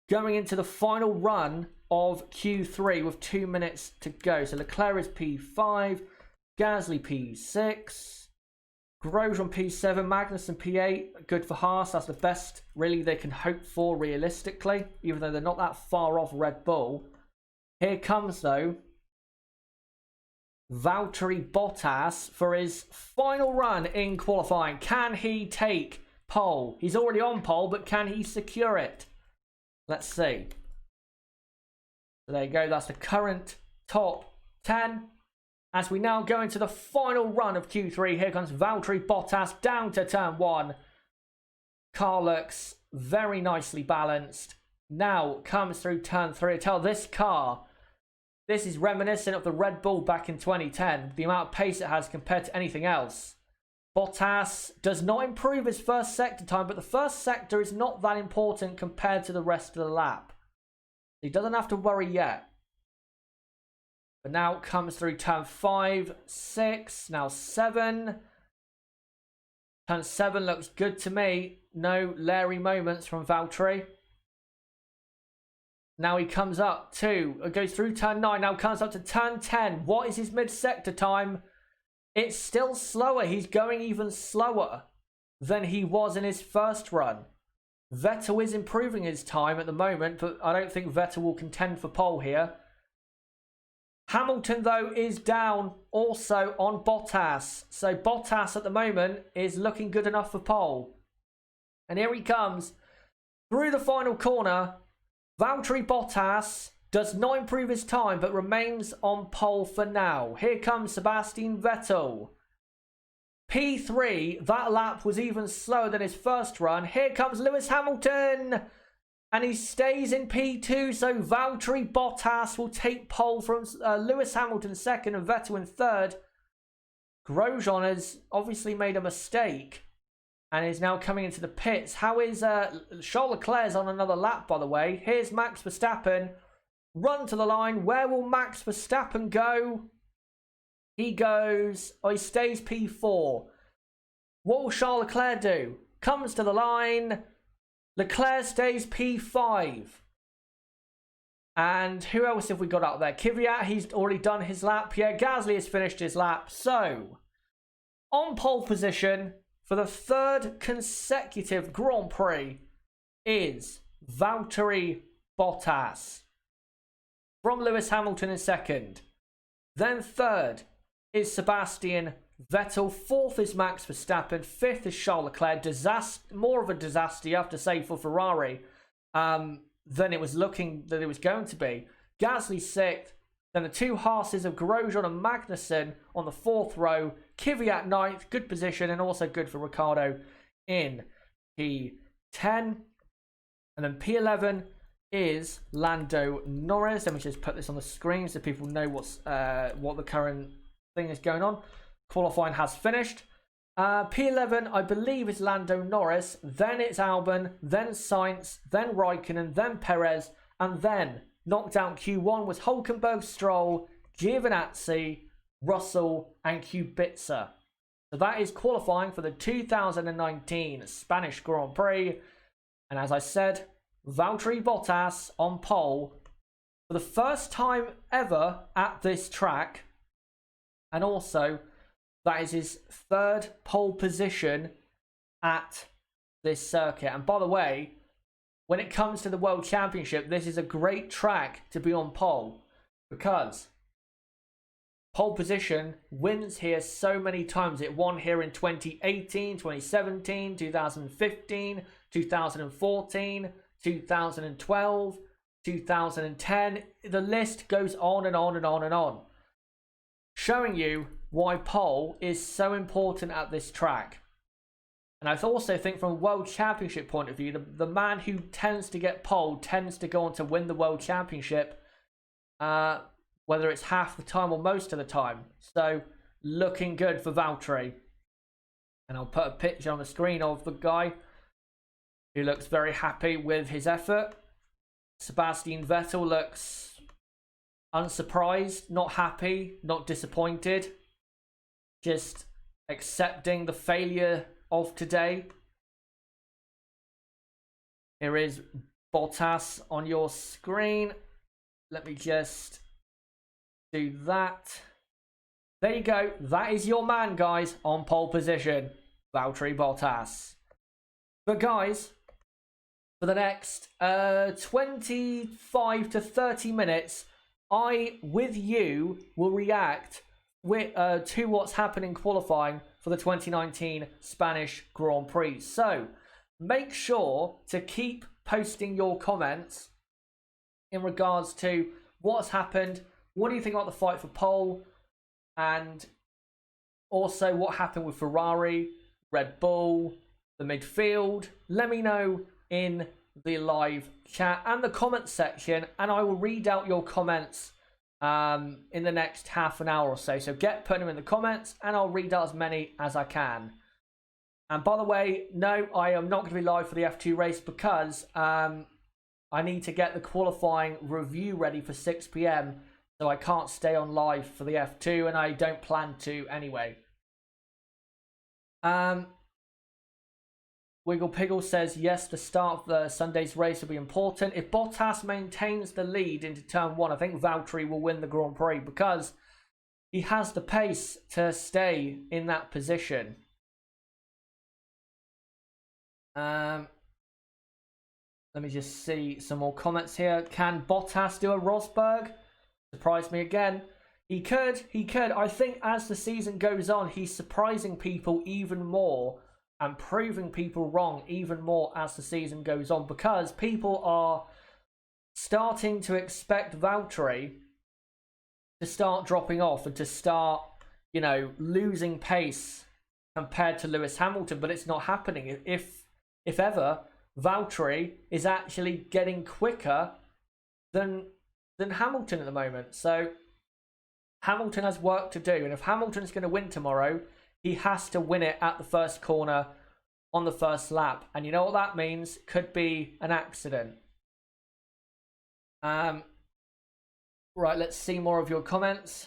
going into the final run of Q3 with 2 minutes to go. So Leclerc is P5, Gasly P6, Grosjean P7, Magnussen P8. Good for Haas. That's the best really they can hope for realistically, even though they're not that far off Red Bull. Here comes though Valtteri Bottas for his final run in qualifying. Can he take pole? He's already on pole, but can he secure it? Let's see. So there you go. That's the current top 10. As we now go into the final run of Q3, here comes Valtteri Bottas down to turn 1. Car looks very nicely balanced. Now comes through turn 3. I tell this car, this is reminiscent of the Red Bull back in 2010. The amount of pace it has compared to anything else. Bottas does not improve his first sector time, but the first sector is not that important compared to the rest of the lap. He doesn't have to worry yet. But now it comes through turn 5, 6, now 7. Turn 7 looks good to me. No Larry moments from Valtteri. Now he comes up to, goes through turn 9, now comes up to turn 10. What is his mid-sector time? It's still slower. He's going even slower than he was in his first run. Vettel is improving his time at the moment, but I don't think Vettel will contend for pole here. Hamilton, though, is down also on Bottas. So Bottas at the moment is looking good enough for pole. And here he comes through the final corner. Valtteri Bottas does not improve his time, but remains on pole for now. Here comes Sebastian Vettel. P3, that lap was even slower than his first run. Here comes Lewis Hamilton. And he stays in P2, so Valtteri Bottas will take pole from Lewis Hamilton second and Vettel in third. Grosjean has obviously made a mistake and is now coming into the pits. How is Charles Leclerc's on another lap, by the way. Here's Max Verstappen. Run to the line. Where will Max Verstappen go? He goes, he stays P4. What will Charles Leclerc do? Comes to the line. Leclerc stays P5. And who else have we got out there? Kvyat, he's already done his lap. Pierre Gasly has finished his lap. So, on pole position for the third consecutive Grand Prix is Valtteri Bottas. From Lewis Hamilton in second. Then third is Sebastian Vettel. Fourth is Max Verstappen. Fifth is Charles Leclerc. More of a disaster, you have to say, for Ferrari than it was looking that it was going to be. Gasly sixth. Then the two Haases of Grosjean and Magnussen on the fourth row. Kvyat ninth. Good position and also good for Ricciardo in P10. And then P11 is Lando Norris. Let me just put this on the screen so people know what the current thing is going on. Qualifying has finished. P11, I believe, is Lando Norris. Then it's Albon, then Sainz, then Raikkonen, then Perez, and then knocked out Q1 was Hülkenberg, Stroll, Giovinazzi, Russell, and Kubica. So that is qualifying for the 2019 Spanish Grand Prix. And as I said, Valtteri Bottas on pole for the first time ever at this track. And also, that is his third pole position at this circuit. And by the way, when it comes to the World Championship, this is a great track to be on pole because pole position wins here so many times. It won here in 2018, 2017, 2015, 2014, 2012, 2010. The list goes on and on and on and on. Showing you why pole is so important at this track. And I also think from a World Championship point of view, the man who tends to get pole tends to go on to win the World Championship, whether it's half the time or most of the time. So, looking good for Valtteri. And I'll put a picture on the screen of the guy who looks very happy with his effort. Sebastian Vettel looks unsurprised, not happy, not disappointed. Just accepting the failure of today. Here is Bottas on your screen. Let me just do that. There you go. That is your man, guys, on pole position. Valtteri Bottas. But guys, for the next 25 to 30 minutes, I, with you, will react to what's happening qualifying for the 2019 Spanish Grand Prix. So, make sure to keep posting your comments in regards to what's happened, what do you think about the fight for pole, and also what happened with Ferrari, Red Bull, the midfield. Let me know in the live chat and the comment section, and I will read out your comments in the next half an hour or so. So get putting them in the comments and I'll read out as many as I can. And by the way, no, I am not going to be live for the F2 race because I need to get the qualifying review ready for 6 p.m. So I can't stay on live for the F2 and I don't plan to anyway. Wiggle Piggle says, yes, the start of the Sunday's race will be important. If Bottas maintains the lead into turn 1, I think Valtteri will win the Grand Prix because he has the pace to stay in that position. Let me just see some more comments here. Can Bottas do a Rosberg? Surprised me again. He could. I think as the season goes on, he's surprising people even more and proving people wrong even more as the season goes on because people are starting to expect Valtteri to start dropping off and to start, you know, losing pace compared to Lewis Hamilton, but it's not happening. If ever, Valtteri is actually getting quicker than Hamilton at the moment. So Hamilton has work to do, and if Hamilton's going to win tomorrow, he has to win it at the first corner on the first lap. And you know what that means? Could be an accident. Right, let's see more of your comments.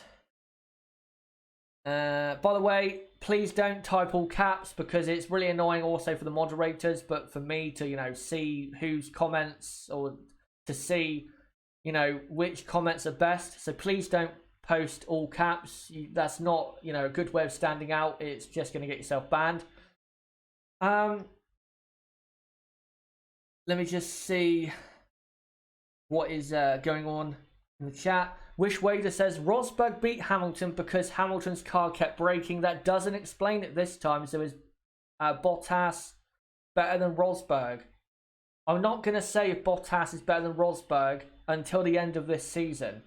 By the way, please don't type all caps because it's really annoying also for the moderators, but for me to, you know, see whose comments or to see, you know, which comments are best. So please don't post all caps. That's not, you know, a good way of standing out. It's just going to get yourself banned. Let me just see what is going on in the chat. Wish Wader says Rosberg beat Hamilton because Hamilton's car kept braking. That doesn't explain it this time. So is Bottas better than Rosberg? I'm not going to say if Bottas is better than Rosberg until the end of this season.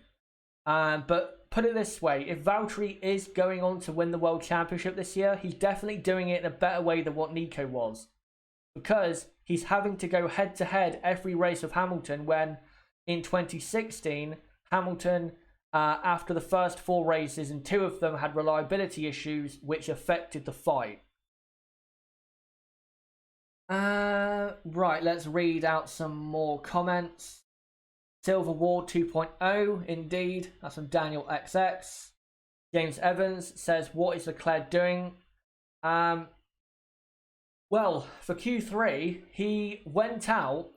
But put it this way, if Valtteri is going on to win the World Championship this year, he's definitely doing it in a better way than what Nico was. Because he's having to go head-to-head every race with Hamilton when in 2016, Hamilton, after the first 4 races, and 2 of them had reliability issues which affected the fight. Right, let's read out some more comments. Silver Ward 2.0, indeed. That's from Daniel XX. James Evans says, what is Leclerc doing? Well, for Q3, he went out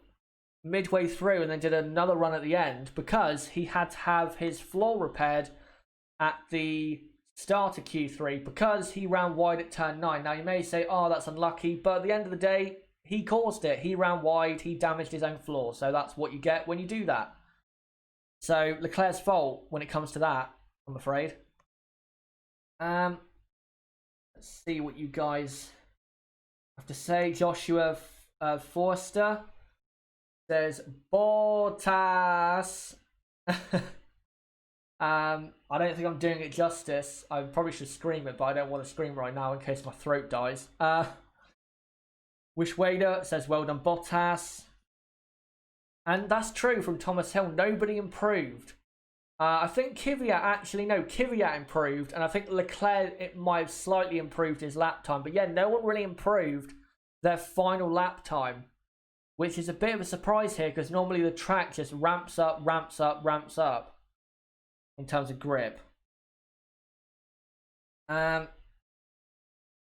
midway through and then did another run at the end because he had to have his floor repaired at the start of Q3 because he ran wide at turn 9. Now, you may say, oh, that's unlucky, but at the end of the day, he caused it. He ran wide, he damaged his own floor, so that's what you get when you do that. So Leclerc's fault when it comes to that, I'm afraid. Let's see what you guys have to say. Joshua Forster says Bottas. I don't think I'm doing it justice. I probably should scream it, but I don't want to scream right now in case my throat dies. Wish Wader says well done Bottas. And that's true from Thomas Hill. Nobody improved. I think Kvyat improved. And I think Leclerc, it might have slightly improved his lap time. But yeah, no one really improved their final lap time. Which is a bit of a surprise here because normally the track just ramps up in terms of grip.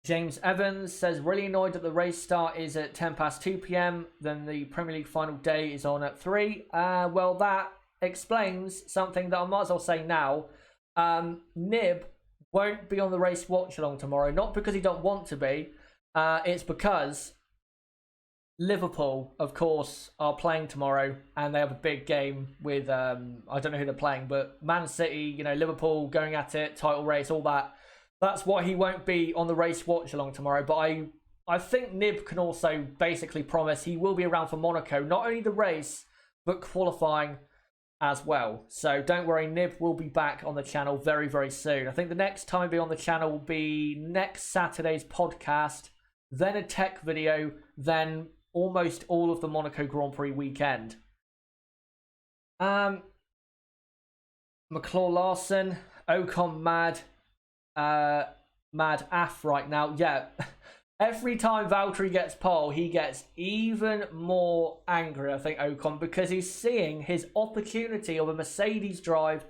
James Evans says, really annoyed that the race start is at 10 past 2 p.m. Then the Premier League final day is on at 3. Well, that explains something that I might as well say now. Nib won't be on the race watch-along tomorrow. Not because he don't want to be. It's because Liverpool, of course, are playing tomorrow. And they have a big game with, I don't know who they're playing. But Man City, you know, Liverpool going at it, title race, all that. That's why he won't be on the race watch-along tomorrow. But I think Nib can also basically promise he will be around for Monaco. Not only the race, but qualifying as well. So don't worry, Nib will be back on the channel very, very soon. I think the next time he'll be on the channel will be next Saturday's podcast, then a tech video, then almost all of the Monaco Grand Prix weekend. McClaw Larson, Ocon mad af right now. Yeah, every time Valtteri gets pole, he gets even more angry, I think, Ocon, because he's seeing his opportunity of a Mercedes drive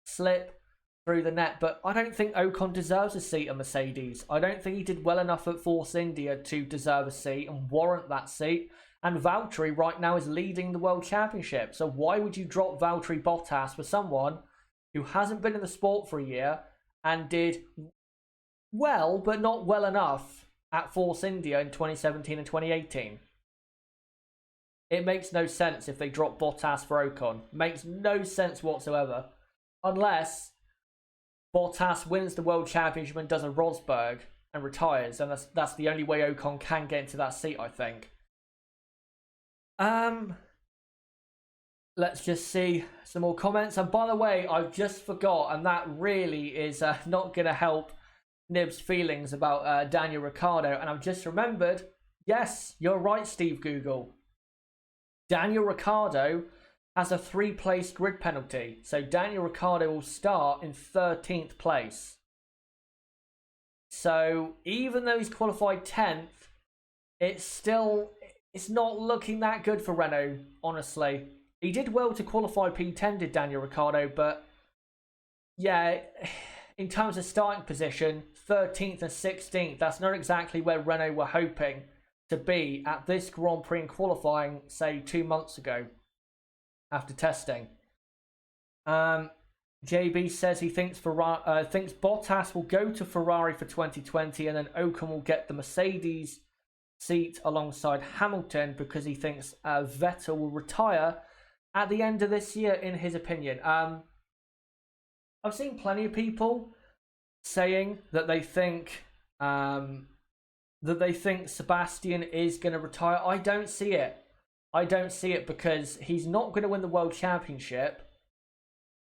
slip through the net. But I don't think Ocon deserves a seat at Mercedes. I don't think he did well enough at Force India to deserve a seat and warrant that seat. And Valtteri right now is leading the World Championship. So why would you drop Valtteri Bottas for someone who hasn't been in the sport for a year and did well, but not well enough at Force India in 2017 and 2018? It makes no sense if they drop Bottas for Ocon. Makes no sense whatsoever. Unless Bottas wins the World Championship and does a Rosberg and retires. And that's the only way Ocon can get into that seat, I think. Let's just see some more comments. And by the way, I've just forgot, and that really is not going to help Nib's feelings about Daniel Ricciardo. And I've just remembered, yes, you're right, Steve Google. Daniel Ricciardo has a 3-place grid penalty. So Daniel Ricciardo will start in 13th place. So even though he's qualified 10th, it's not looking that good for Renault, honestly. He did well to qualify P10, did Daniel Ricciardo, but yeah, in terms of starting position, 13th and 16th, that's not exactly where Renault were hoping to be at this Grand Prix in qualifying, say, 2 months ago after testing. JB says he thinks Bottas will go to Ferrari for 2020 and then Ocon will get the Mercedes seat alongside Hamilton because he thinks Vettel will retire at the end of this year, in his opinion. I've seen plenty of people saying that they think Sebastian is going to retire. I don't see it. I don't see it because he's not going to win the World Championship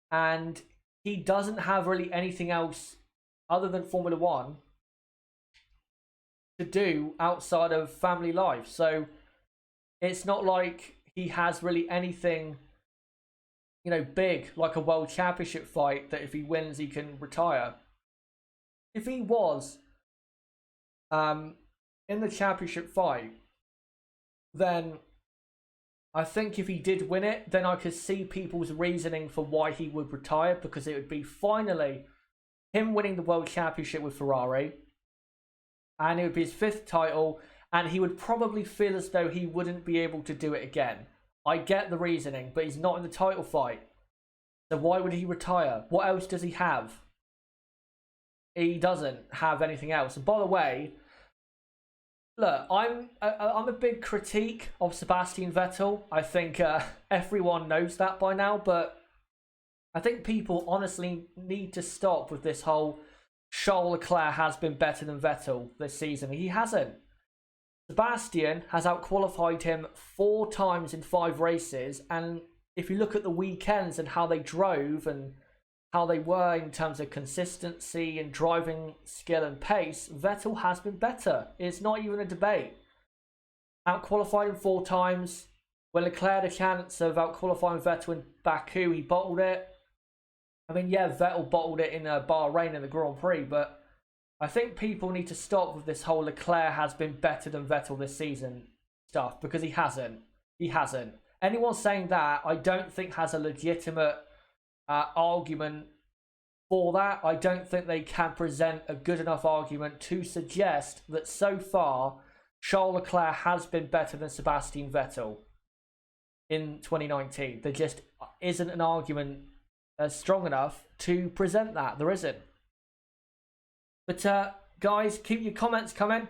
and he doesn't have really anything else other than Formula One to do outside of family life. So it's not like he has really anything, big like a World Championship fight that if he wins he can retire. If he was in the championship fight, then I think if he did win it, then I could see people's reasoning for why he would retire, because it would be finally him winning the World Championship with Ferrari, and it would be his 5th title, and he would probably feel as though he wouldn't be able to do it again. I get the reasoning, but he's not in the title fight. So why would he retire? What else does he have? He doesn't have anything else. And by the way, look, I'm a big critique of Sebastian Vettel. I think everyone knows that by now, but I think people honestly need to stop with this whole Charles Leclerc has been better than Vettel this season. He hasn't. Sebastian has outqualified him 4 times in 5 races, and if you look at the weekends and how they drove and how they were in terms of consistency and driving skill and pace, Vettel has been better. It's not even a debate. Outqualified him 4 times. When Leclerc had a chance of outqualifying Vettel in Baku, he bottled it. I mean, yeah, Vettel bottled it in Bahrain in the Grand Prix, but I think people need to stop with this whole Leclerc has been better than Vettel this season stuff, because he hasn't. He hasn't. Anyone saying that, I don't think has a legitimate argument for that. I don't think they can present a good enough argument to suggest that so far Charles Leclerc has been better than Sebastian Vettel in 2019. There just isn't an argument strong enough to present that. There isn't. But guys, keep your comments coming,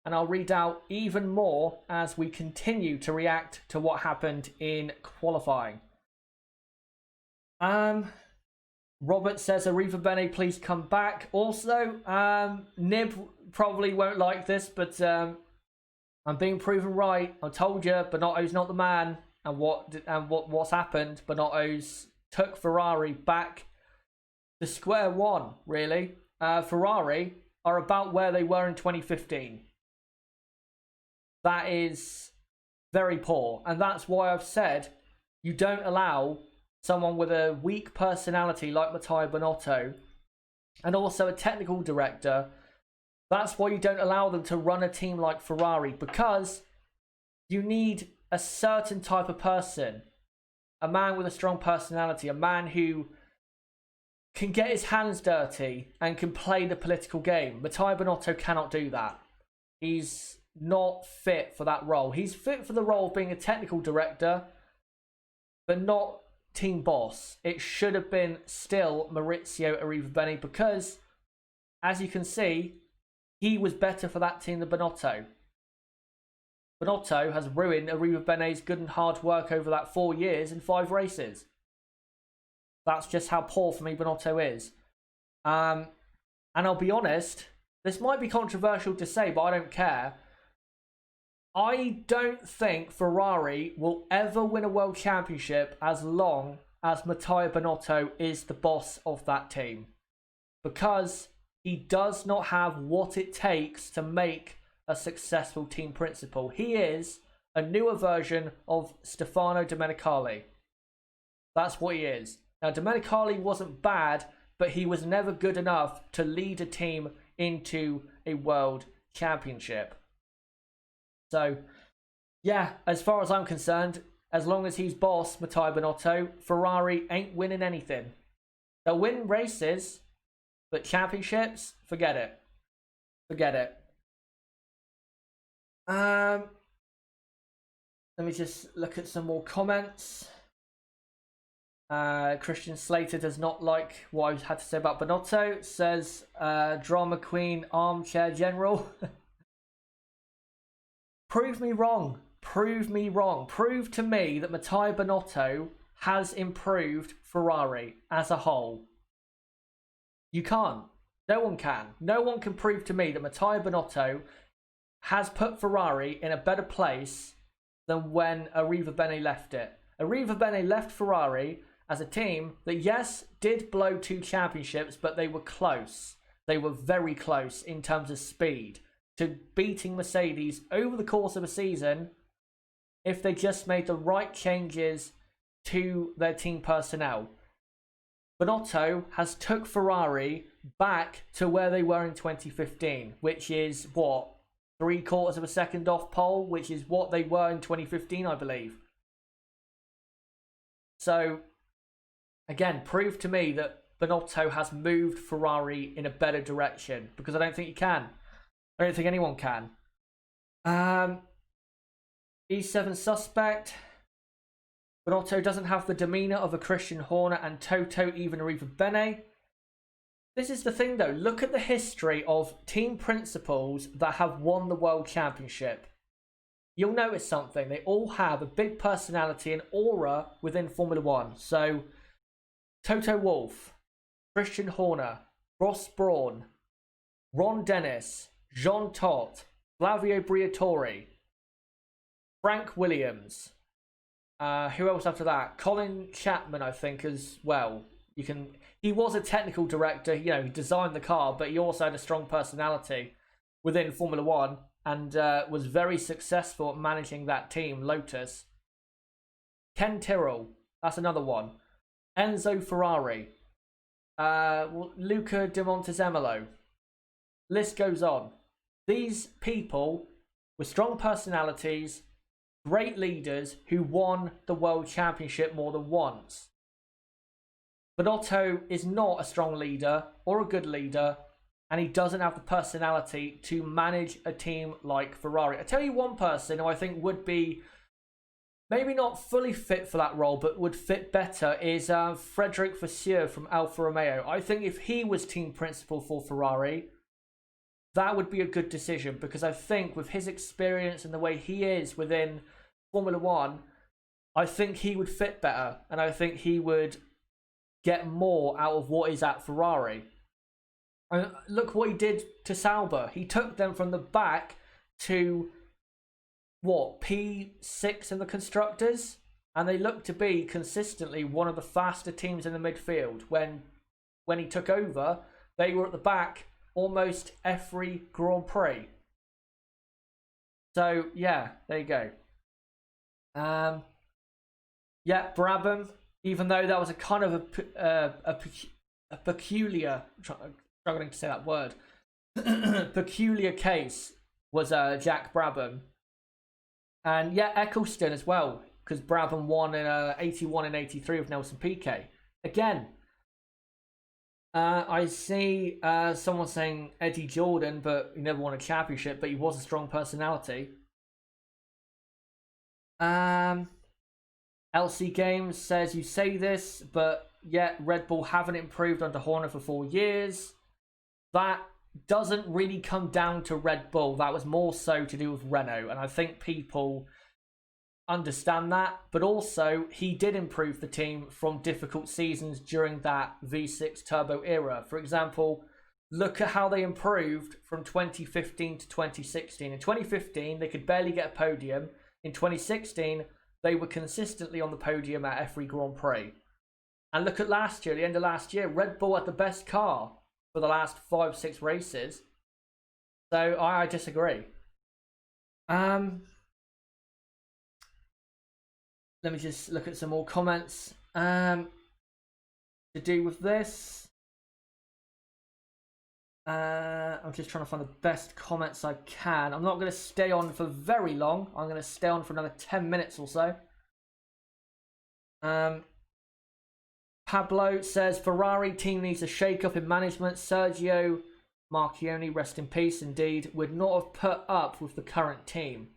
and I'll read out even more as we continue to react to what happened in qualifying. Robert says, Arriva Bene, please come back. Also, Nib probably won't like this, but I'm being proven right. I told you, Bonotto's not the man. And what's happened, Bonotto's took Ferrari back to square one, really. Ferrari are about where they were in 2015. That is very poor. And that's why I've said you don't allow someone with a weak personality like Matteo Binotto, and also a technical director, that's why you don't allow them to run a team like Ferrari, because you need a certain type of person, a man with a strong personality, a man who can get his hands dirty and can play the political game. Matteo Binotto cannot do that. He's not fit for that role. He's fit for the role of being a technical director, but not team boss. It should have been still Maurizio Arrivabene, because, as you can see, he was better for that team than Binotto. Binotto has ruined Arrivabene's good and hard work over that 4 years in 5 races. That's just how poor for me Binotto is. And I'll be honest, this might be controversial to say, but I don't care. I don't think Ferrari will ever win a world championship as long as Matteo Binotto is the boss of that team, because he does not have what it takes to make a successful team principal. He is a newer version of Stefano Domenicali. That's what he is. Now, Domenicali wasn't bad, but he was never good enough to lead a team into a world championship. So, yeah, as far as I'm concerned, as long as he's boss, Matteo Binotto, Ferrari ain't winning anything. They'll win races, but championships, forget it. Forget it. Let me just look at some more comments. Christian Slater does not like what I had to say about Binotto. Says, drama queen, armchair general. Prove me wrong. Prove me wrong. Prove to me that Matteo Binotto has improved Ferrari as a whole. You can't. No one can. No one can prove to me that Matteo Binotto has put Ferrari in a better place than when Arrivabene left it. Arrivabene left Ferrari as a team that, yes, did blow 2 championships, but they were close. They were very close in terms of speed to beating Mercedes over the course of a season if they just made the right changes to their team personnel. Binotto has took Ferrari back to where they were in 2015, which is, what, 3/4 of a second off pole, which is what they were in 2015, I believe. So, again, prove to me that Binotto has moved Ferrari in a better direction, because I don't think he can. I don't think anyone can. E7 suspect. Binotto doesn't have the demeanour of a Christian Horner and Toto, even Arrivabene. This is the thing though, look at the history of team principals that have won the World Championship. You'll notice something, they all have a big personality and aura within Formula 1. So, Toto Wolff, Christian Horner, Ross Brawn, Ron Dennis, Jean Todt, Flavio Briatore, Frank Williams, who else after that? Colin Chapman, I think, as well. He was a technical director, you know, he designed the car, but he also had a strong personality within Formula 1 and was very successful at managing that team, Lotus. Ken Tyrrell, that's another one. Enzo Ferrari, Luca Di Montezemolo. List goes on. These people with strong personalities, great leaders who won the World Championship more than once. Binotto is not a strong leader or a good leader, and he doesn't have the personality to manage a team like Ferrari. I tell you one person who I think would be maybe not fully fit for that role, but would fit better is Frédéric Vasseur from Alfa Romeo. I think if he was team principal for Ferrari, that would be a good decision, because I think with his experience and the way he is within Formula 1, I think he would fit better, and I think he would get more out of what is at Ferrari. And look what he did to Sauber. He took them from the back to, what, P6 in the Constructors? And they looked to be consistently one of the faster teams in the midfield. When he took over, they were at the back almost every Grand Prix. So, yeah, there you go. Yeah, Brabham. even though that was a kind of a peculiar, struggling to say that word, peculiar case was Jack Brabham. And yeah, Eccleston as well, because Brabham won in 81 and 83 with Nelson Piquet. Again, I see someone saying Eddie Jordan, but he never won a championship, but he was a strong personality. LC Games says, you say this, but yet Red Bull haven't improved under Horner for 4 years. That doesn't really come down to Red Bull. That was more so to do with Renault, and I think people understand that. But also, he did improve the team from difficult seasons during that V6 turbo era. For example, look at how they improved from 2015 to 2016. In 2015, they could barely get a podium. In 2016, they were consistently on the podium at every Grand Prix. And look at last year, the end of last year, Red Bull had the best car for the last 5-6 races. So I disagree. Let me just look at some more comments to do with this. I'm just trying to find the best comments I can. I'm not going to stay on for very long. I'm going to stay on for another 10 minutes or so. Pablo says, Ferrari team needs a shake-up in management. Sergio Marchionne, rest in peace indeed, would not have put up with the current team.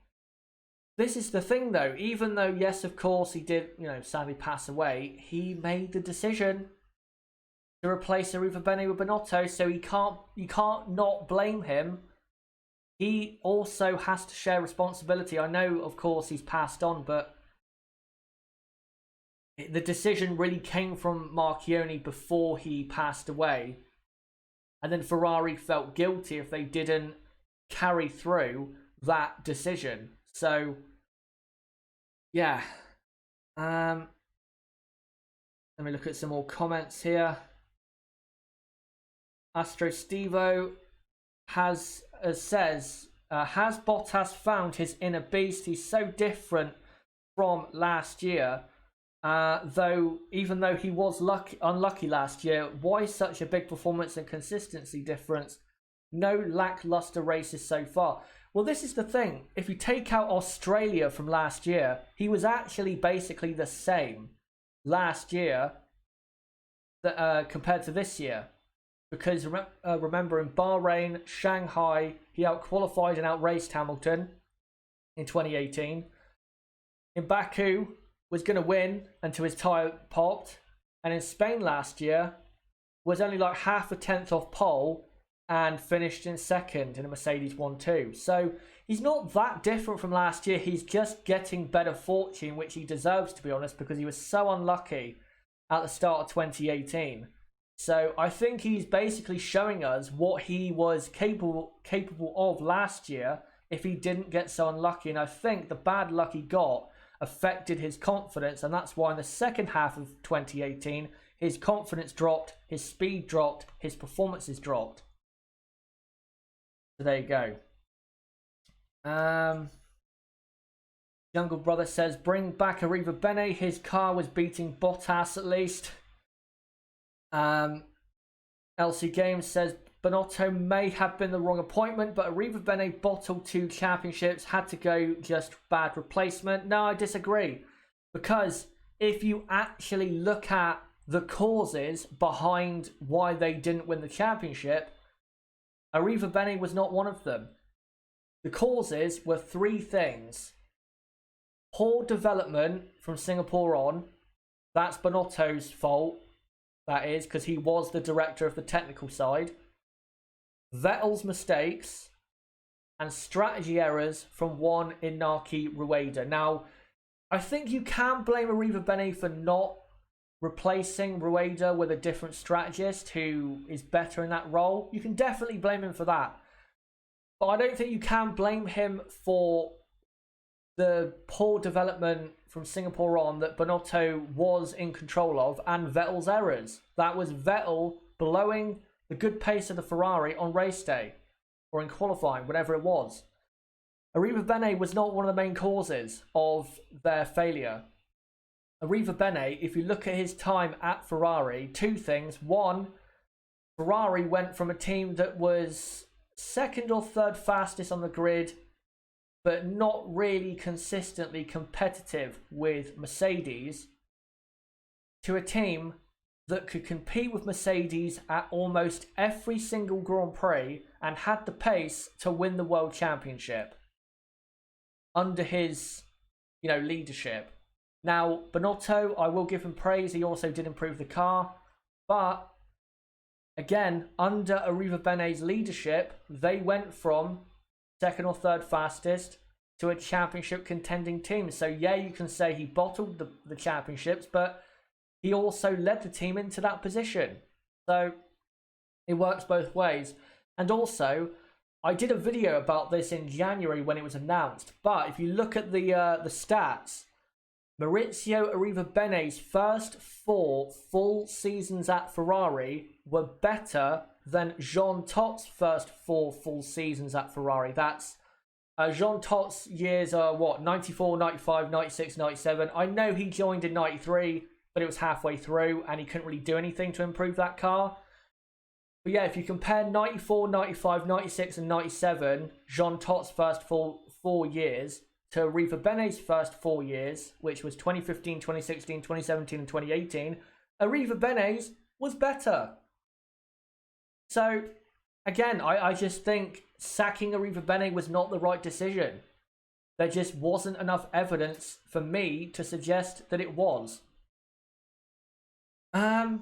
This is the thing though, even though, yes, of course, he did, sadly pass away, he made the decision to replace Arrivabene with Binotto, so you can't not blame him. He also has to share responsibility. I know, of course, he's passed on, but the decision really came from Marchionne before he passed away. And then Ferrari felt guilty if they didn't carry through that decision. So, yeah. Let me look at some more comments here. Astro Stevo says, has Bottas found his inner beast? He's so different from last year. Even though he was unlucky last year, why such a big performance and consistency difference? No lackluster races so far. Well, this is the thing. If you take out Australia from last year, he was actually basically the same last year compared to this year. Because remember, in Bahrain, Shanghai, he out-qualified and out-raced Hamilton in 2018. In Baku, was going to win until his tyre popped. And in Spain last year, was only like half a tenth off pole and finished in second in a Mercedes 1-2. So he's not that different from last year. He's just getting better fortune, which he deserves, to be honest, because he was so unlucky at the start of 2018. So I think he's basically showing us what he was capable of last year if he didn't get so unlucky. And I think the bad luck he got affected his confidence, and that's why in the second half of 2018 his confidence dropped, his speed dropped, his performances dropped. So there you go. Jungle Brother says, bring back Arrivabene. His car was beating Bottas at least. LC Games says, Binotto may have been the wrong appointment, but Arrivabene bottled 2 championships, had to go, just bad replacement. No, I disagree. Because if you actually look at the causes behind why they didn't win the championship, Arrivabene was not one of them. The causes were 3 things. Poor development from Singapore on. That's Binotto's fault. That is, because he was the director of the technical side. Vettel's mistakes and strategy errors from one Inaki Rueda. Now, I think you can blame Arrivabene for not replacing Rueda with a different strategist who is better in that role. You can definitely blame him for that. But I don't think you can blame him for the poor development from Singapore on that Binotto was in control of, and Vettel's errors. That was Vettel blowing the good pace of the Ferrari on race day or in qualifying, whatever it was. Arrivabene was not one of the main causes of their failure. Arrivabene, if you look at his time at Ferrari, two things. One, Ferrari went from a team that was second or third fastest on the grid, but not really consistently competitive with Mercedes, to a team that could compete with Mercedes at almost every single Grand Prix and had the pace to win the World Championship under his, leadership. Now, Binotto, I will give him praise. He also did improve the car. But, again, under Arrivabene's leadership, they went from second or third fastest to a championship contending team. So, yeah, you can say he bottled the championships, but he also led the team into that position. So, it works both ways. And also, I did a video about this in January when it was announced. But if you look at the stats, Maurizio Arrivabene's first 4 full seasons at Ferrari were better than Jean Tot's first 4 full seasons at Ferrari. That's Jean Tot's years are 94, 95, 96, 97. I know he joined in 93, but it was halfway through and he couldn't really do anything to improve that car. But yeah, if you compare 94, 95, 96 and 97, Jean Tot's first full 4 years, to Arrivabene's first 4 years, which was 2015, 2016, 2017 and 2018, Arrivabene's was better. So, again, I just think sacking Arrivabene was not the right decision. There just wasn't enough evidence for me to suggest that it was. Let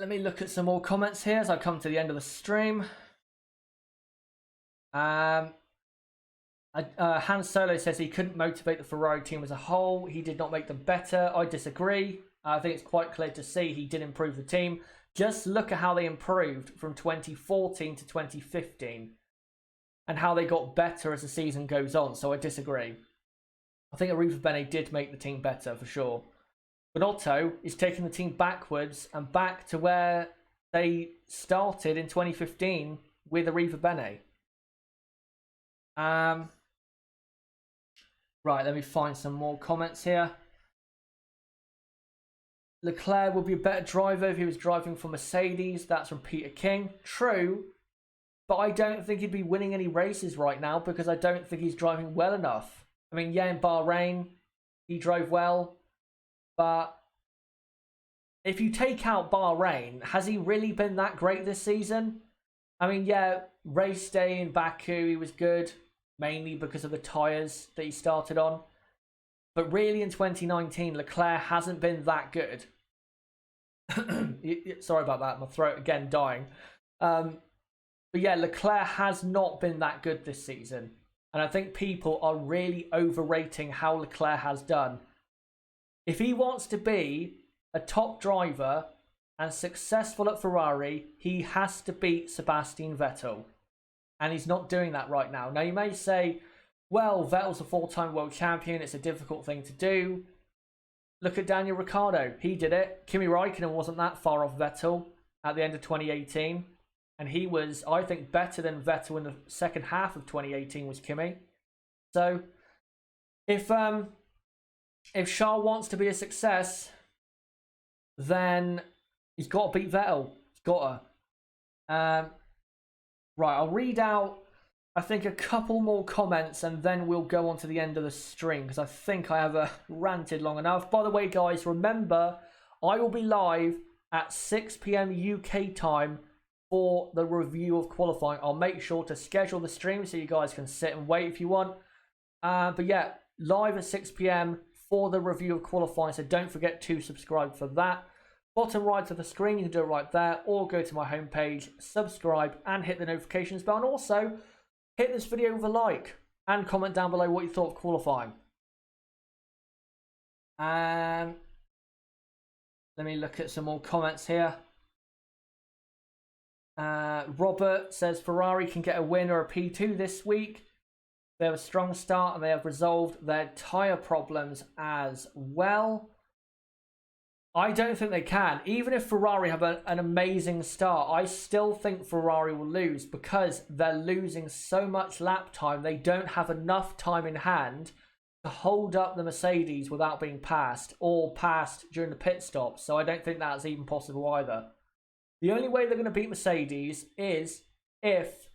me look at some more comments here as I come to the end of the stream. Han Solo says he couldn't motivate the Ferrari team as a whole. He did not make them better. I disagree. I think it's quite clear to see he did improve the team. Just look at how they improved from 2014 to 2015 and how they got better as the season goes on. So I disagree. I think Arrivabene did make the team better for sure. Binotto is taking the team backwards and back to where they started in 2015 with Arrivabene. Right, let me find some more comments here. Leclerc would be a better driver if he was driving for Mercedes. That's from Peter King. True, but I don't think he'd be winning any races right now because I don't think he's driving well enough. I mean, yeah, in Bahrain, he drove well, but if you take out Bahrain, has he really been that great this season? I mean, yeah, race day in Baku, he was good, mainly because of the tyres that he started on. But really in 2019, Leclerc hasn't been that good. Sorry about that, my throat again dying. But yeah, Leclerc has not been that good this season. And I think people are really overrating how Leclerc has done. If he wants to be a top driver and successful at Ferrari, he has to beat Sebastian Vettel. And he's not doing that right now. Now, you may say, well, Vettel's a 4-time world champion. It's a difficult thing to do. Look at Daniel Ricciardo. He did it. Kimi Räikkönen wasn't that far off Vettel at the end of 2018. And he was, I think, better than Vettel in the second half of 2018 was Kimi. So, if Charles wants to be a success, then he's got to beat Vettel. He's got to. Right, I'll read out, I think, a couple more comments and then we'll go on to the end of the stream because I think I have ranted long enough. By the way, guys, remember, I will be live at 6 p.m. UK time for the review of qualifying. I'll make sure to schedule the stream so you guys can sit and wait if you want. But yeah, live at 6 p.m. for the review of qualifying, so don't forget to subscribe for that. Bottom right of the screen, you can do it right there, or go to my homepage, subscribe, and hit the notifications bell. And also, hit this video with a like, and comment down below what you thought of qualifying. Let me look at some more comments here. Robert says Ferrari can get a win or a P2 this week. They have a strong start and they have resolved their tyre problems as well. I don't think they can. Even if Ferrari have an amazing start, I still think Ferrari will lose because they're losing so much lap time. They don't have enough time in hand to hold up the Mercedes without being passed or passed during the pit stop. So I don't think that's even possible either. The only way they're going to beat Mercedes is if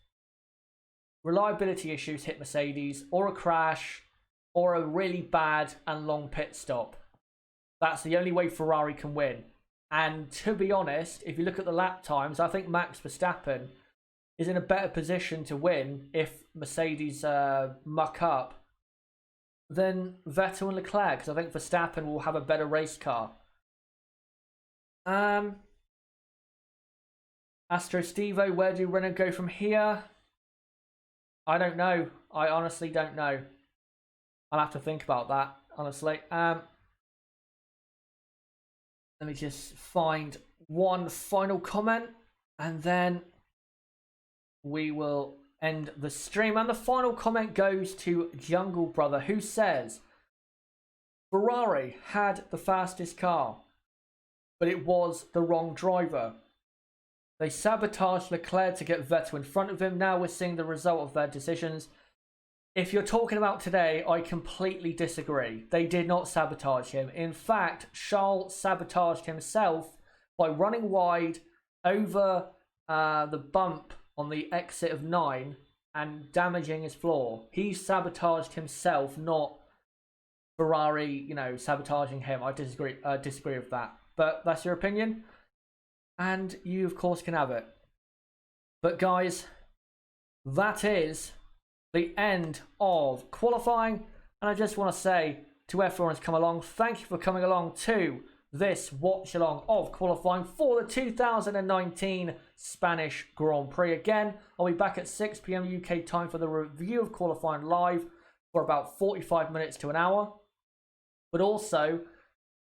reliability issues hit Mercedes, or a crash, or a really bad and long pit stop. That's the only way Ferrari can win. And to be honest, if you look at the lap times, I think Max Verstappen is in a better position to win if Mercedes muck up than Vettel and Leclerc, because I think Verstappen will have a better race car. Astro Stevo, where do Renault go from here? I don't know. I honestly don't know. I'll have to think about that, honestly. Let me just find one final comment and then we will end the stream. And the final comment goes to Jungle Brother, who says, Ferrari had the fastest car, but it was the wrong driver. They sabotaged Leclerc to get Vettel in front of him. Now we're seeing the result of their decisions. If you're talking about today, I completely disagree. They did not sabotage him. In fact, Charles sabotaged himself by running wide over the bump on the exit of 9 and damaging his floor. He sabotaged himself, not Ferrari, sabotaging him. I disagree with that. But that's your opinion. And you, of course, can have it. But guys, that is the end of qualifying. And I just want to say to everyone who's come along, thank you for coming along to this watch along of qualifying for the 2019 Spanish Grand Prix. Again, I'll be back at 6 PM UK time for the review of qualifying live for about 45 minutes to an hour. But also,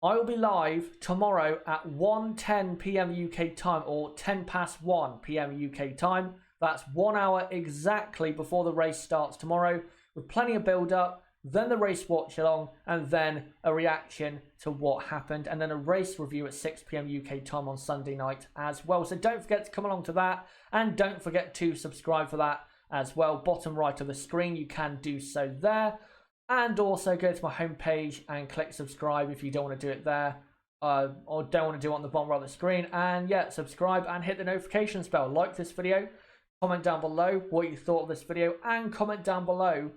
I will be live tomorrow at 1:10 PM UK time, or 1 PM UK time. That's 1 hour exactly before the race starts tomorrow, with plenty of build up, then the race watch along, and then a reaction to what happened, and then a race review at 6 PM UK time on Sunday night as well. So don't forget to come along to that, and don't forget to subscribe for that as well. Bottom right of the screen, you can do so there. And also go to my homepage and click subscribe if you don't want to do it there, or don't want to do it on the bottom right of the screen. And yeah, subscribe and hit the notifications bell. Like this video, comment down below what you thought of this video, and comment down below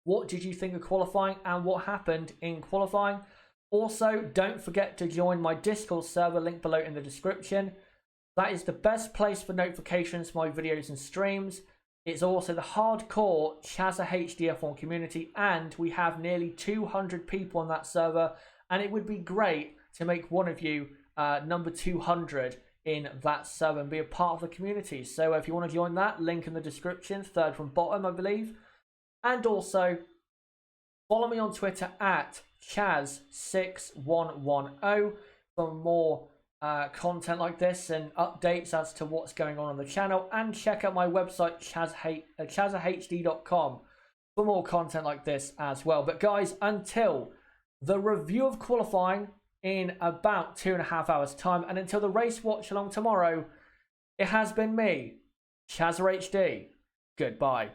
what did you think of qualifying and what happened in qualifying. Also, don't forget to join my Discord server, link below in the description. That is the best place for notifications for my videos and streams. It's also the hardcore Chazza HD F1 community, and we have nearly 200 people on that server, and it would be great to make one of you number 200 in that server and be a part of the community. So if you want to join that, link in the description, third from bottom, I believe. And also, follow me on Twitter at Chaz6110 for more content like this and updates as to what's going on the channel, and check out my website chazahd.com for more content like this as well. But guys, until the review of qualifying in about 2.5 hours time, and until the race watch along tomorrow, it has been me, Chazza HD. Goodbye.